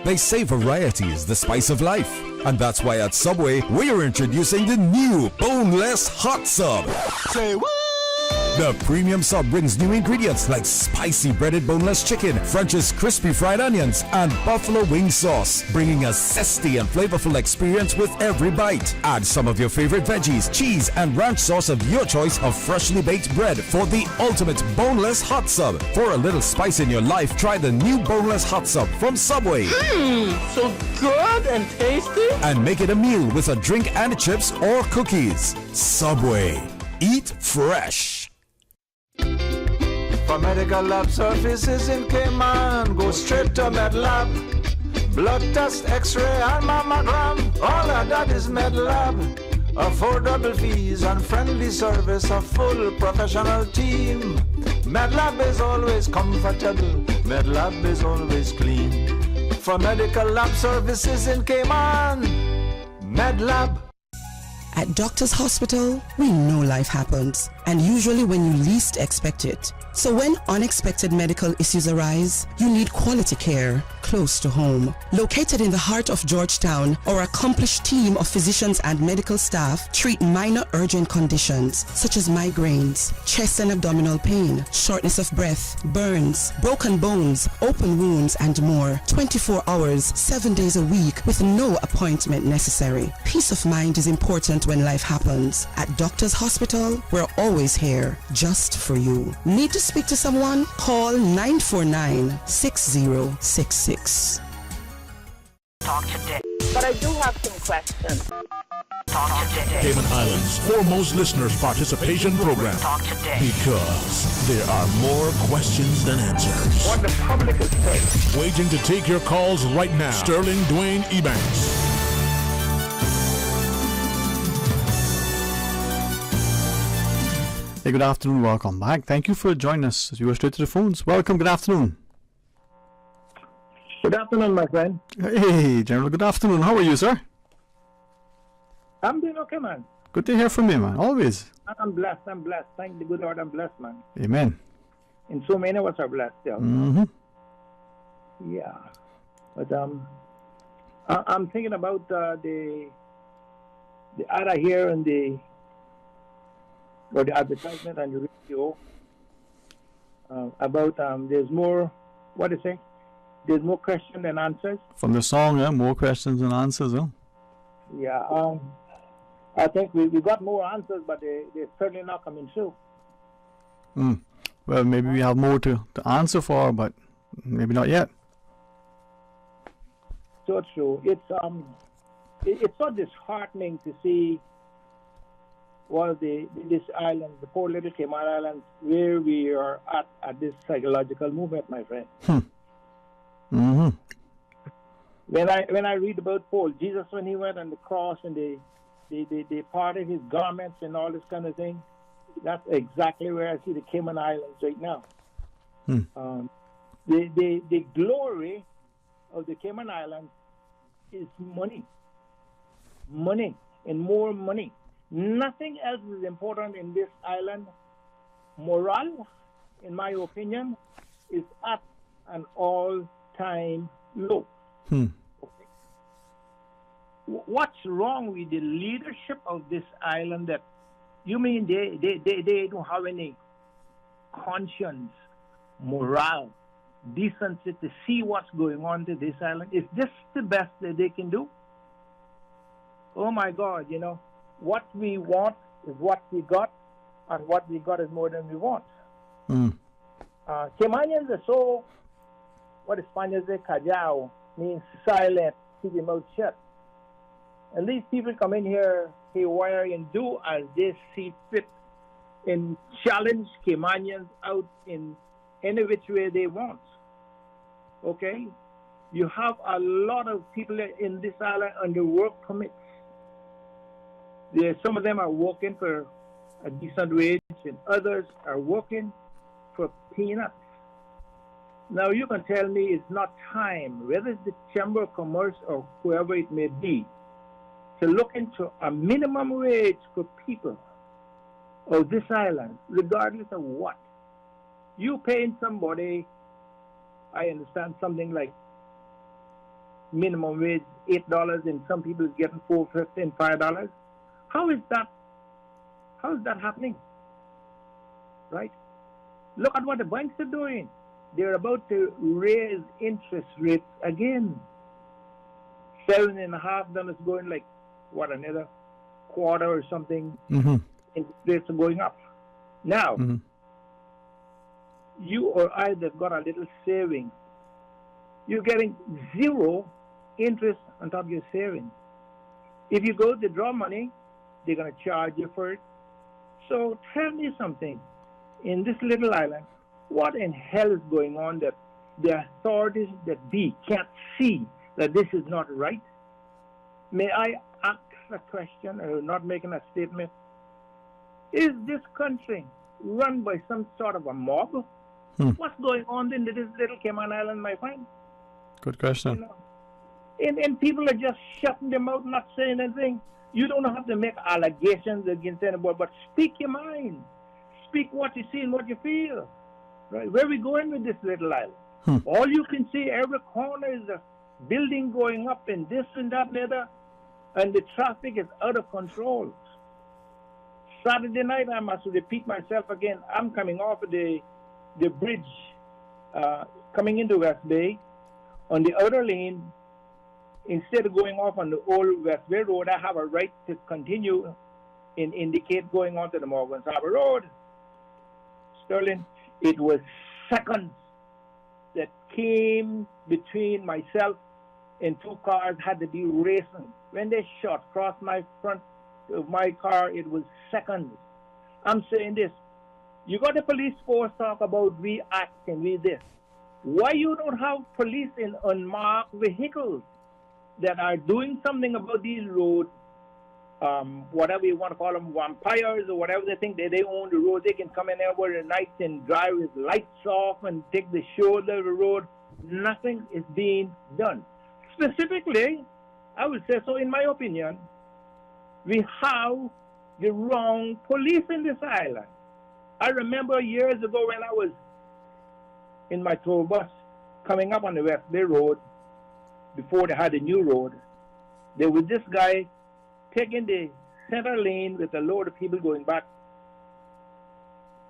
They say variety is the spice of life, and that's why at Subway we're introducing the new boneless hot sub. Say what? The premium sub brings new ingredients like spicy breaded boneless chicken, French's crispy fried onions, and buffalo wing sauce, bringing a zesty and flavorful experience with every bite. Add some of your favorite veggies, cheese, and ranch sauce of your choice of freshly baked bread for the ultimate boneless hot sub. For a little spice in your life, try the new boneless hot sub from Subway.
So good and tasty.
And make it a meal with a drink and chips or cookies. Subway. Eat fresh.
For medical lab services in Cayman, go straight to MedLab. Blood test, x-ray, and mammogram, all of that is MedLab. Affordable fees and friendly service, a full professional team. MedLab is always comfortable, MedLab is always clean. For medical lab services in Cayman, MedLab.
At Doctors Hospital, we know life happens, and usually when you least expect it. So when unexpected medical issues arise, you need quality care close to home. Located in the heart of Georgetown, our accomplished team of physicians and medical staff treat minor urgent conditions such as migraines, chest and abdominal pain, shortness of breath, burns, broken bones, open wounds, and more. 24 hours, 7 days a week with no appointment necessary. Peace of mind is important when life happens. At Doctors Hospital, we're always here just for you. Need to speak to someone? Call 949-6066.
Talk today. But I do have some questions. Talk today.
Cayman Islands' foremost listeners participation program.
Talk today.
Because there are more questions than answers.
What the public is saying.
Waiting to take your calls right now. Sterling Dwayne Ebanks.
Hey, good afternoon. Welcome back. Thank you for joining us as we go straight to the phones. Welcome. Good afternoon.
Good afternoon, my friend.
Hey, General. Good afternoon. How are you, sir?
I'm doing okay, man.
Good to hear from you, man. Always.
I'm blessed. Thank the good Lord, I'm blessed, man.
Amen.
And so many of us are blessed still.
Mm-hmm.
Yeah. But I'm thinking about the ad here and the advertisement on the radio about there's more, what do you say? There's more questions than answers.
From the song, more questions than answers, huh?
Yeah. I think we got more answers, but they're certainly not coming through.
Well, maybe we have more to answer for, but maybe not yet.
So true. It's so disheartening to see this island, the poor little Cayman Islands, where we are at this psychological movement, my friend.
Mm-hmm.
When I read about Paul, Jesus, when he went on the cross and they parted his garments and all this kind of thing, that's exactly where I see the Cayman Islands right now. The glory of the Cayman Islands is money, and more money. Nothing else is important in this island. Morale, in my opinion, is at an all-time low. What's wrong with the leadership of this island? That you mean they don't have any conscience, morale, decency to see what's going on to this island? Is this the best that they can do? Oh my God, what we want is what we got, and what we got is more than we want. Caymanians are so, what the Spaniards say, callao, means silent, keep your mouth shut. And these people come in here haywire and do as they see fit and challenge Caymanians out in any which way they want. Okay? You have a lot of people in this island under work permits. Some of them are working for a decent wage, and others are working for peanuts. Now, you can tell me it's not time, whether it's the Chamber of Commerce or whoever it may be, to look into a minimum wage for people of this island, regardless of what. You paying somebody, I understand, something like minimum wage $8, and some people is getting $4.50 and $5. How is that happening? Right? Look at what the banks are doing. They're about to raise interest rates again. $7.50 going like, another quarter or something. Interest rates are going up. Now, you or I that got a little savings, you're getting zero interest on top of your savings. If you go to draw money, they're going to charge you for it. So tell me something. In this little island, what in hell is going on that the authorities that be can't see that this is not right? May I ask a question, or not making a statement? Is this country run by some sort of a mob? What's going on in this little Cayman Island, my friend?
Good question.
And people are just shutting them out, not saying anything. You don't have to make allegations against anybody, but speak your mind. Speak what you see and what you feel. Right? Where are we going with this little island? All you can see, every corner is a building going up and this and that and the other, and the traffic is out of control. Saturday night, I must repeat myself again, I'm coming off of the bridge coming into West Bay. On the outer lane, instead of going off on the old West Bay Road, I have a right to continue and indicate going on to the Morgan Harbor Road. Sterling, it was seconds that came between myself and two cars had to be racing. When they shot across my front of my car, it was seconds. I'm saying this. You got the police force talk about we act and we this. Why you don't have police in unmarked vehicles that are doing something about these roads, whatever you want to call them, vampires or whatever they think they own the road, they can come in there at night and drive with lights off and take the shoulder of the road. nothing is being done. Specifically, I would say so in my opinion, we have the wrong police in this island. I remember years ago when I was in my tour bus coming up on the West Bay Road, before they had the new road, there was this guy taking the center lane with a load of people going back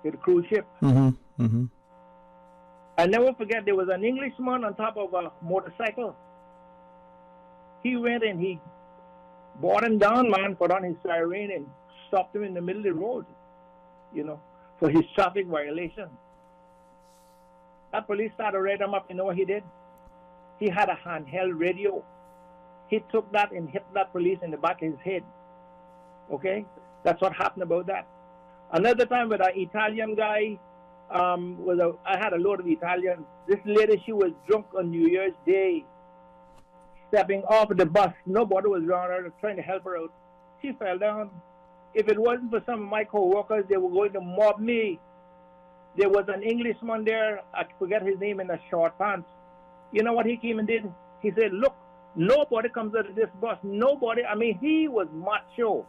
to the cruise ship. I'll never forget, there was an Englishman on top of a motorcycle. He went and he brought him down, man, put on his siren and stopped him in the middle of the road, for his traffic violation. That police started to write him up. You know what he did? He had a handheld radio. He took that and hit that police in the back of his head. Okay? That's what happened about that. Another time with an Italian guy, I had a load of Italians. This lady, she was drunk on New Year's Day, stepping off the bus. Nobody was around her trying to help her out. She fell down. If it wasn't for some of my co-workers, they were going to mob me. There was an Englishman there, I forget his name, in the short pants. You know what he came and did? He said, look, nobody comes out of this bus. Nobody. I mean, he was macho.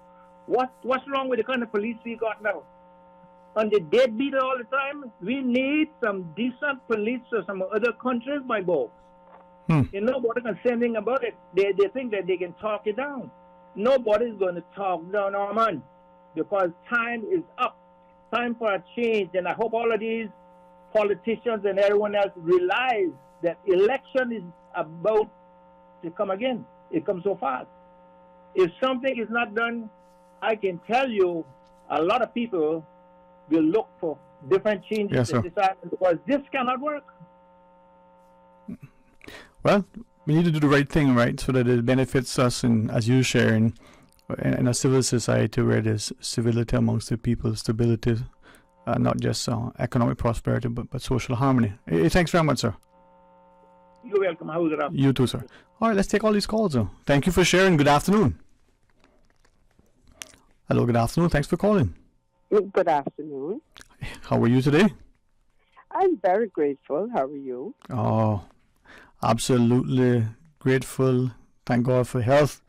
What's wrong with the kind of police we got now? On the deadbeat all the time? We need some decent police of some other countries, my boy. Nobody can say anything about it. They think that they can talk it down. Nobody's going to talk down our man, because time is up. Time for a change. And I hope all of these politicians and everyone else realize that election is about to come again. It comes so fast. If something is not done, I can tell you a lot of people will look for different changes in this island, because this cannot work.
Well, we need to do the right thing, right, so that it benefits us, and as you share, in a civil society where there's civility amongst the people, stability, not just economic prosperity, but social harmony. Hey, thanks very much, sir.
You're welcome. How was it?
You too, sir. All right, let's take all these calls, sir. Thank you for sharing. Good afternoon. Hello, good afternoon. Thanks for calling.
Good afternoon.
How are you today?
I'm very grateful. How are you?
Oh, absolutely grateful. Thank God for health,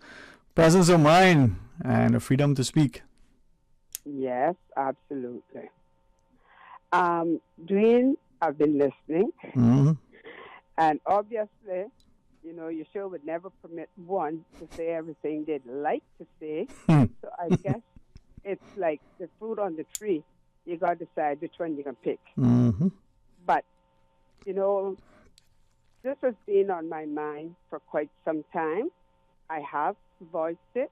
presence of mind, and the freedom to speak.
Yes, absolutely. Dwayne, I've been listening. And obviously, your show would never permit one to say everything they'd like to say. So I guess it's like the fruit on the tree. You got to decide which one you can pick. But, this has been on my mind for quite some time. I have voiced it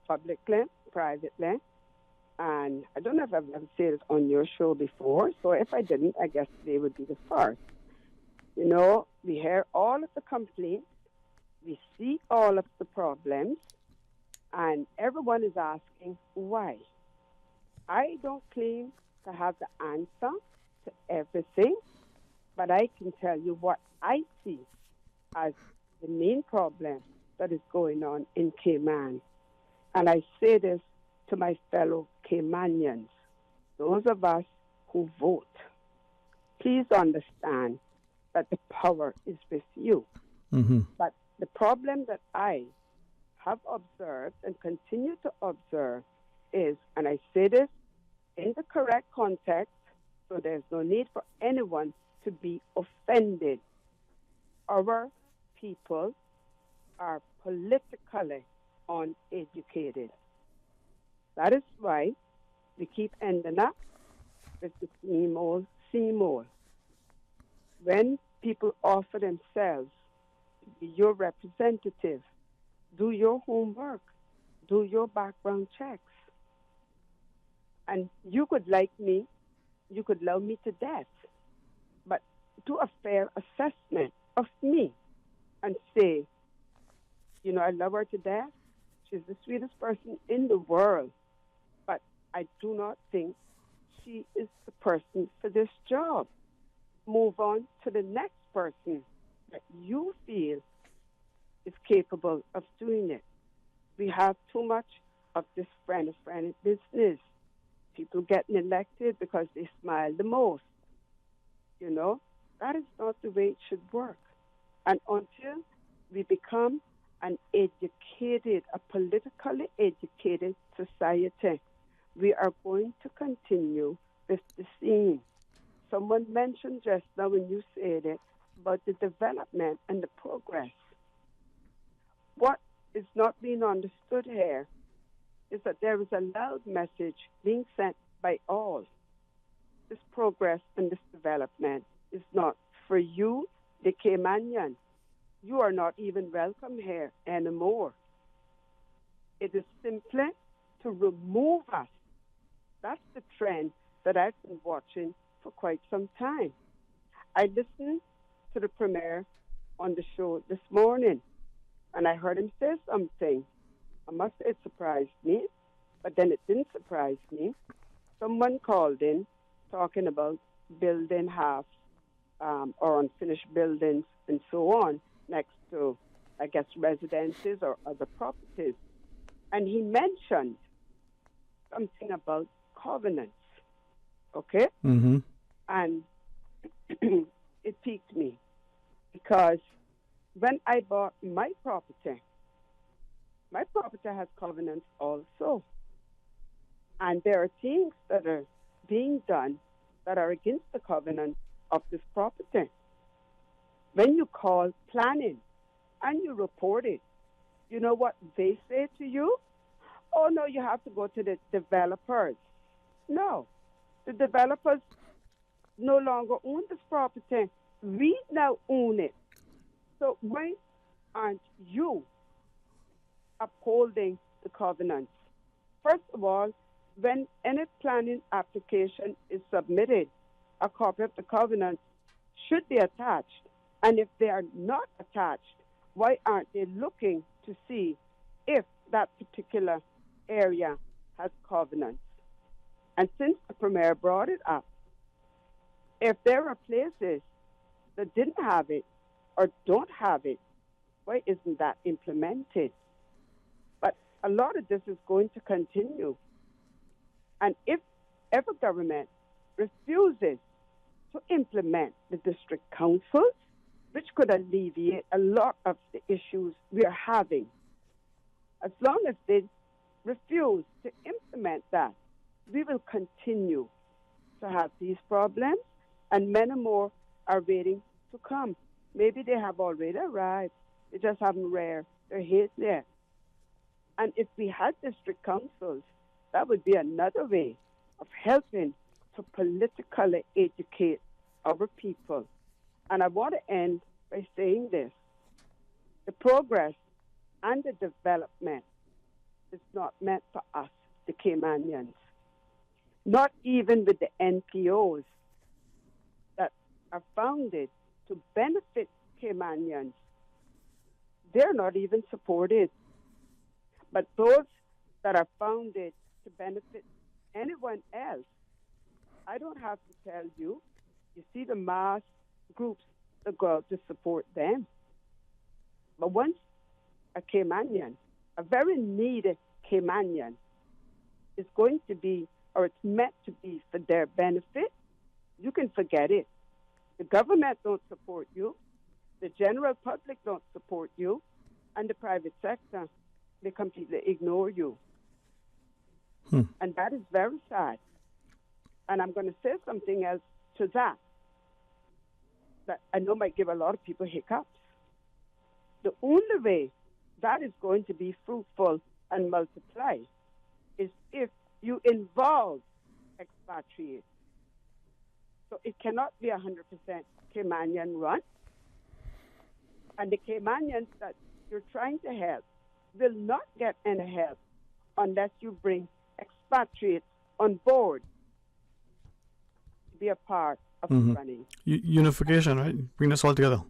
publicly, privately, and I don't know if I've ever said it on your show before, so if I didn't, I guess today would be the first. We hear all of the complaints, we see all of the problems, and everyone is asking why. I don't claim to have the answer to everything, but I can tell you what I see as the main problem that is going on in Cayman. And I say this to my fellow Caymanians, those of us who vote. Please understand that the power is with you. But the problem that I have observed and continue to observe is, and I say this in the correct context, so there's no need for anyone to be offended. Our people are politically uneducated. That is why we keep ending up with the same old, same old. When people offer themselves to be your representative, do your homework, do your background checks. And you could like me, you could love me to death, but do a fair assessment of me and say, I love her to death. She's the sweetest person in the world, but I do not think she is the person for this job. Move on to the next person that you feel is capable of doing it. We have too much of this friend business. People getting elected because they smile the most. That is not the way it should work. And until we become a politically educated society, we are going to continue with the same. Someone mentioned just now when you said it about the development and the progress. What is not being understood here is that there is a loud message being sent by all. This progress and this development is not for you, the Caymanian. You are not even welcome here anymore. It is simply to remove us. That's the trend that I've been watching for quite some time. I listened to the Premier on the show this morning, and I heard him say something. I must say it surprised me, but then it didn't surprise me. Someone called in talking about building half or unfinished buildings and so on next to, I guess, residences or other properties. And he mentioned something about covenants, okay?
Mm-hmm.
And it piqued me because when I bought my property has covenants also. And there are things that are being done that are against the covenant of this property. When you call planning and you report it, you know what they say to you? Oh, no, you have to go to the developers. No, the developers no longer own this property. We now own it. So why aren't you upholding the covenants? First of all, when any planning application is submitted, a copy of the covenants should be attached. And if they are not attached, why aren't they looking to see if that particular area has covenants? And since the Premier brought it up, if there are places that didn't have it or don't have it, why isn't that implemented? But a lot of this is going to continue. And if ever government refuses to implement the district councils, which could alleviate a lot of the issues we are having, as long as they refuse to implement that, we will continue to have these problems, and many more are waiting to come. Maybe they have already arrived. They just haven't reared their heads yet. And if we had district councils, that would be another way of helping to politically educate our people. And I want to end by saying this. The progress and the development is not meant for us, the Caymanians. Not even with the NPOs that are founded to benefit Caymanians. They're not even supported. But those that are founded to benefit anyone else, I don't have to tell you. You see the mass groups that go out to support them. But once a Caymanian, a very needy Caymanian, is going to be, or it's meant to be for their benefit, you can forget it. The government don't support you. The general public don't support you. And the private sector, they completely ignore you. And that is very sad. And I'm going to say something else to that I know might give a lot of people hiccups. The only way that is going to be fruitful and multiply is if you involve expatriates. So it cannot be 100% Caymanian run. And the Caymanians that you're trying to help will not get any help unless you bring expatriates on board to be a part of the running.
Unification, right? Bring us all together.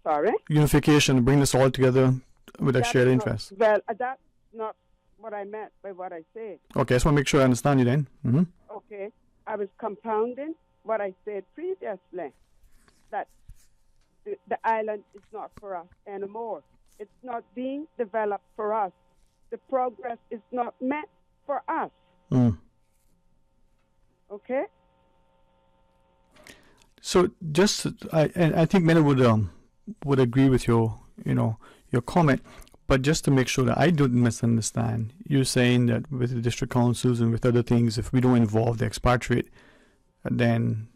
Sorry?
Unification, bring us all together with a shared interest.
Well, that's not what I meant by what I said.
Okay, I just want to make sure I understand you then.
Okay, I was compounding what I said previously, that the island is not for us anymore. It's not being developed for us. The progress is not meant for us. Okay?
So just, I think many would would agree with your comment. But just to make sure that I don't misunderstand, you're saying that with the district councils and with other things, if we don't involve the expatriate, then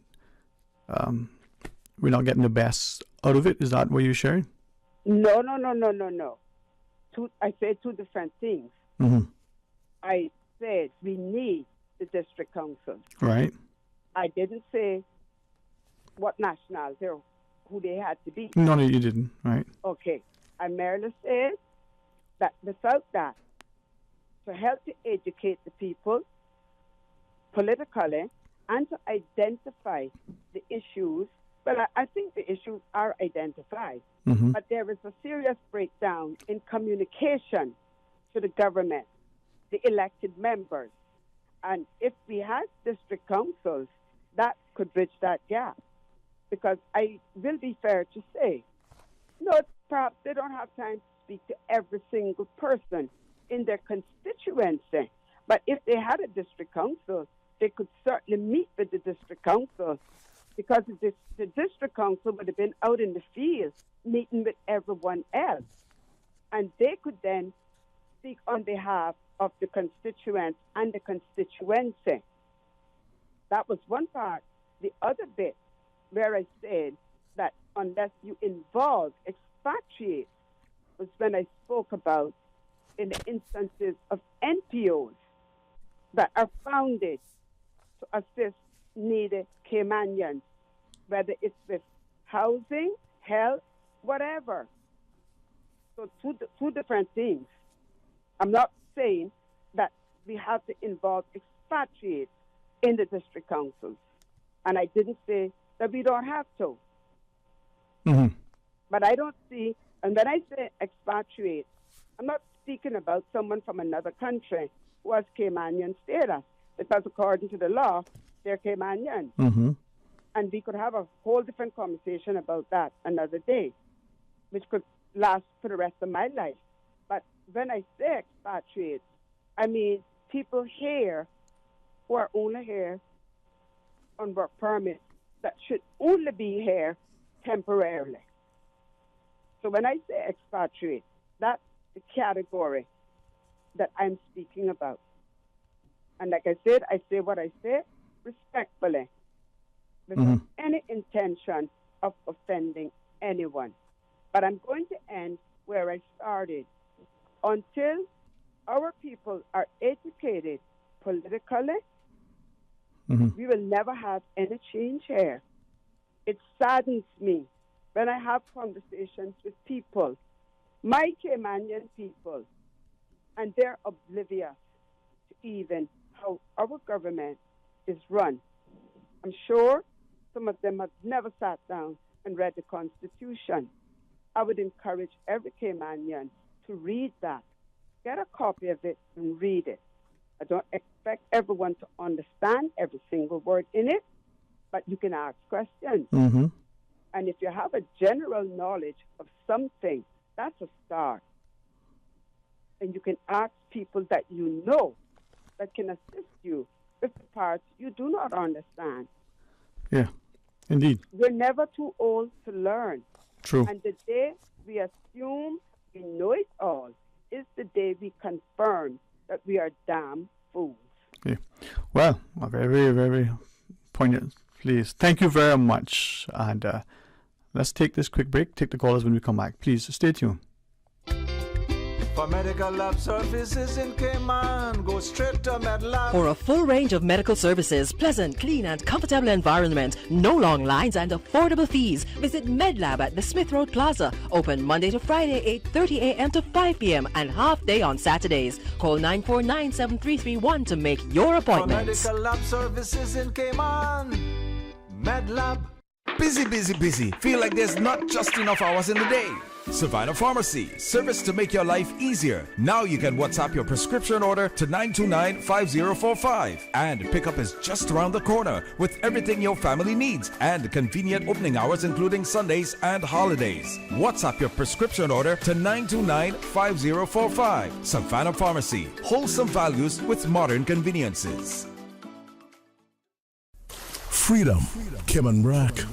we're not getting the best out of it. Is that what you're sharing?
No. I said two different things.
Mm-hmm.
I said we need the district council.
Right.
I didn't say what nationality or who they had to be.
No, you didn't. Right.
Okay. I merely said that without that, to help to educate the people politically and to identify the issues, well, I think the issues are identified, but there is a serious breakdown in communication to the government, the elected members. And if we had district councils, that could bridge that gap. Because I will be fair to say, no, perhaps they don't have time to speak to every single person in their constituency. But if they had a district council, they could certainly meet with the district council, because the district council would have been out in the field meeting with everyone else. And they could then speak on behalf of the constituents and the constituency. That was one part. The other bit where I said that unless you involve expatriates was when I spoke about in the instances of NPOs that are founded to assist needy Caymanians, whether it's with housing, health, whatever. So two different things. I'm not saying that we have to involve expatriates in the district councils. And I didn't say that we don't have to.
Mm-hmm.
But I don't see, and when I say expatriate, I'm not speaking about someone from another country who has Caymanian status, because according to the law, they're Caymanian.
Mm-hmm.
And we could have a whole different conversation about that another day, which could last for the rest of my life. But when I say expatriates, I mean people here who are only here on work permits that should only be here temporarily. So when I say expatriate, that's the category that I'm speaking about. And like I said, I say what I say respectfully, without any intention of offending anyone. But I'm going to end where I started. Until our people are educated politically, we will never have any change here. It saddens me when I have conversations with people, my Caymanian people, and they're oblivious to even how our government is run. I'm sure some of them have never sat down and read the Constitution. I would encourage every Caymanian to read that. Get a copy of it and read it. I don't expect everyone to understand every single word in it, but you can ask questions. And if you have a general knowledge of something, that's a start. And you can ask people that you know that can assist you with the parts you do not understand.
Yeah, indeed.
We're never too old to learn.
True.
And the day we assume we know it all is the day we confirm that we are damn fools.
Yeah. Well, a very, very poignant, please. Thank you very much. And let's take this quick break. Take the callers when we come back. Please stay tuned.
For medical lab services in Cayman, go straight to MedLab.
For a full range of medical services, pleasant, clean and comfortable environment, no long lines and affordable fees, visit MedLab at the Smith Road Plaza. Open Monday to Friday, 8:30 a.m. to 5 p.m. and half day on Saturdays. Call 949-7331 to make your appointment.
For medical lab services in Cayman, MedLab.
Busy. Feel like there's not just enough hours in the day. Savannah Pharmacy, service to make your life easier. Now you can WhatsApp your prescription order to 929-5045. And pickup is just around the corner with everything your family needs and convenient opening hours including Sundays and holidays. WhatsApp your prescription order to 929-5045. Savannah Pharmacy, wholesome values with modern conveniences.
Freedom, Kim and Brack.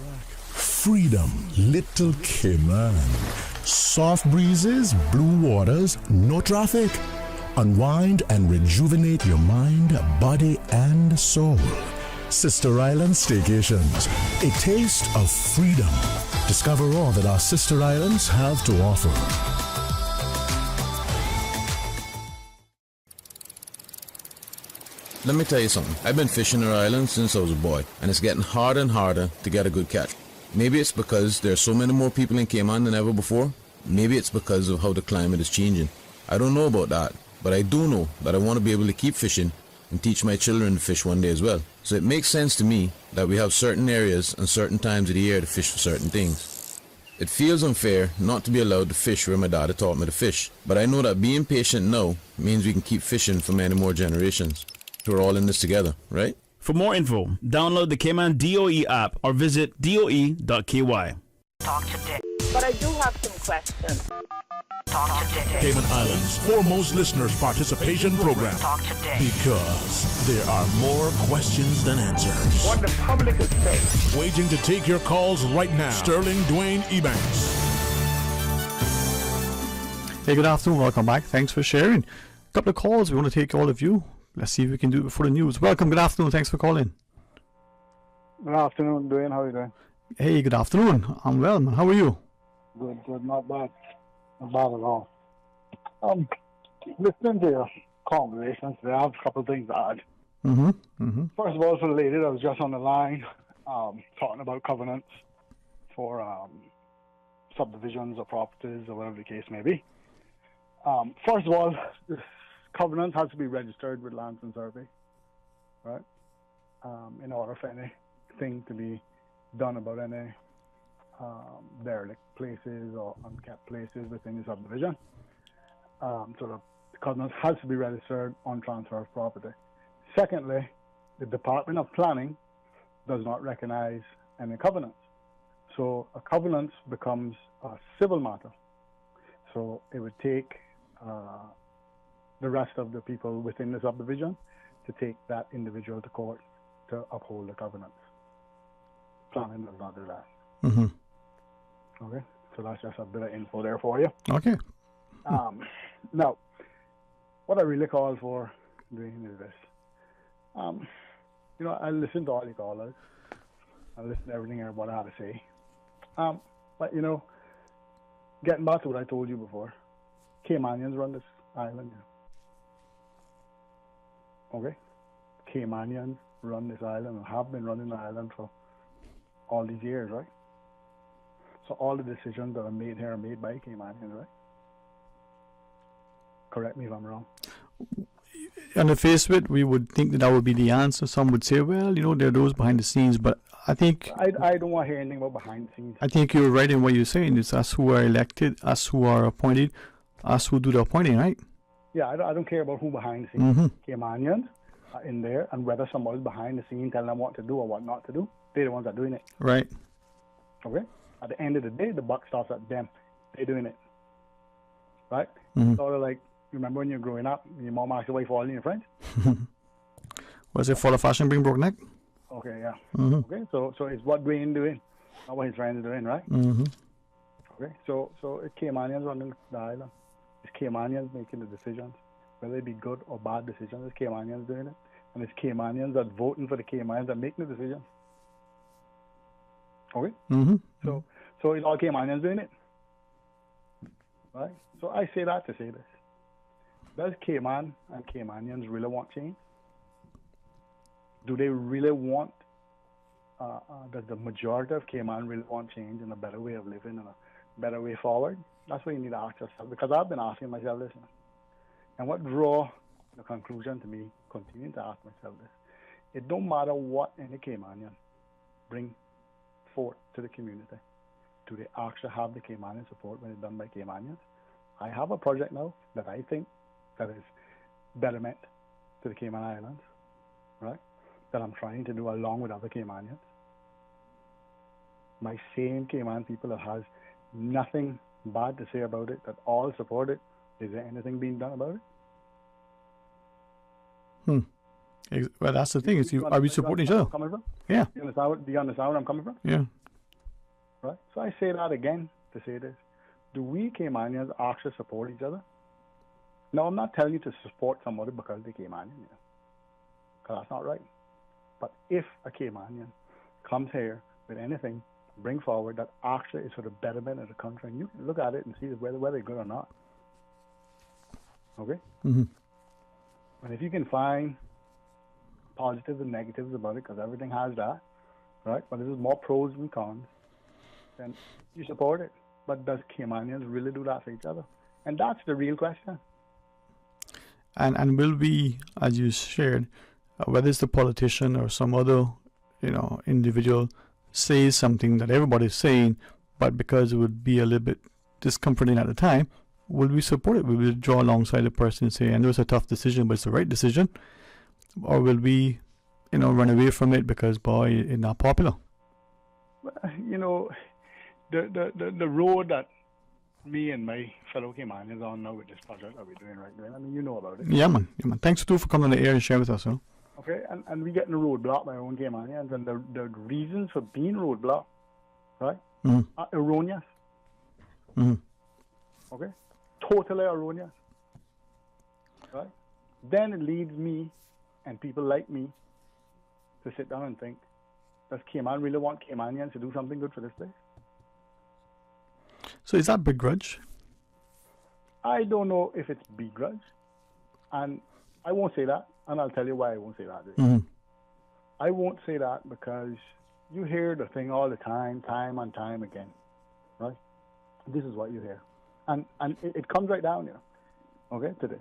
freedom, little Cayman. Soft breezes, blue waters, no traffic. Unwind and rejuvenate your mind, body, and soul. Sister Island Staycations, a taste of freedom. Discover all that our sister islands have to offer.
Let me tell you something. I've been fishing our island since I was a boy, and it's getting harder and harder to get a good catch. Maybe it's because there are so many more people in Cayman than ever before. Maybe it's because of how the climate is changing. I don't know about that, but I do know that I want to be able to keep fishing and teach my children to fish one day as well. So it makes sense to me that we have certain areas and certain times of the year to fish for certain things. It feels unfair not to be allowed to fish where my daddy taught me to fish, but I know that being patient now means we can keep fishing for many more generations. We're all in this together, right?
For more info, download the Cayman DOE app or visit doe.ky.
Talk today. But I do have some questions. Talk today.
Cayman Islands' foremost listeners participation program.
Talk today.
Because there are more questions than answers.
What the public is saying.
Waiting to take your calls right now. Sterling Dwayne Ebanks.
Hey, good afternoon. Welcome back. Thanks for sharing. A couple of calls. We want to take all of you. Let's see if we can do it before the news. Welcome. Good afternoon. Thanks for calling.
Good afternoon, Dwayne. How are you doing?
Hey, good afternoon. I'm well, man. How are you?
Good, good. Not bad. Not bad at all. Listening to your conversations, I have a couple of things to add. First of all, for the lady that was just on the line, talking about covenants for subdivisions or properties or whatever the case may be. First of all, this covenant has to be registered with Lands and Survey, right? In order for anything to be done about any derelict places or unkept places within the subdivision. So the covenant has to be registered on transfer of property. Secondly, the Department of Planning does not recognize any covenants. So a covenant becomes a civil matter. So it would take the rest of the people within the subdivision to take that individual to court to uphold the covenants. Planning does not do that. Okay, so that's just a bit of info there for you.
Okay.
Now, what I really call for doing is this. I listen to all the callers. I listen to everything everybody had to say. But, getting back to what I told you before, Caymanians run this island. Okay? Caymanians run this island and have been running the island for all these years, right? So all the decisions that are made here are made by Caymanians, right? Correct me if I'm wrong.
On the face of it, we would think that would be the answer. Some would say, well, there are those behind the scenes, but I think...
I don't want to hear anything about behind the scenes.
I think you're right in what you're saying. It's us who are elected, us who are appointed, us who do the appointing, right?
Yeah, I don't care about who behind the scenes. Caymanians are in there, and whether somebody's behind the scenes telling them what to do or what not to do, they're the ones that are doing it.
Right.
Okay? At the end of the day, the buck stops at them. They're doing it. Right? Sort of like, remember when you're growing up, your mom asked you why falling your friends?
Was it follow fashion, bring broke neck?
Okay, yeah. Okay, so it's what Dwayne doing, not what his friends are doing, right? Okay, so it's Caymanians running the island. It's Caymanians making the decisions, whether they be good or bad decisions. It's Caymanians doing it, and it's Caymanians that voting for the Caymanians that making the decisions. Okay, so it's all Caymanians doing it, right? So I say that to say this: does Cayman and Caymanians really want change? Do they really want? Does the majority of Cayman really want change and a better way of living and a better way forward? That's what you need to ask yourself, because I've been asking myself this. And what draw the conclusion to me, continuing to ask myself this, it don't matter what any Caymanian bring forth to the community. Do they actually have the Caymanian support when it's done by Caymanians? I have a project now that I think that is betterment to the Cayman Islands, right? That I'm trying to do along with other Caymanians. My same Cayman people that has nothing bad to say about it, that all support it. Is there anything being done about it?
Well, that's the thing. Are we supporting each other?
Coming from?
Yeah.
Do you understand where I'm coming from?
Yeah.
right? So I say that again to say this. Do we Caymanians actually support each other? No, I'm not telling you to support somebody because they're Caymanian, because that's not right. But if a Caymanian comes here with anything, bring forward that actually is for the betterment of the country, and you can look at it and see whether they're good or not. Okay?
Mm-hmm.
And if you can find positives and negatives about it, because everything has that, right? But this is more pros than cons, then you support it. But does Caymanians really do that for each other? And that's the real question.
And will we, as you shared, whether it's the politician or some other, individual, says something that everybody's saying, but because it would be a little bit discomforting at the time, will we support it? Will we draw alongside the person and say, I know it's a tough decision, but it's the right decision? Or will we, run away from it because, boy, it's not popular?
The road that me and my fellow Caymanians on now with this project that we're doing right now, I mean, you know about it.
Yeah, man. Thanks for coming on the air and sharing with us, huh?
Okay, and we getting a roadblock by our own Caymanians, and the reasons for being roadblocked, right, are erroneous.
Mm-hmm.
Okay? Totally erroneous. Right? Then it leads me and people like me to sit down and think, does Cayman really want Caymanians to do something good for this place?
So is that begrudge?
I don't know if it's begrudge. And I won't say that. And I'll tell you why I won't say that.
Mm-hmm.
I won't say that because you hear the thing all the time and time again. Right? This is what you hear. And it comes right down, okay, to this.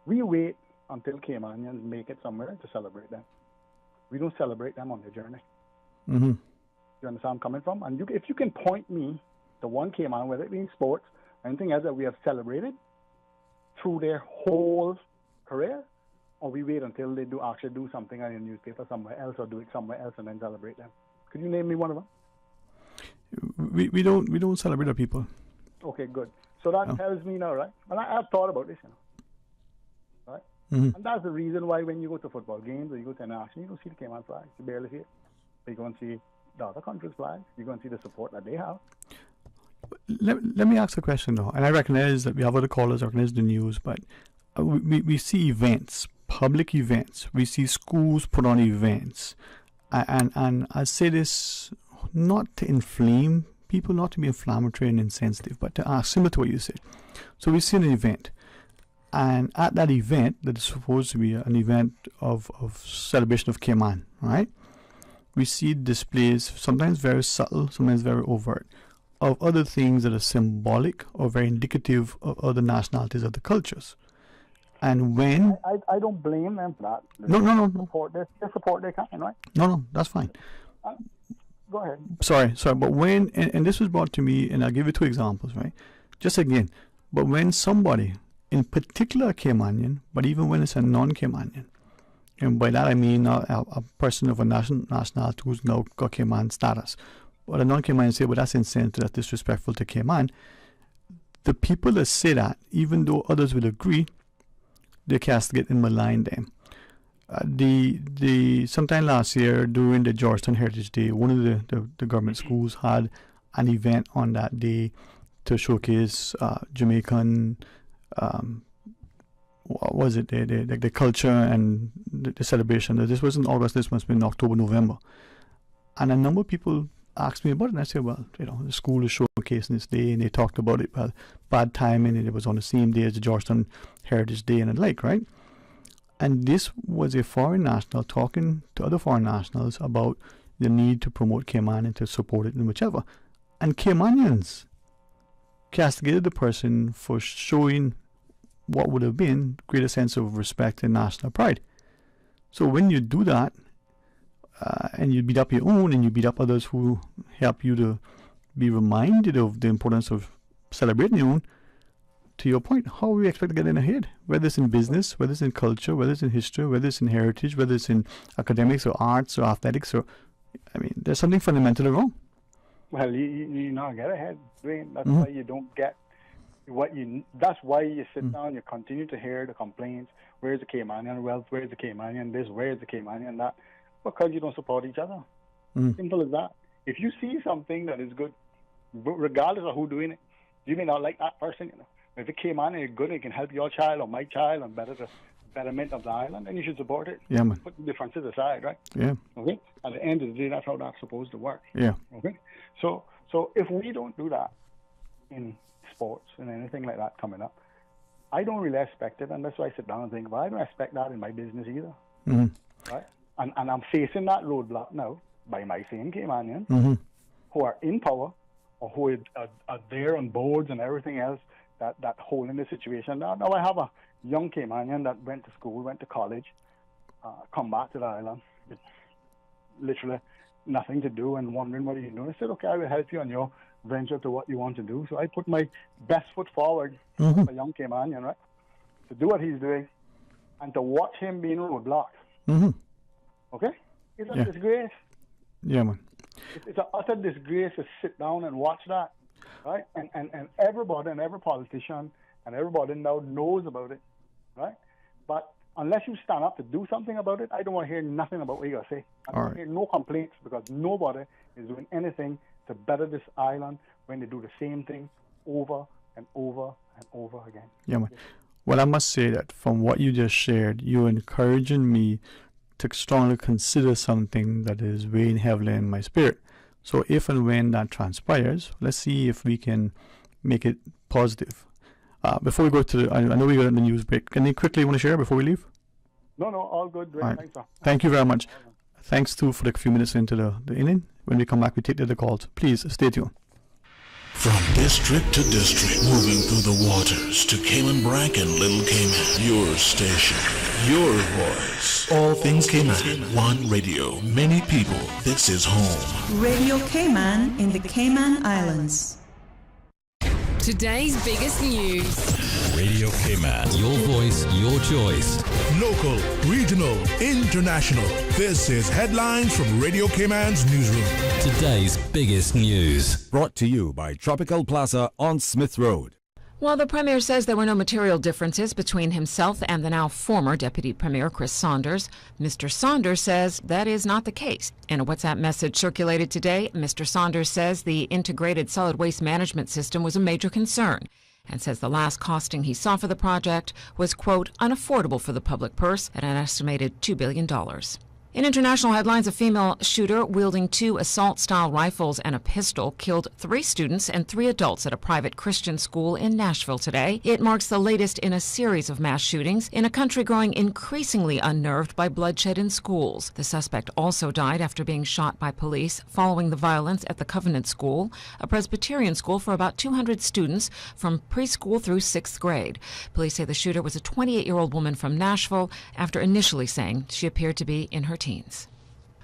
We wait until Caymanians make it somewhere to celebrate them. We don't celebrate them on their journey.
Mm-hmm.
You understand where I'm coming from? And if you can point me to one Cayman, whether it be in sports or anything else that we have celebrated through their whole career, or we wait until they actually do something in a newspaper somewhere else or do it somewhere else and then celebrate them. Could you name me one of them?
We don't celebrate our people.
Okay, good. So that tells me now, right? And I've thought about this, right?
Mm-hmm.
And that's the reason why when you go to football games or you go to international, you don't see the Cayman flag. You barely see it. But you go and see the other countries' flags. You go and see the support that they have.
Let me ask a question, though. And I recognize that we have other callers, recognize the news, but we see events, public events. We see schools put on events. And I say this not to inflame people, not to be inflammatory and insensitive, but to ask, similar to what you said. So we see an event, and at that event, that is supposed to be an event of celebration of Cayman, right? We see displays, sometimes very subtle, sometimes very overt, of other things that are symbolic or very indicative of other nationalities, other cultures. And when...
I don't blame them for that.
No.
They support their kind, right?
No, that's fine.
Go ahead.
Sorry, but when, and this was brought to me, and I'll give you two examples, right? Just again, but when somebody, in particular a Caymanian, but even when it's a non-Caymanian, and by that I mean a person of a nationality who's now got Cayman status, but a non-Caymanian say, well, that's insensitive, that's disrespectful to Cayman. The people that say that, even though others will agree, they castigate and malign them. Sometime last year during the Georgetown Heritage Day, one of the government schools had an event on that day to showcase Jamaican, what was it, the culture and the celebration. This was in August, this must be in October, November. And a number of people asked me about it, and I said, well, the school is showcasing this day, and they talked about it, well, bad timing, and it was on the same day as the Georgetown Heritage Day and the like, right? And this was a foreign national talking to other foreign nationals about the need to promote Cayman and to support it in whichever. And Caymanians castigated the person for showing what would have been greater sense of respect and national pride. So when you do that, and you beat up your own and you beat up others who help you to be reminded of the importance of celebrating your own, to your point, how we expect to get in ahead, whether it's in business, whether it's in culture, whether it's in history, whether it's in heritage, whether it's in academics or arts or athletics, or there's something fundamentally wrong.
Well, you not get ahead, Dwayne. That's why you don't get what you. That's why you sit down. You continue to hear the complaints. Where's the Caymanian wealth? Where's the Caymanian this? Where's the Caymanian that? Because you don't support each other. Simple as that. if you see something that is good, regardless of who doing it, you may not like that person, you know. If it came on and it's good and it can help your child or my child and better the betterment of the island, then you should support it.
Yeah, man.
Put the differences aside, right?
Yeah.
Okay? At the end of the day, that's how that's supposed to work.
Yeah.
Okay? So if we don't do that in sports and anything like that coming up, I don't really expect it, and that's why I sit down and think, well, I don't expect that in my business either.
Mm-hmm.
Right? And I'm facing that roadblock now by my same Caymanians who are in power or who are there on boards and everything else that holding the situation. Now I have a young Caymanian that went to school, went to college, come back to the island with literally nothing to do and wondering what are you doing. I said, okay, I will help you on your venture to what you want to do. So I put my best foot forward for a young Caymanian, right, to do what he's doing and to watch him being roadblocked. Okay? It's a disgrace.
Yeah, man.
It's an utter disgrace to sit down and watch that, right? And everybody and every politician and everybody now knows about it, right? But unless you stand up to do something about it, I don't want to hear nothing about what you're going to say. I don't want to hear no complaints because nobody is doing anything to better this island when they do the same thing over and over and over again.
Yeah, man. Well, I must say that from what you just shared, you're encouraging me to strongly consider something that is weighing heavily in my spirit. So if and when that transpires, let's see if we can make it positive. Before we go to I know we got the news break. Any quickly want to share before we leave?
No, all good. Great.
All right.
Thanks, sir.
Thank you very much. Thanks too for the few minutes into the inning. When we come back, we take the calls. Please stay tuned.
From district to district, moving through the waters to Cayman Brac and Little Cayman. Your station, your voice. All things Cayman. One radio, many people. This is home.
Radio Cayman in the Cayman Islands.
Today's biggest news.
Radio Cayman. Your voice, your choice.
Local, regional, international. This is Headlines from Radio Cayman's newsroom.
Today's biggest news.
Brought to you by Tropical Plaza on Smith Road.
While the Premier says there were no material differences between himself and the now former Deputy Premier Chris Saunders, Mr. Saunders says that is not the case. In a WhatsApp message circulated today, Mr. Saunders says the integrated solid waste management system was a major concern and says the last costing he saw for the project was, quote, unaffordable for the public purse at an estimated $2 billion. In international headlines, a female shooter wielding 2 assault-style rifles and a pistol killed 3 students and 3 adults at a private Christian school in Nashville today. It marks the latest in a series of mass shootings in a country growing increasingly unnerved by bloodshed in schools. The suspect also died after being shot by police following the violence at the Covenant School, a Presbyterian school for about 200 students from preschool through 6th grade. Police say the shooter was a 28-year-old woman from Nashville after initially saying she appeared to be in her teens.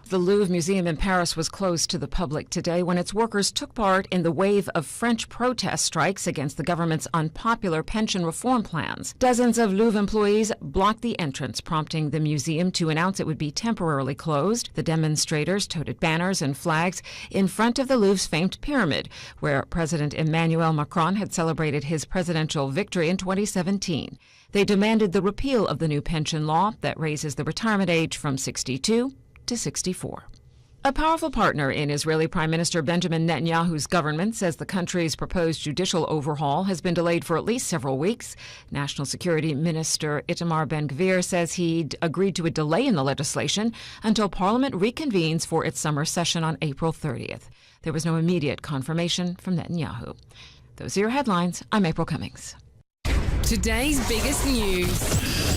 The Louvre Museum in Paris was closed to the public today when its workers took part in the wave of French protest strikes against the government's unpopular pension reform plans. Dozens of Louvre employees blocked the entrance, prompting the museum to announce it would be temporarily closed. The demonstrators toted banners and flags in front of the Louvre's famed pyramid, where President Emmanuel Macron had celebrated his presidential victory in 2017. They demanded the repeal of the new pension law that raises the retirement age from 62 to 64. A powerful partner in Israeli Prime Minister Benjamin Netanyahu's government says the country's proposed judicial overhaul has been delayed for at least several weeks. National Security Minister Itamar Ben-Gvir says he'd agreed to a delay in the legislation until Parliament reconvenes for its summer session on April 30th. There was no immediate confirmation from Netanyahu. Those are your headlines. I'm April Cummings.
Today's biggest news.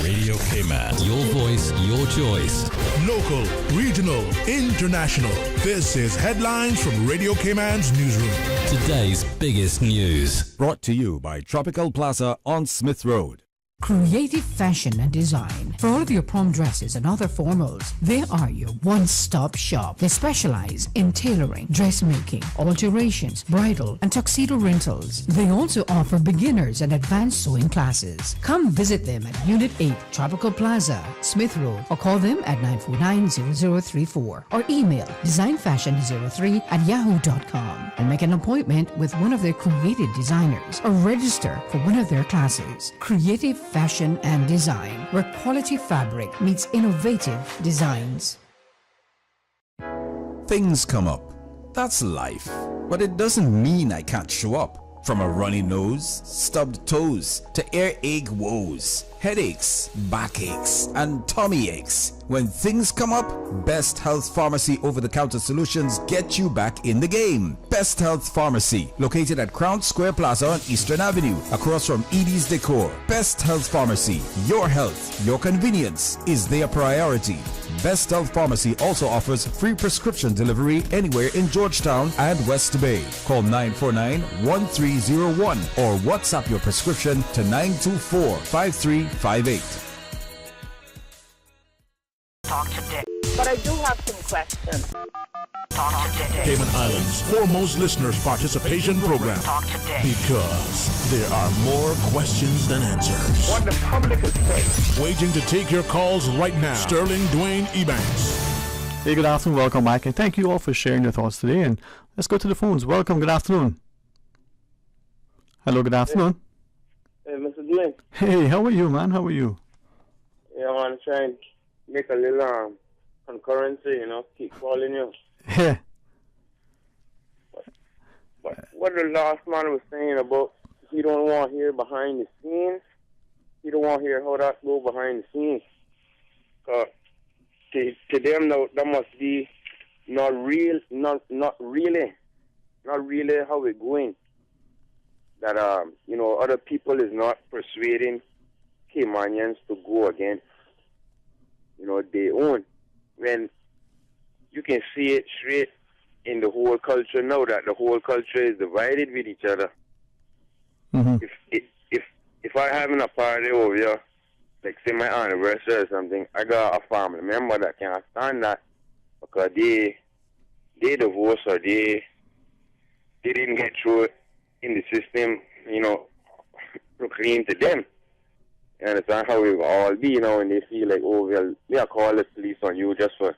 Radio Cayman. Your voice, your choice.
Local, regional, international. This is Headlines from Radio Cayman's newsroom.
Today's biggest news.
Brought to you by Tropical Plaza on Smith Road.
Creative fashion and design. For all of your prom dresses and other formals, they are your one-stop shop. They specialize in tailoring, dressmaking, alterations, bridal, and tuxedo rentals. They also offer beginners and advanced sewing classes. Come visit them at Unit 8, Tropical Plaza, Smith Road, or call them at 949-0034 or email designfashion03@yahoo.com and make an appointment with one of their creative designers or register for one of their classes. Creative Fashion and Design, where quality fabric meets innovative designs.
Things come up. That's life. But it doesn't mean I can't show up. From a runny nose, stubbed toes, to earache woes, headaches, backaches, and tummy aches. When things come up, Best Health Pharmacy over-the-counter solutions get you back in the game. Best Health Pharmacy, located at Crown Square Plaza on Eastern Avenue, across from Edie's Decor. Best Health Pharmacy, your health, your convenience is their priority. Best Health Pharmacy also offers free prescription delivery anywhere in Georgetown and West Bay. Call 949-1301 or WhatsApp your prescription to 924-5358.
Talk today. But I do have some questions. Talk today.
Cayman Islands' foremost listeners participation program.
Talk today.
Because there are more questions than answers.
What the public is saying.
Waiting to take your calls right now. Sterling Dwayne Ebanks.
Hey, good afternoon. Welcome back. And thank you all for sharing your thoughts today. And let's go to the phones. Welcome. Good afternoon. Hello. Good afternoon.
Hey, Mr. Dwayne.
Hey, how are you, man? How are you?
Yeah, I want to try and make a little concurrency, keep calling you.
Yeah.
But what the last man was saying about he don't want to hear behind the scenes, he don't want to hear how that go behind the scenes. Cause to them, that must be not really how it going. That other people is not persuading Caymanians to go against their own. When you can see it straight in the whole culture now, that the whole culture is divided with each other.
Mm-hmm.
If I having a party over here, like say my anniversary or something, I got a family member that can't stand that because they divorced or they didn't get through it in the system, proclaimed to them. You understand how we all be, and they feel like, oh, well, they'll call the police on you just for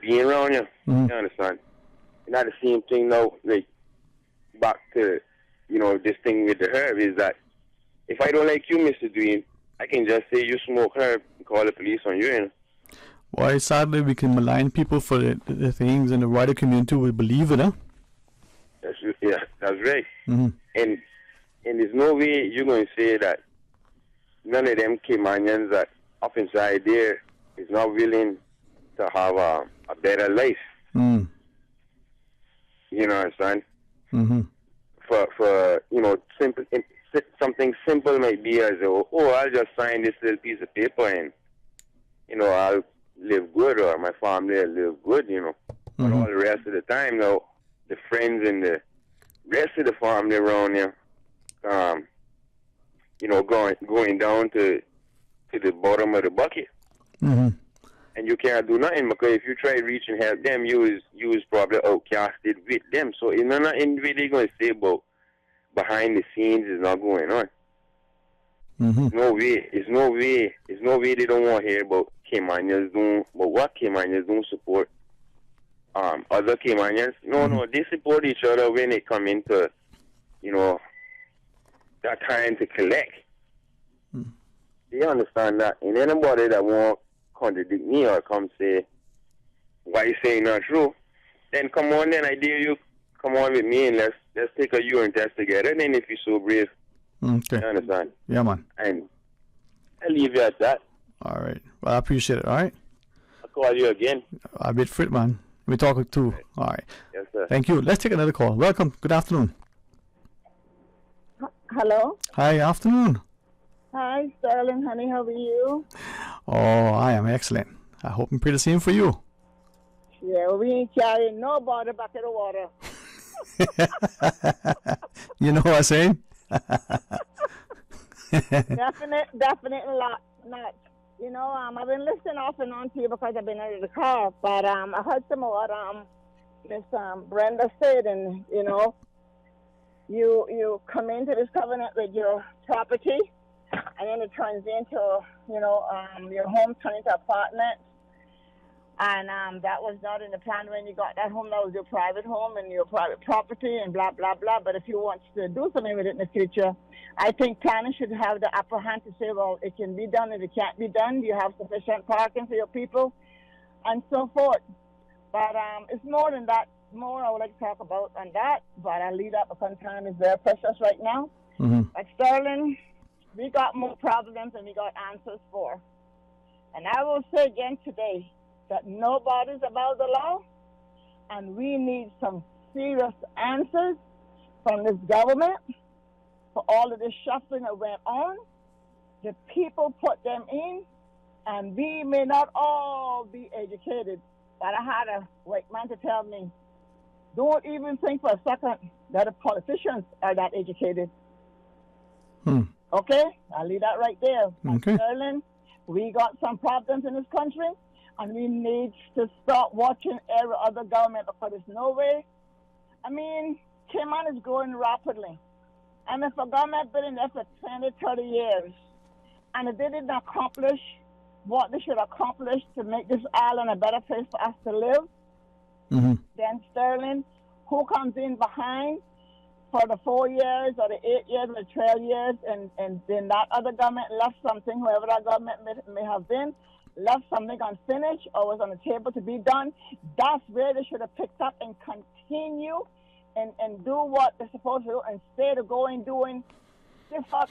being around you.
Mm-hmm.
You understand? Not the same thing now, like, back to, this thing with the herb is that if I don't like you, Mr. Dwayne, I can just say you smoke herb and call the police on you,
Why, sadly, we can malign people for the things, and the wider community will believe it, huh?
That's right.
Mm-hmm.
And there's no way you're going to say that none of them Caymanians that up inside there is not willing to have a better life.
Mm.
You know what I'm saying?
Mm-hmm.
For simple, something simple might be as I'll just sign this little piece of paper and I'll live good, or my family will live good. But
Mm-hmm.
all the rest of the time now, the friends and the rest of the family around here, going down to the bottom of the bucket.
Mm-hmm.
And you can't do nothing because if you try to reach and help them, you is probably outcasted with them. So it's nothing really going to say about behind the scenes is not going on.
Mm-hmm.
There's no way they don't want to hear about Caymanians doing, but what Caymanians don't support other Caymanians. No, they support each other when they come into, that time to collect.
Mm.
They understand that. And anybody that won't contradict me or come say, why you saying not true, then come on, then I dare you, come on with me and let's take a urine test together. And then if you're so brave,
Okay.
you understand?
Yeah, man.
And I'll leave you at that.
All right. Well, I appreciate it. All right.
I'll call you again.
I'll be fit, man. We talk too. All right.
Yes, sir.
Thank you. Let's take another call. Welcome. Good afternoon.
Hello.
Hi. Afternoon.
Hi, Sterling, honey. How are you?
Oh, I am excellent. I hope I'm pretty the same for you.
Yeah, we ain't carrying no bottle back in the water.
You know what I'm saying?
Definitely not. I've been listening off and on to you because I've been out of the car, but I heard some of what Miss Brenda said, and you come into this covenant with your property, and then it turns into your home turns into apartment. And that was not in the plan when you got that home. That was your private home and your private property and blah, blah, blah. But if you want to do something with it in the future, I think planning should have the upper hand to say, well, it can be done and it can't be done. Do you have sufficient parking for your people? And so forth. But it's more than that. more I would like to talk about on that, but I'll leave that because time is very precious right now. But Sterling, we got more problems than we got answers for. And I will say again today that nobody's above the law, and we need some serious answers from this government for all of this shuffling that went on. The people put them in, and we may not all be educated, but I had a white man to tell me, don't even think for a second that the politicians are that educated. Okay? I'll leave that right there.
Okay.
Sterling, we got some problems in this country, and we need to stop watching every other government because there's no way. I mean, Cayman is growing rapidly. And if a government been in there for 20, 30 years, and if they didn't accomplish what they should accomplish to make this island a better place for us to live, then Sterling, who comes in behind for the 4 years or the 8 years or the 12 years, and then that other government left something, whoever that government may have been, left something unfinished or was on the table to be done, that's where they should have picked up and continue and do what they're supposed to do instead of doing different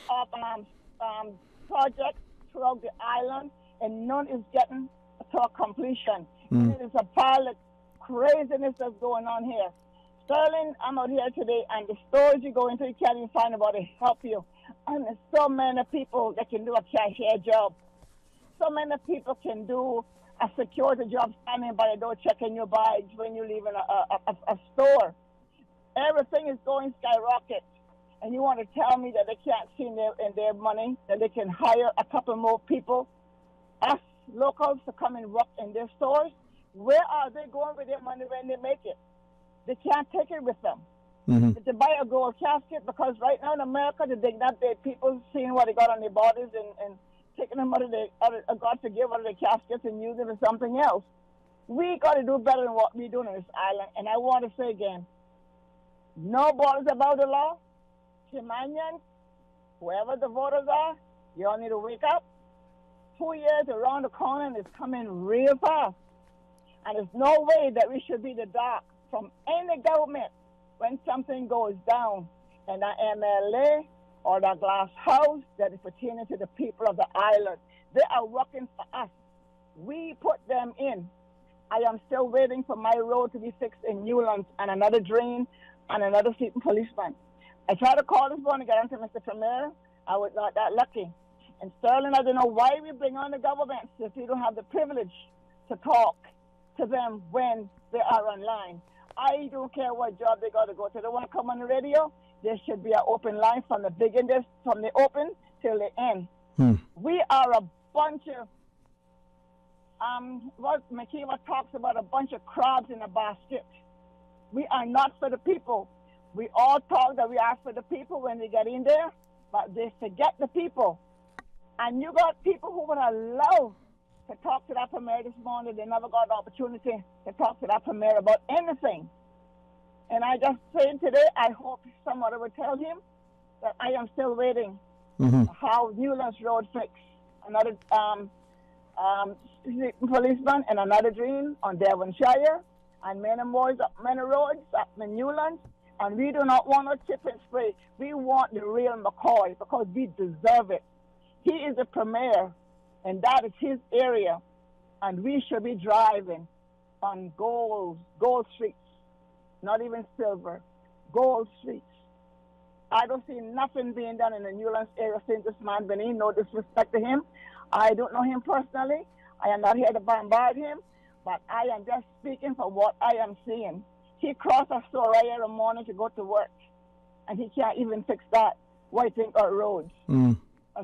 projects throughout the island, and none is getting to a completion. It is a pile of craziness that's going on here. Sterling, I'm out here today, and the stores you go into, you can't even find nobody to help you. And there's so many people that can do a cashier job. So many people can do a security job, standing by the door checking your bags when you're leaving a store. Everything is going skyrocket. And you want to tell me that they can't see in their money, that they can hire a couple more people, us locals, to come and work in their stores? Where are they going with their money when they make it? They can't take it with them. They buy a gold casket because right now in America, they dig up their people, seeing what they got on their bodies and taking them out of their, God forgive, out of their caskets and using it for something else. We got to do better than what we're doing on this island. And I want to say again, no borders about the law. Caymanians, whoever the voters are, you all need to wake up. 2 years around the corner and it's coming real fast. And there's no way that we should be the dark from any government when something goes down in the MLA or the glass house that is pertaining to the people of the island. They are working for us. We put them in. I am still waiting for my road to be fixed in Newlands and another drain and another sleeping policeman. I tried to call this morning, get onto Mr. Premier. I was not that lucky. And Sterling, I don't know why we bring on the government if we don't have the privilege to talk to them when they are online. I don't care what job they got to go to. They want to come on the radio, there should be an open line from the beginning, from the open till the end. We are a bunch of, what McKeever talks about, a bunch of crabs in a basket. We are not for the people. We all talk that we are for the people when we get in there, but they forget the people. And you got people who would have loved to talk to that premier this morning. They never got the opportunity to talk to that premier about anything. And I just say today, I hope somebody would tell him that I am still waiting how Newlands Road fix. Another policeman and another dream on Devonshire and many roads up in Newlands. And we do not want a chip and spray. We want the real McCoy because we deserve it. He is the premier, and that is his area. And we should be driving on gold streets, not even silver, gold streets. I don't see nothing being done in the Newlands area since this man been in. No disrespect to him. I don't know him personally. I am not here to bombard him, but I am just speaking for what I am seeing. He crossed a store right every morning to go to work, and he can't even fix that whiting out roads.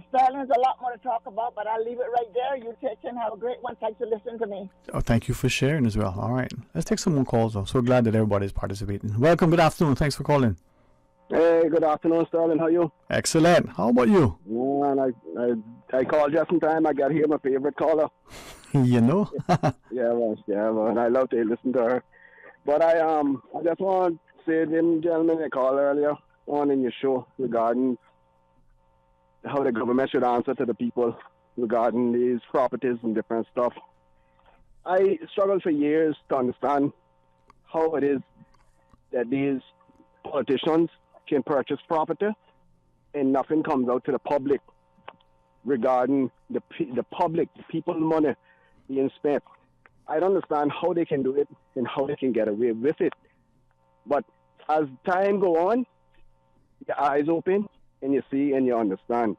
Sterling is a lot more to talk about, but I'll leave it right there. You take care and have a great one. Thanks for listening to me.
Oh, thank you for sharing as well. All right. Let's take some more calls, though. So glad that everybody's participating. Welcome. Good afternoon. Thanks for calling.
Hey, good afternoon, Sterling. How are you?
Excellent. How about you?
Man, I called just in time. I got here, my favorite caller.
You know?
Yeah, man. I love to listen to her. But I just want to say, gentlemen, I called earlier on in your show regarding how the government should answer to the people regarding these properties and different stuff. I struggled for years to understand how it is that these politicians can purchase property and nothing comes out to the public regarding the public, the people's money being spent. I don't understand how they can do it and how they can get away with it. But as time go on, your eyes open and you see and you understand.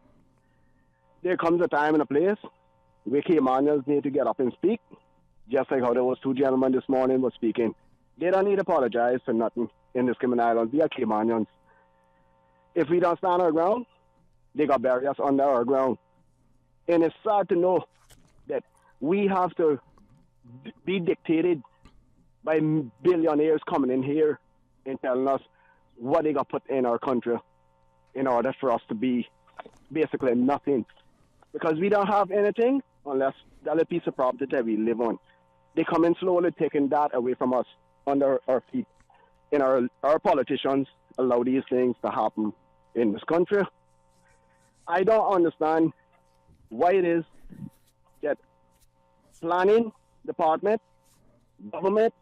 There comes a time and a place where Caymanians need to get up and speak, just like how there was two gentlemen this morning were speaking. They don't need to apologize for nothing in this Cayman Islands. We are Caymanians. If we don't stand our ground, they got barriers under our ground. And it's sad to know that we have to be dictated by billionaires coming in here and telling us what they got put in our country in order for us to be basically nothing. Because we don't have anything unless that little piece of property that we live on. They come in slowly taking that away from us under our feet. And our politicians allow these things to happen in this country. I don't understand why it is that planning department, government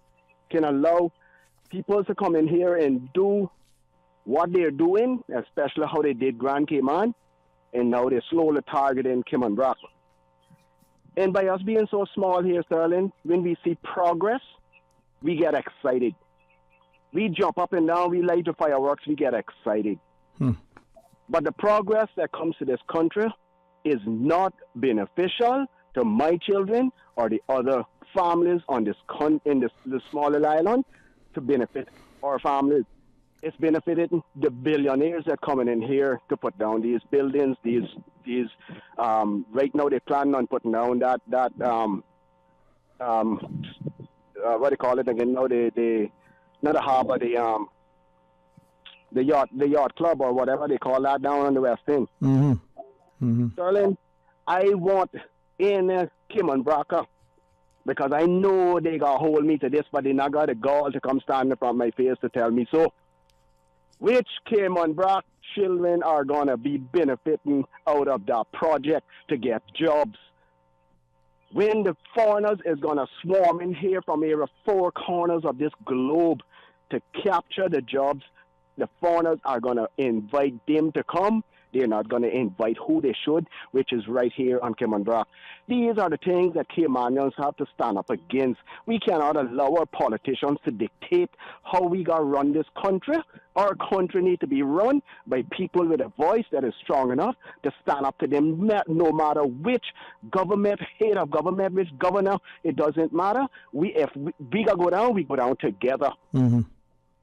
can allow people to come in here and do what they're doing, especially how they did Grand Cayman, and now they're slowly targeting Cayman Brac. And by us being so small here, Sterling, when we see progress, we get excited. We jump up and down, we light the fireworks, we get excited. But the progress that comes to this country is not beneficial to my children or the other families on this the smaller island to benefit our families. It's benefiting the billionaires that coming in here to put down these buildings. These right now they're planning on putting down that what do you call it again? No, the not the harbor, the yacht club or whatever they call that down on the West End. Sterling, I want in Cayman Braca because I know they got hold me to this, but they not got the gall to come stand in front of my face to tell me so. Which Cayman Brac children are gonna be benefiting out of that project to get jobs? When the foreigners is gonna swarm in here from every four corners of this globe to capture the jobs, the foreigners are going to invite them to come. They're not going to invite who they should, which is right here on Cayman Brac. These are the things that Caymanians have to stand up against. We cannot allow our politicians to dictate how we got to run this country. Our country needs to be run by people with a voice that is strong enough to stand up to them, no matter which government, head of government, which governor, it doesn't matter. If we got to go down, we go down together.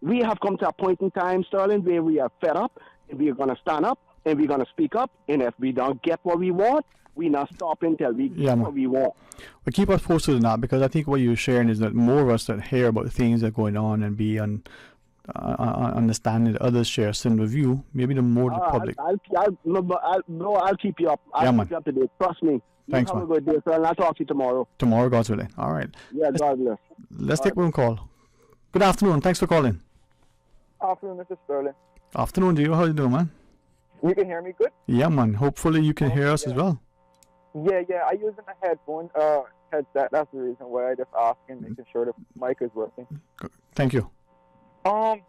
We have come to a point in time, Sterling, where we are fed up, and we are going to stand up, and we're going to speak up, and if we don't get what we want, we not stop until we get what we want.
Well, keep us posted on that, because I think what you're sharing is that more of us that hear about things that are going on and be understanding that others share a similar view, maybe the more the public.
I'll keep you up. I'll keep you up to date. Trust me.
Thanks,
have
man.
a good day, Sterling. I'll talk to you tomorrow.
Tomorrow, God's willing. All right.
Yeah, God bless.
Let's take one call. Good afternoon. Thanks for calling.
Afternoon, Mr. Sterling.
Afternoon, do you? How you doing, man?
You can hear me good?
Yeah, man. Hopefully you can hear us as well.
Yeah. I using a headset. That's the reason why I just asking, making sure the mic is working.
Thank you.
I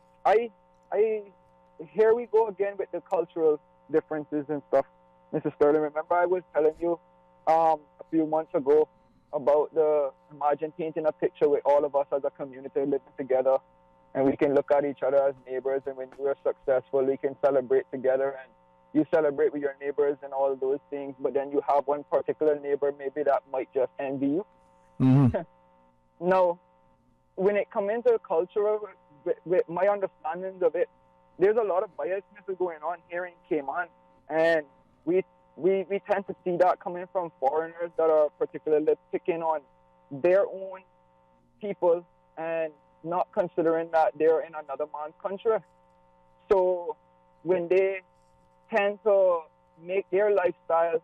here we go again with the cultural differences and stuff, Mr. Sterling. Remember I was telling you a few months ago about imagine painting a picture with all of us as a community living together, and we can look at each other as neighbors, and when we're successful, we can celebrate together, and you celebrate with your neighbors and all those things, but then you have one particular neighbor maybe that might just envy you. Now, when it comes into culture, with my understanding of it, there's a lot of biasness going on here in Cayman, and we tend to see that coming from foreigners that are particularly picking on their own people and not considering that they're in another man's country. So when they tend to make their lifestyle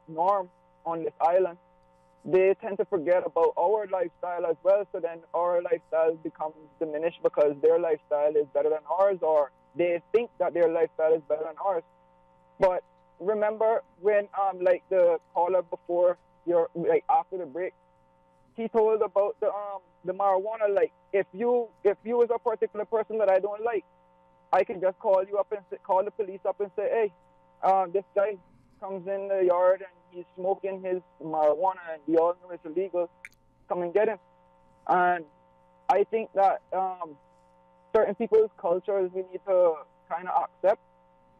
norm on this island, they tend to forget about our lifestyle as well. So then our lifestyle becomes diminished because their lifestyle is better than ours, or they think that their lifestyle is better than ours. But remember when like the caller before after the break, he told about the marijuana. Like, if you was a particular person that I don't like, I can just call you up and call the police up and say, hey, this guy comes in the yard and he's smoking his marijuana and we all know it's illegal. Come and get him. And I think that certain people's cultures we need to kind of accept.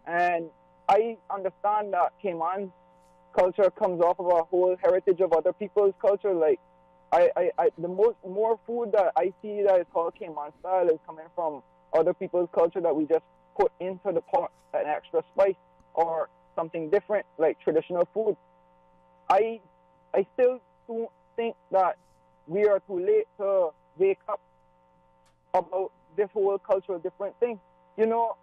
And I understand that Cayman's culture comes off of a whole heritage of other people's culture. Like, the more food that I see that is called Cayman style is coming from other people's culture that we just put into the pot an extra spice or something different like traditional food. I still don't think that we are too late to wake up about this whole cultural different thing. You know,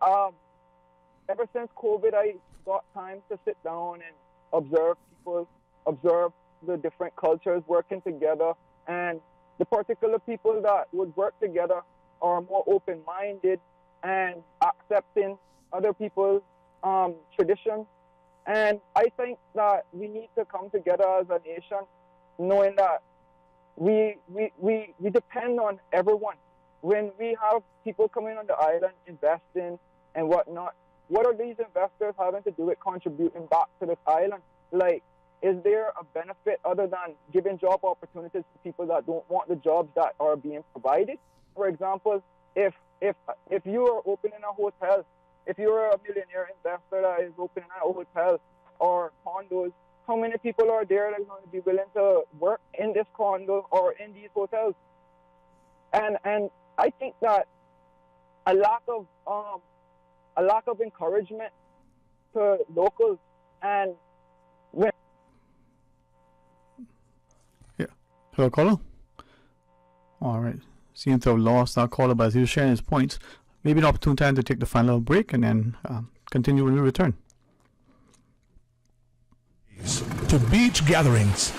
ever since COVID, I got time to sit down and observe people, observe the different cultures working together, and the particular people that would work together are more open-minded and accepting other people's traditions. And I think that we need to come together as a nation, knowing that we depend on everyone. When we have people coming on the island investing and whatnot, what are these investors having to do with contributing back to this island? Like, is there a benefit other than giving job opportunities to people that don't want the jobs that are being provided? For example, if you are opening a hotel, if you're a millionaire investor that is opening a hotel or condos, how many people are there that are going to be willing to work in this condo or in these hotels? And I think that a lack of encouragement to locals and when.
Yeah. Hello, caller. All right. Seems to have lost our caller, but he was sharing his points. Maybe an opportune time to take the final break and then continue when we return.
To beach gatherings.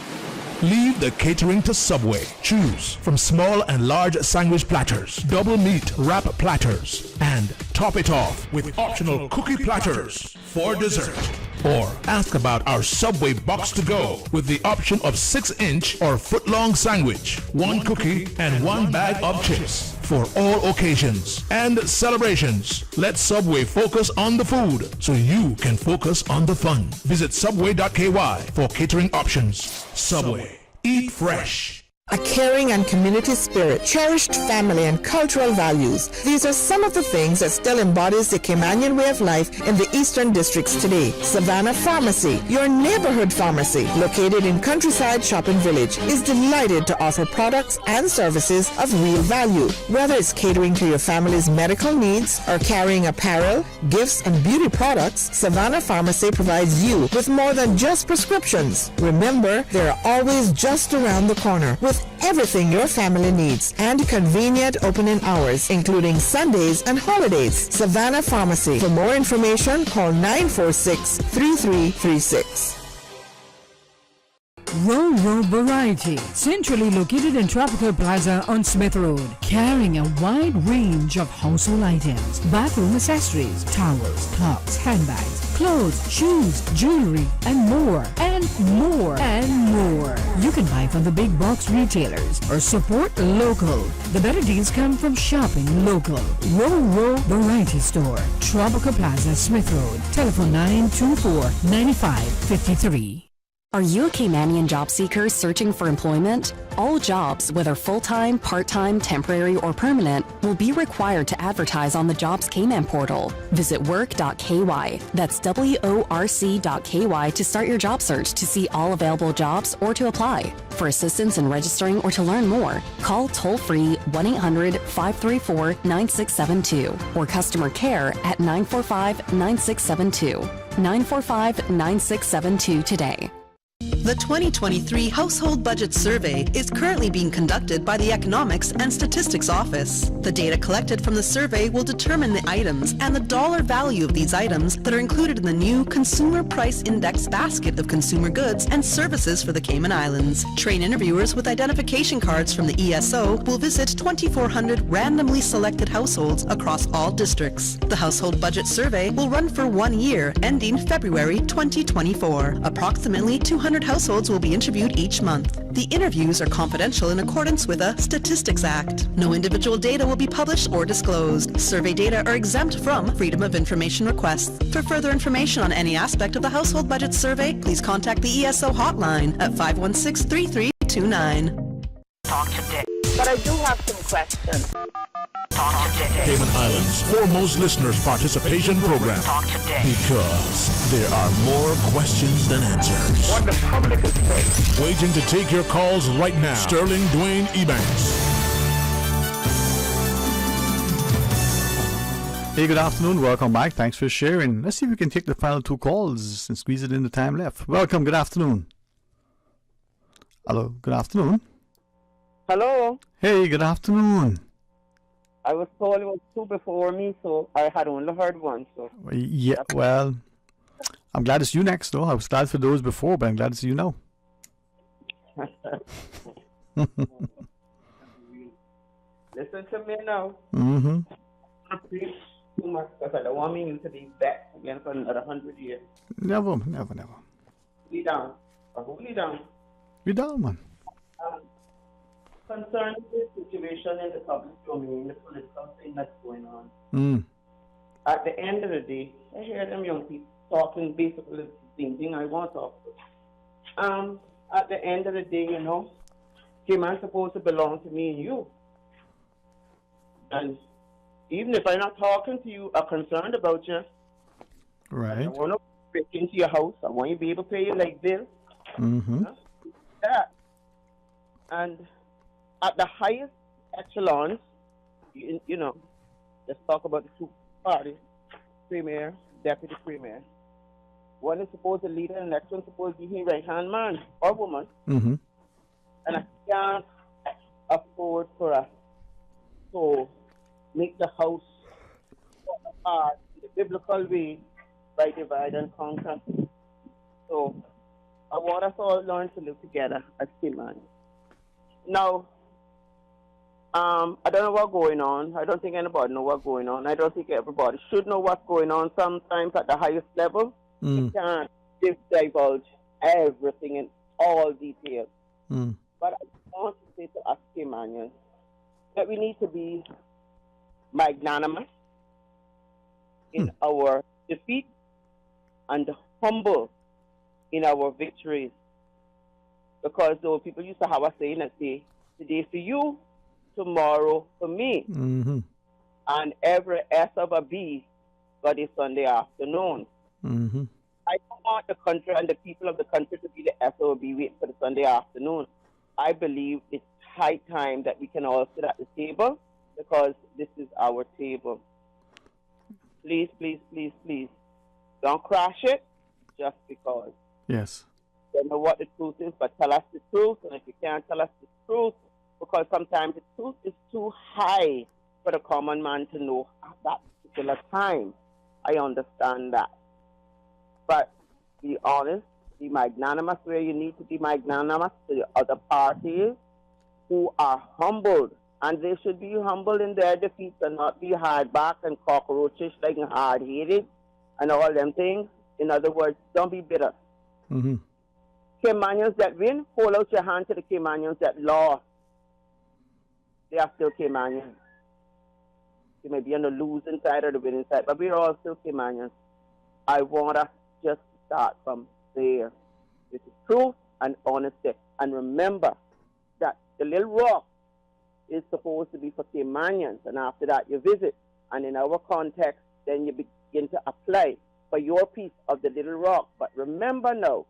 Leave the catering to Subway. Choose from small and large sandwich platters, double meat wrap platters, and top it off with optional cookie platters for dessert. Or ask about our Subway box to go with the option of 6-inch or foot-long sandwich, 1 cookie, and 1 bag of chips for all occasions and celebrations. Let Subway focus on the food so you can focus on the fun. Visit subway.ky for catering options. Subway. Eat fresh.
A caring and community spirit, cherished family and cultural values. These are some of the things that still embodies the Caymanian way of life in the Eastern Districts today. Savannah Pharmacy, your neighborhood pharmacy, located in Countryside Shopping Village, is delighted to offer products and services of real value. Whether it's catering to your family's medical needs or carrying apparel, gifts, and beauty products, Savannah Pharmacy provides you with more than just prescriptions. Remember, they're always just around the corner with everything your family needs and convenient opening hours, including Sundays and holidays. Savannah Pharmacy. For more information, call 946-3336.
Ro Variety, centrally located in Tropical Plaza on Smith Road, carrying a wide range of household items, bathroom accessories, towels, clocks, handbags, clothes, shoes, jewelry, and more, and more, and more. You can buy from the big box retailers or support local. The better deals come from shopping local. Ro Variety Store, Tropical Plaza, Smith Road. Telephone 924-9553.
Are you a Caymanian job seeker searching for employment? All jobs, whether full-time, part-time, temporary, or permanent, will be required to advertise on the Jobs Cayman portal. Visit work.ky. That's worc.ky to start your job search to see all available jobs or to apply. For assistance in registering or to learn more, call toll-free 1-800-534-9672 or customer care at 945-9672. 945-9672 today.
The 2023 Household Budget Survey is currently being conducted by the Economics and Statistics Office. The data collected from the survey will determine the items and the dollar value of these items that are included in the new Consumer Price Index basket of consumer goods and services for the Cayman Islands. Trained interviewers with identification cards from the ESO will visit 2,400 randomly selected households across all districts. The Household Budget Survey will run for 1 year, ending February 2024. Approximately 200 households households will be interviewed each month. The interviews are confidential in accordance with the Statistics Act. No individual data will be published or disclosed. Survey data are exempt from Freedom of Information requests. For further information on any aspect of the Household Budget Survey, please contact the ESO hotline at 516-3329.
Talk today. But I do have some questions. Talk today.
Cayman Islands' foremost listeners participation program.
Talk today.
Because there are more questions than answers.
What the public is saying.
Waiting to take your calls right now. Sterling Dwayne Ebanks.
Hey, good afternoon. Welcome back. Thanks for sharing. Let's see if we can take the final two calls and squeeze it in the time left. Welcome. Good afternoon. Hello. Good afternoon.
Hello.
Hey, good afternoon.
I was told it was two before me, so I had only heard one. So
Yeah, well, I'm glad it's you next, though. I was glad for those before, but I'm glad it's you now.
Listen to me now.
Mm-hmm.
Too much because I don't want me to be back again for another 100 years.
Never.
Be down. Hold me down.
Be down, man.
Concerning the situation in the public domain, the political thing that's going on. At the end of the day, I hear them young people talking basically the same thing I want to talk about. At the end of the day, you know, Cayman's supposed to belong to me and you. And even if I'm not talking to you or concerned about you,
right?
I want to break into your house. I want you to be able to pay your light bill.
Mm-hmm.
That. And at the highest echelons, you know, let's talk about the two parties, premier, deputy premier. One is supposed to lead the next one supposed to be his right-hand man or woman.
Mm-hmm.
And I can't afford for us to make the house fall apart in the biblical way by divide and conquer. So I want us all learn to live together as Cayman. Now, I don't know what's going on. I don't think anybody knows what's going on. I don't think everybody should know what's going on. Sometimes at the highest level, you can't divulge everything in all details. But I want to say to us Caymanians that we need to be magnanimous in our defeat and humble in our victories. Because though people used to have a saying that say, today for you, tomorrow for me.
Mm-hmm.
And every S of a B got a Sunday afternoon.
Mm-hmm.
I don't want the country and the people of the country to be the S or B waiting for the Sunday afternoon. I believe it's high time that we can all sit at the table because this is our table. Please, please, please, please, don't crash it just because.
Yes.
Don't know what the truth is, but tell us the truth. And if you can't tell us the truth, because sometimes the truth is too high for the common man to know at that particular time. I understand that. But be honest, be magnanimous where you need to be magnanimous to the other parties who are humbled. And they should be humble in their defeats and not be hard-back and cockroachish like and hard-headed and all them things. In other words, don't be bitter.
Mm-hmm.
Caymanians that win, hold out your hand to the Caymanians that lost. They are still Caymanians. They may be on the losing side or the winning side, but we're all still Caymanians. I want us just to start from there. This is truth and honesty. And remember that the little rock is supposed to be for Caymanians, and after that you visit. And in our context, then you begin to apply for your piece of the little rock. But remember now,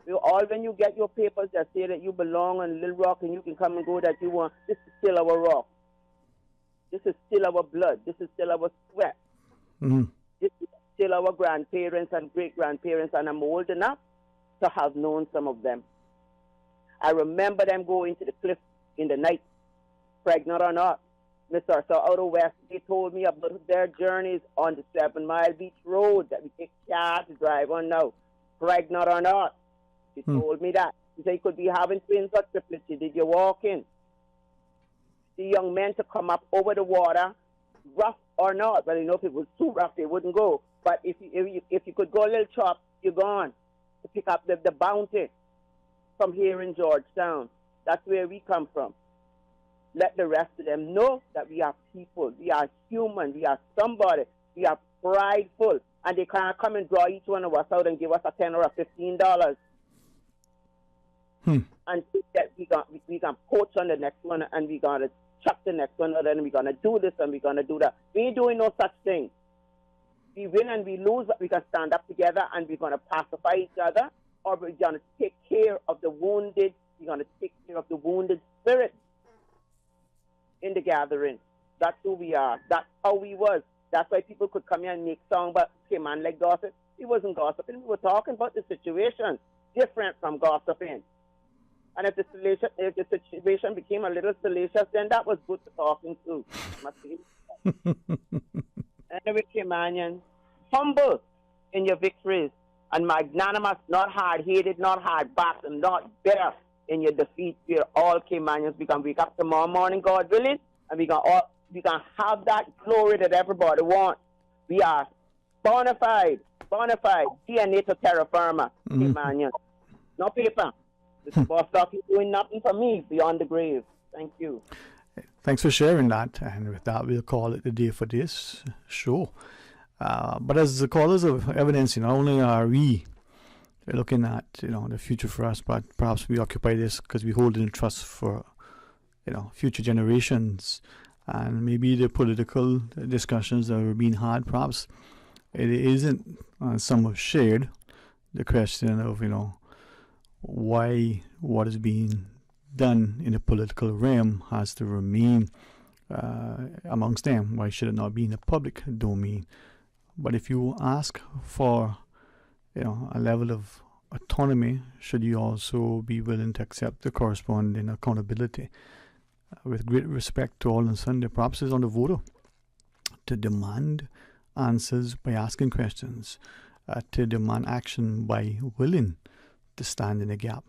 when you get your papers that say that you belong on Little Rock and you can come and go that you want, this is still our rock. This is still our blood. This is still our sweat.
Mm-hmm.
This is still our grandparents and great-grandparents, and I'm old enough to have known some of them. I remember them going to the cliff in the night, pregnant or not. Mr. So out of West, they told me about their journeys on the 7 Mile Beach Road that we take care to drive on now, pregnant or not. He told me that. He said he could be having twins or triplets. Did you walk in? The young men to come up over the water, rough or not. Well, you know, if it was too rough, they wouldn't go. But if you could go a little chop, you're gone to pick up the bounty. from here in Georgetown. That's where we come from. Let the rest of them know that we are people, we are human, we are somebody, we are prideful, and they can't come and draw each one of us out and give us a $10 or a $15. And think that we can poach on the next one, and we're going to chuck the next one out, and we're going to do this and we're going to do that. We ain't doing no such thing. We win and we lose, but we can stand up together and we're going to pacify each other, or we're going to take care of the wounded. We're going to take care of the wounded spirit in the gathering. That's who we are. That's how we was. That's why people could come here and make songs about Cayman like gossip. We wasn't gossiping. We were talking about the situation, different from gossiping. And if the situation became a little salacious, then that was good for talking to. Anyway, Caymanian, humble in your victories and magnanimous, not hard-headed, not hard-backed, and not bitter in your defeat. We're all Caymanians. We can wake up tomorrow morning, God willing, and we can have that glory that everybody wants. We are bona fide, DNA to terra firma, Caymanians. No paper. This boss stuff is doing nothing for me beyond the grave. Thank you.
Thanks for sharing that. And with that, we'll call it the day for this show. But as the callers of evidence, not only are we looking at the future for us, but perhaps we occupy this because we hold it in trust for future generations, and maybe the political discussions that are being had. Perhaps it isn't somewhat shared. The question of why what is being done in the political realm has to remain amongst them. Why should it not be in the public domain? But if you ask for a level of autonomy, should you also be willing to accept the corresponding accountability? With great respect to all on Sunday, perhaps it's on the voter to demand answers by asking questions, to demand action by willing to stand in the gap.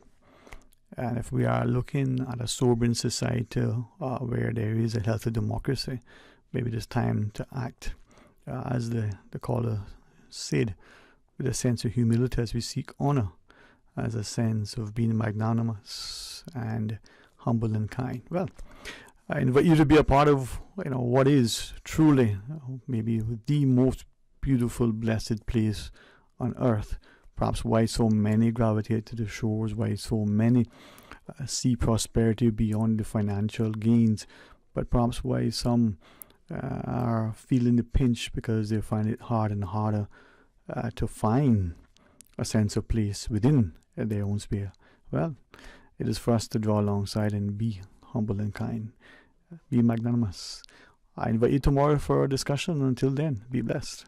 And if we are looking at a sobering society where there is a healthy democracy, maybe it's time to act, as the caller said, with a sense of humility as we seek honor, as a sense of being magnanimous and humble and kind. Well, I invite you to be a part of what is truly maybe the most beautiful, blessed place on earth. Perhaps why so many gravitate to the shores, why so many see prosperity beyond the financial gains, but perhaps why some are feeling the pinch because they find it hard and harder to find a sense of place within their own sphere. Well, it is for us to draw alongside and be humble and kind, be magnanimous. I invite you tomorrow for a discussion. Until then, be blessed.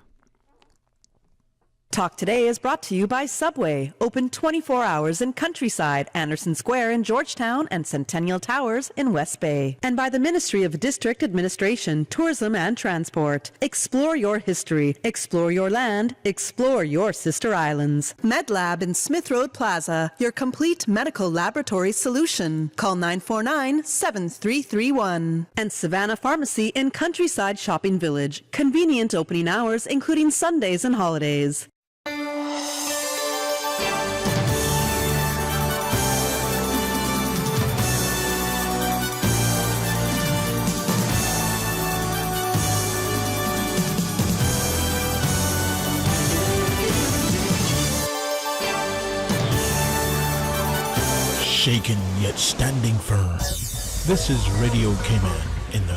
Talk Today is brought to you by Subway, open 24 hours in Countryside, Anderson Square in Georgetown, and Centennial Towers in West Bay. And by the Ministry of District Administration, Tourism and Transport. Explore your history, explore your land, explore your sister islands. MedLab in Smith Road Plaza, your complete medical laboratory solution. Call 949-7331. And Savannah Pharmacy in Countryside Shopping Village, convenient opening hours including Sundays and holidays.
Shaken yet standing firm. This is Radio Cayman in the